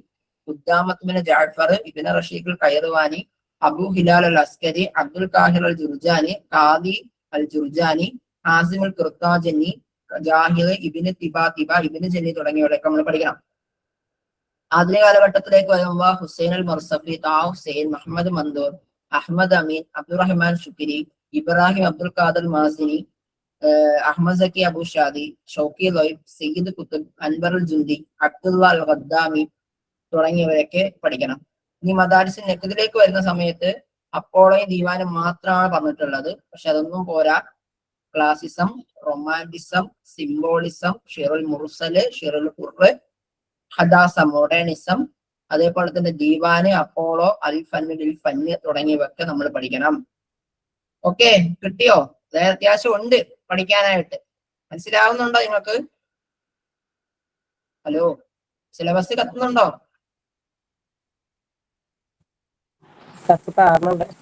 ഖുദാമത്ത് ബിൻ ജഅഫർ, ഇബ്നു റഷീദ് ഖൈർവാനി, അബു ഹിലാൽ അൽ അസ്കരി, അബ്ദുൽ ഖാഹിർ അൽ ജുർജാനി, ഖാദി അൽ ജുർജാനി, ഹാസിം അൽ ഖിർത്താജനി, ജാഹിൽ, ഇബ്നു തിബാതിബ, ഇബ്നു ജനി തുടങ്ങിയവരൊക്കെ നമ്മൾ പഠിക്കണം. ആധുനിക കാലഘട്ടത്തിലേക്ക് വരുമ്പോൾ ഹുസൈൻ അൽ മർസഫി, താ ഹുസൈൻ, മുഹമ്മദ് മന്ദൂർ, അഹമ്മദ് അമീൻ, അബ്ദുറഹ്മാൻ ഷുക്കിരി, ഇബ്രാഹിം അബ്ദുൽ ഖാദർ മാസിനി, അഹമ്മദ് സക്കി അബു ഷാദി, ഷൗക്കി ലൊയ്ബ്, സയ്യിദ് കുത്തുബ്, അൻവർ അൽ ജുന്ദി, അബ്ദുള്ള അൽ ഖദ്ദാമി തുടങ്ങിയവരൊക്കെ പഠിക്കണം. ഇനി മദാരിസ് നഖ്ദിലേക്ക് വരുന്ന സമയത്ത് അപ്പോളയും ദീവാനും മാത്രമാണ് പറഞ്ഞിട്ടുള്ളത്. പക്ഷെ അതൊന്നും പോരാ. ക്ലാസിസം, റൊമാൻറ്റിസം, സിംബോളിസം, ഷിറുൽ മുർസല്, ഷിറുൽ ഖുർറ്, ഹദാസ മോഡേണിസം, അതേപോലെ തന്നെ ദീവാന്, അപ്പോളോ, അൽ ഫന്ന്, ലിൽ ഫന്ന് തുടങ്ങിയവയൊക്കെ നമ്മൾ പഠിക്കണം. ഓക്കെ, കിട്ടിയോ? അതായത് അത്യാവശ്യം ഉണ്ട് പഠിക്കാനായിട്ട്. മനസ്സിലാവുന്നുണ്ടോ നിങ്ങൾക്ക്? ഹലോ, സിലബസ് കത്തുന്നുണ്ടോ?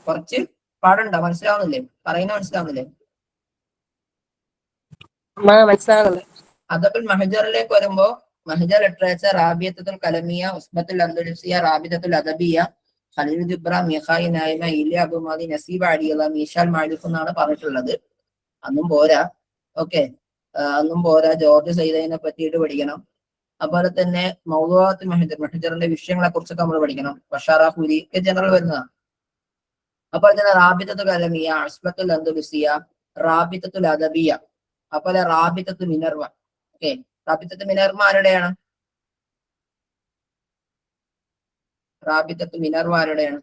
കുറച്ച് പാടുണ്ടോ? മനസ്സിലാവുന്നില്ലേ? പറയുന്ന മനസ്സിലാവുന്നില്ലേ? അതപ്പോൾ മഹജറിലേക്ക് വരുമ്പോ മഹജർ ലിറ്ററേച്ചർ, റാബിയത്തുൽ കലമിയ, ഉസ്ബത്തുൽ അന്ദലുസിയ, റാബിയത്തുൽ അദബിയ, Khalil Gibran, Mikhail Naimy, Elia Abu Madi, Nasib അടിയുള്ള, മീഷാൽ മാരിഫ് എന്നാണ് പറഞ്ഞിട്ടുള്ളത്. അന്നും പോരാ. ഓക്കെ, അന്നും പോരാ. ജോർജ് സൈദനെ പറ്റിയിട്ട് പഠിക്കണം. അതുപോലെ തന്നെ മൗദൂഅത്ത് മഹജറിന്റെ വിഷയങ്ങളെ കുറിച്ചൊക്കെ നമ്മൾ പഠിക്കണം. ബഷാറാഹുരി ഒക്കെ ജനറൽ വരുന്നതാണ്. അതുപോലെ തന്നെ റാബിത്തത്തുൽ കലമിയ, ഉസ്ബത്തുൽ അന്ദലുസിയ, റാബിത്തത്തുൽ അദബിയ, അതുപോലെ റാബിത്തത്തുൽ മിനർവ. ഓക്കെ, റാബിത്തത്തുൽ മിനർവ ആരുടെയാണ്? റാബിത്തത്തുൽ മിനർവ ആരുടെയാണ്?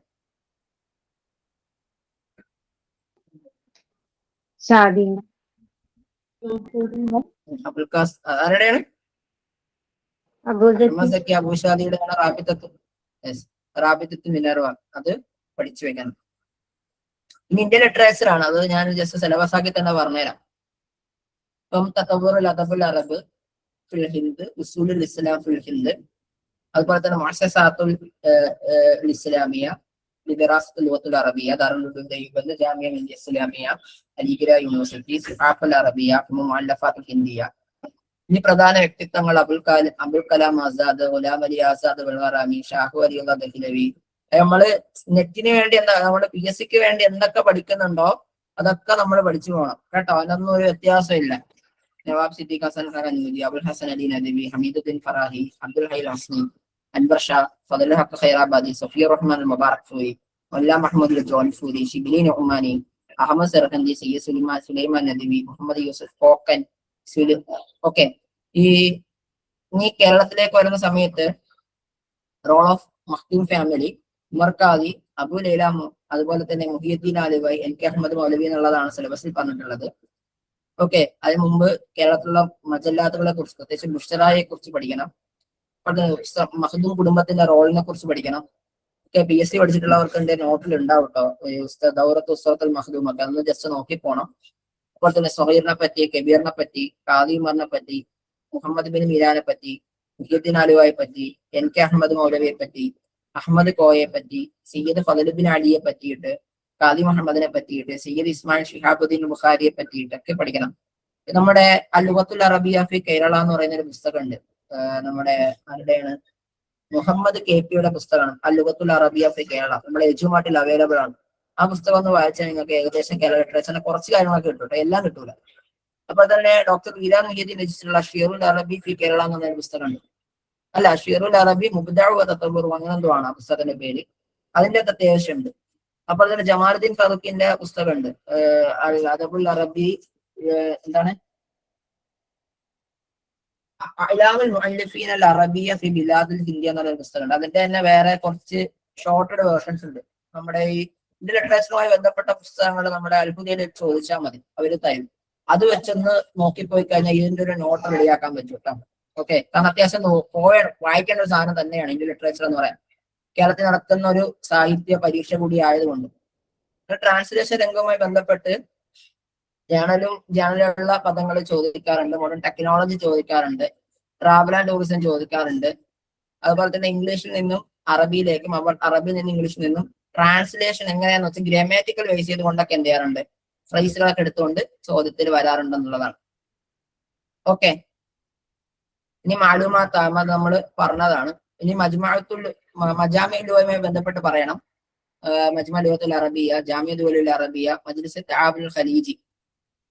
അബുൽ ഖാസ് ആരുടെയാണ്? അബൂഷാദിയുടെയാണ് റാബിത്തത്തുൽ മിനർവ. അത് പഠിച്ചു വെക്കണം. ഇനി ഇന്ത്യൻ ലിറ്ററേച്ചർ ആണ്. അത് ഞാൻ ജസ്റ്റ് സിലബസ് ആക്കി തന്നെ പറഞ്ഞുതരാം. ഇപ്പം തതവ്വുറുൽ അദബുൽ അറബ് ഫിൽ ഹിന്ദ്, ഉസൂലുൽ ഇസ്ലാം ഫിൽ ഹിന്ദ്, അതുപോലെ തന്നെ മുഅസ്സസാത്തുൽ ഇസ്ലാമിയ, ലിദറാസത്തുൽ ലുഗത്തുൽ അറബിയ, ദാറുൽ ഉലൂം ദൈവബന്ദ്, ജാമിയ മില്ലിയ ഇസ്ലാമിയ, അലിഗിര യൂണിവേഴ്സിറ്റി, സിഹാഫുൽ അറബിയ, മുഅല്ലഫാത്തുൽ ഹിന്ദിയ. ഇനി പ്രധാന വ്യക്തിത്വങ്ങൾ അബുൽ കലാം ആസാദ്, ഗുലാം അലി ആസാദ് ബൽഗറാമി, ഷാഹു അലിയുള്ള ദഹ്ലവി. നമ്മള് നെറ്റിന് വേണ്ടി നമ്മുടെ PSCക്ക് വേണ്ടി എന്തൊക്കെ പഠിക്കുന്നുണ്ടോ അതൊക്കെ നമ്മൾ പഠിച്ചു പോകണം കേട്ടോ. അതിനൊന്നും ഒരു വ്യത്യാസമില്ല. നവാബ് സിദ്ദീഖ് ഹസൻ ഖാനൂരി, അബുൽ ഹസൻ അലി നദവി, ഹമീദുദ്ദീൻ ഫറാഹി, അബ്ദുൽ ഹൈൽ ഹസ്നി, അൻവർ ഷാ, ഫദൽ ഹഖ് ഖൈറാബാദി, സഫിയ റഹ്മാൻ മുബാറക് ഫൂരി, മുല്ല മുഹമ്മദ് ജോൻഫൂരി, ഷിബിലി ഉമാനി, അഹമ്മദ് സർഹന്ദി, സയ്യിദ് സുലൈമാൻ നദവി, മുഹമ്മദ് യൂസഫ് കോക്കൻ. ഓക്കെ, ഈ കേരളത്തിലേക്ക് വരുന്ന സമയത്ത് role of Makhdoom family, Umar Qazi, Abu Laila, അതുപോലെ തന്നെ മുഹിയുദ്ദീൻ ആലിബായി, NK അഹമ്മദ് മൗലവി എന്നുള്ളതാണ് സിലബസിൽ പറഞ്ഞിട്ടുള്ളത്. ഓക്കെ, അതിന് മുമ്പ് കേരളത്തിലുള്ള മജല്ലാത്തുകളെ കുറിച്ച്, പ്രത്യേകിച്ച് മുഷ്തറായെ കുറിച്ച് പഠിക്കണം. മഖ്ദൂം കുടുംബത്തിന്റെ റോളിനെ കുറിച്ച് പഠിക്കണം. ഒക്കെ PSC പഠിച്ചിട്ടുള്ളവർക്ക് എന്റെ നോട്ടിൽ ഉണ്ടാവും കേട്ടോ. ദൗറത്ത് ഉസ്താത്തുൽ മഖ്ദൂം ഒക്കെ അതൊന്ന് ജസ്റ്റ് നോക്കി പോണം. അതുപോലെ തന്നെ സുഹൈറിനെ പറ്റി, കബീറിനെ പറ്റി, ഖാദി ഉമറിനെ പറ്റി, മുഹമ്മദ് ബിൻ മീരാനെ പറ്റി, മുഹിയുദ്ദീൻ ആലുവയെ പറ്റി, NK അഹമ്മദ് മൗലവിയെ പറ്റി, അഹമ്മദ് കോയെ പറ്റി, സയ്യിദ് ഫദലുദ്ദീൻ അലിയെ പറ്റിയിട്ട്, ഖാദി മുഹമ്മദിനെ പറ്റിയിട്ട്, സയ്യിദ് ഇസ്മായിൽ ഷിഹാബുദ്ദീൻ ബുഖാരിയെ പറ്റിയിട്ടൊക്കെ പഠിക്കണം. നമ്മുടെ അൽ ലുഗത്തുൽ അറബിയ ഫി കേരള എന്ന് പറയുന്ന ഒരു പുസ്തകമുണ്ട്. നമ്മുടെ ആരുടെയാണ്? മുഹമ്മദ് KPയുടെ പുസ്തകമാണ് അൽ ലുഗത്തുൽ അറബിയ ഫി കേരള. നമ്മുടെ എജുമാർട്ടിൽ അവൈലബിൾ ആണ്. ആ പുസ്തകം ഒന്ന് വായിച്ചാൽ നിങ്ങൾക്ക് ഏകദേശം കേരള ലിറ്ററേച്ചറിന്റെ കുറച്ച് കാര്യങ്ങളൊക്കെ കിട്ടും. എല്ലാം കിട്ടൂല. അപ്പൊ തന്നെ ഡോക്ടർ ഈരാൻ മുഹീദ്ദീൻ രചിച്ചിട്ടുള്ള ഷിയറുൽ അറബി ഫി കേരള എന്ന് പറഞ്ഞ പുസ്തകമുണ്ട്. അല്ല, ഷിയറുൽ അറബി മുബ്ദഅു വ തതവ്വുർ അങ്ങനെ എന്തോ ആണ് ആ പുസ്തകത്തിന്റെ പേര്. അതിന്റെ ഒക്കെ അത്യാവശ്യമുണ്ട്. അപ്പോൾ തന്നെ ജമാലുദ്ദീൻ ഫറൂഖിന്റെ പുസ്തകമുണ്ട് അദബുൽ അറബി, എന്താണ് അഅ്ലാമുൽ മുഅല്ലിഫീന അൽ അറബിയ്യ ഫി ബിലാദിൽ ഹിന്ദ്യ എന്ന പുസ്തകമുണ്ട്. അതിന്റെ തന്നെ വേറെ കുറച്ച് ഷോർട്ടഡ് വേർഷൻസ് ഉണ്ട്. നമ്മുടെ ഈ ഇന്ത്യൻ ലിറ്ററേച്ചറുമായി ബന്ധപ്പെട്ട പുസ്തകങ്ങൾ നമ്മുടെ അൽഹുദയിൽ ചോദിച്ചാൽ മതി, അവര് തരും. അത് വെച്ചൊന്ന് നോക്കിപ്പോയി കഴിഞ്ഞാൽ ഇതിന്റെ ഒരു നോട്ട് റെഡിയാക്കാൻ പറ്റും കേട്ടോ. ഓക്കെ, കാരണം അത്യാവശ്യം വായിക്കേണ്ട ഒരു സാധനം തന്നെയാണ് ഇന്ത്യൻ ലിറ്ററേച്ചർ എന്ന് പറയാൻ. കേരളത്തിൽ നടക്കുന്ന ഒരു സാഹിത്യ പരീക്ഷ കൂടി ആയതുകൊണ്ട് ട്രാൻസ്ലേഷൻ രംഗവുമായി ബന്ധപ്പെട്ട് ജേണലുള്ള പദങ്ങൾ ചോദിക്കാറുണ്ട്, മോഡേൺ ടെക്നോളജി ചോദിക്കാറുണ്ട്, ട്രാവൽ ആൻഡ് ടൂറിസം ചോദിക്കാറുണ്ട്. അതുപോലെ തന്നെ ഇംഗ്ലീഷിൽ നിന്നും അറബിയിലേക്കും അറബിയിൽ നിന്നും ഇംഗ്ലീഷിൽ നിന്നും ട്രാൻസ്ലേഷൻ എങ്ങനെയാന്ന് വെച്ചാൽ ഗ്രാമാറ്റിക്കൽ ബേസ് ചെയ്തുകൊണ്ടൊക്കെ എന്ത് ചെയ്യാറുണ്ട്, ഫ്രൈസുകളൊക്കെ എടുത്തുകൊണ്ട് ചോദ്യത്തിൽ വരാറുണ്ടെന്നുള്ളതാണ്. ഓക്കെ, ഇനി മാലൂമാത്ത് അഹമ്മദ് നമ്മൾ പറഞ്ഞതാണ്. ഇനി മജാമിഉൽ ലുഗയുമായി ബന്ധപ്പെട്ട് പറയണം. മജ്മഅ ലുഗത്തുൽ അറബിയ, ജാമിഅ ദുവലുൽ അറബിയ, മജ്ലിസ് തആവുനുൽ ഖലീജി.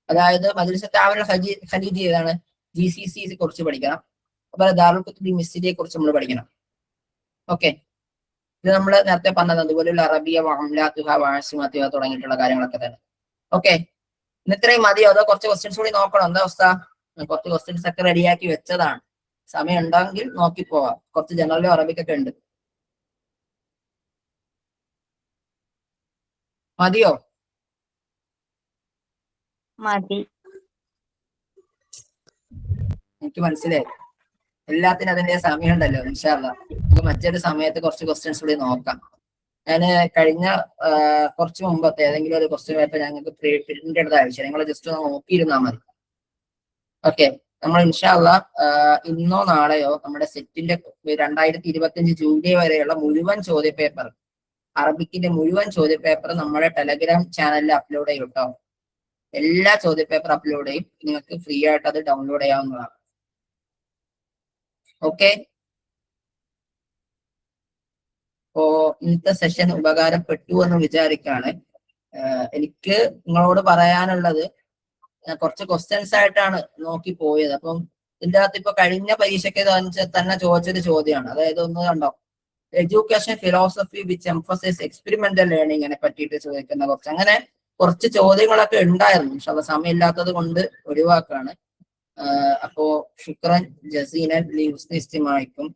അതായത് മജ്ലിസ് തആവുനുൽ ഖലീജി ഏതാണ്? GCC കുറിച്ച് പഠിക്കണം. അതുപോലെ ദാറുൽ ഖുത്ബി മിസ്രിയെ കുറിച്ച് നമ്മൾ പഠിക്കണം. ഓക്കെ, ഇത് നമ്മൾ നേരത്തെ പറഞ്ഞത് ദുവലുൽ അറബിയ, വഅംലാതുഹ വഅസ്മാതുഹ തുടങ്ങിയിട്ടുള്ള കാര്യങ്ങളൊക്കെ തന്നെ. ഓക്കെ, ഇന്ന് ഇത്രയും മതിയോ? അതോ കുറച്ച് ക്വസ്റ്റ്യൻസ് കൂടി നോക്കണം? എന്താ അവസ്ഥ? കുറച്ച് ക്വസ്റ്റ്യൻസ് ഒക്കെ റെഡിയാക്കി വെച്ചതാണ്. സമയം ഉണ്ടെങ്കിൽ നോക്കി പോവാം. കുറച്ച് ജനറലും അറബിക്കൊക്കെ ഉണ്ട്. മതിയോ? മതി. എനിക്ക് മനസ്സിലായി. എല്ലാത്തിനും അതിന്റെ സമയം ഉണ്ടല്ലോ. ഇൻഷാ അല്ലാഹ് നമുക്ക് മറ്റൊരു സമയത്ത് കുറച്ച് ക്വസ്റ്റ്യൻസ് കൂടി നോക്കാം. ഞാൻ കഴിഞ്ഞ കുറച്ച് മുമ്പത്തെ ഏതെങ്കിലും ഒരു ക്വസ്റ്റ്യൻ പേപ്പർ ഞങ്ങൾക്ക് പ്രിന്റ് എടുത്ത ആവശ്യം നിങ്ങൾ ജസ്റ്റ് ഒന്ന് നോക്കിയിരുന്നാൽ മതി. ഓക്കെ, നമ്മൾ ഇൻഷാ അല്ലാഹ് ഇന്നോ നാളെയോ നമ്മുടെ സെറ്റിന്റെ 2025 ജൂലൈ വരെയുള്ള മുഴുവൻ ചോദ്യപേപ്പർ, അറബിക്കിന്റെ മുഴുവൻ ചോദ്യപേപ്പർ നമ്മുടെ ടെലഗ്രാം ചാനലിൽ അപ്ലോഡ് ചെയ്യും കേട്ടോ. എല്ലാ ചോദ്യപേപ്പർ അപ്ലോഡ് ചെയ്യും, നിങ്ങൾക്ക് ഫ്രീ ആയിട്ട് അത് ഡൗൺലോഡ് ചെയ്യാവുന്നതാണ്. ഓക്കെ, അപ്പോ ഇന്നത്തെ സെഷൻ ഉപകാരപ്പെട്ടു എന്ന് വിചാരിക്കാണ്. എനിക്ക് നിങ്ങളോട് പറയാനുള്ളത്, കുറച്ച് ക്വസ്റ്റ്യൻസ് ആയിട്ടാണ് നോക്കി പോയത്. അപ്പം ഇതിന്റെ അകത്ത് ഇപ്പൊ കഴിഞ്ഞ പരീക്ഷയ്ക്ക് തന്നെ ചോദിച്ചൊരു ചോദ്യമാണ്. അതായത് ഒന്ന് കണ്ടോ, education philosophy which emphasize experimental ലേണിങ്ങിനെ പറ്റിയിട്ട് ചോദിക്കുന്ന അങ്ങനെ കുറച്ച് ചോദ്യങ്ങളൊക്കെ ഉണ്ടായിരുന്നു. പക്ഷെ അത് സമയമില്ലാത്തത് കൊണ്ട് ഒഴിവാക്കാണ്. അപ്പോ ശുക്രൻ ജസീനൻ ഇസ്തിമായിക്കും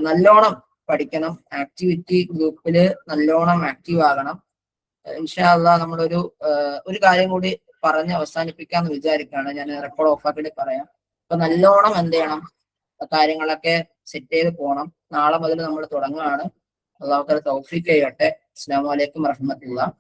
നല്ലോണം പഠിക്കണം, ആക്ടിവിറ്റി ഗ്രൂപ്പില് നല്ലോണം ആക്റ്റീവ് ആകണം. ഇൻഷാ അല്ലാഹ് ഒരു കാര്യം കൂടി പറഞ്ഞ് അവസാനിപ്പിക്കാന്ന് വിചാരിക്കുകയാണ്. ഞാൻ റെക്കോർഡ് ഓഫ് ആക്കിയിട്ട് പറയാം. അപ്പൊ നല്ലോണം എന്ത് ചെയ്യണം, കാര്യങ്ങളൊക്കെ സെറ്റ് ചെയ്ത് പോകണം. നാളെ മുതൽ നമ്മൾ തുടങ്ങുകയാണ്. അല്ലാഹു തആല തൗഫീഖ് ചെയ്യട്ടെ. അസ്സലാമു അലൈക്കും വറഹ്മത്തുള്ളാഹി.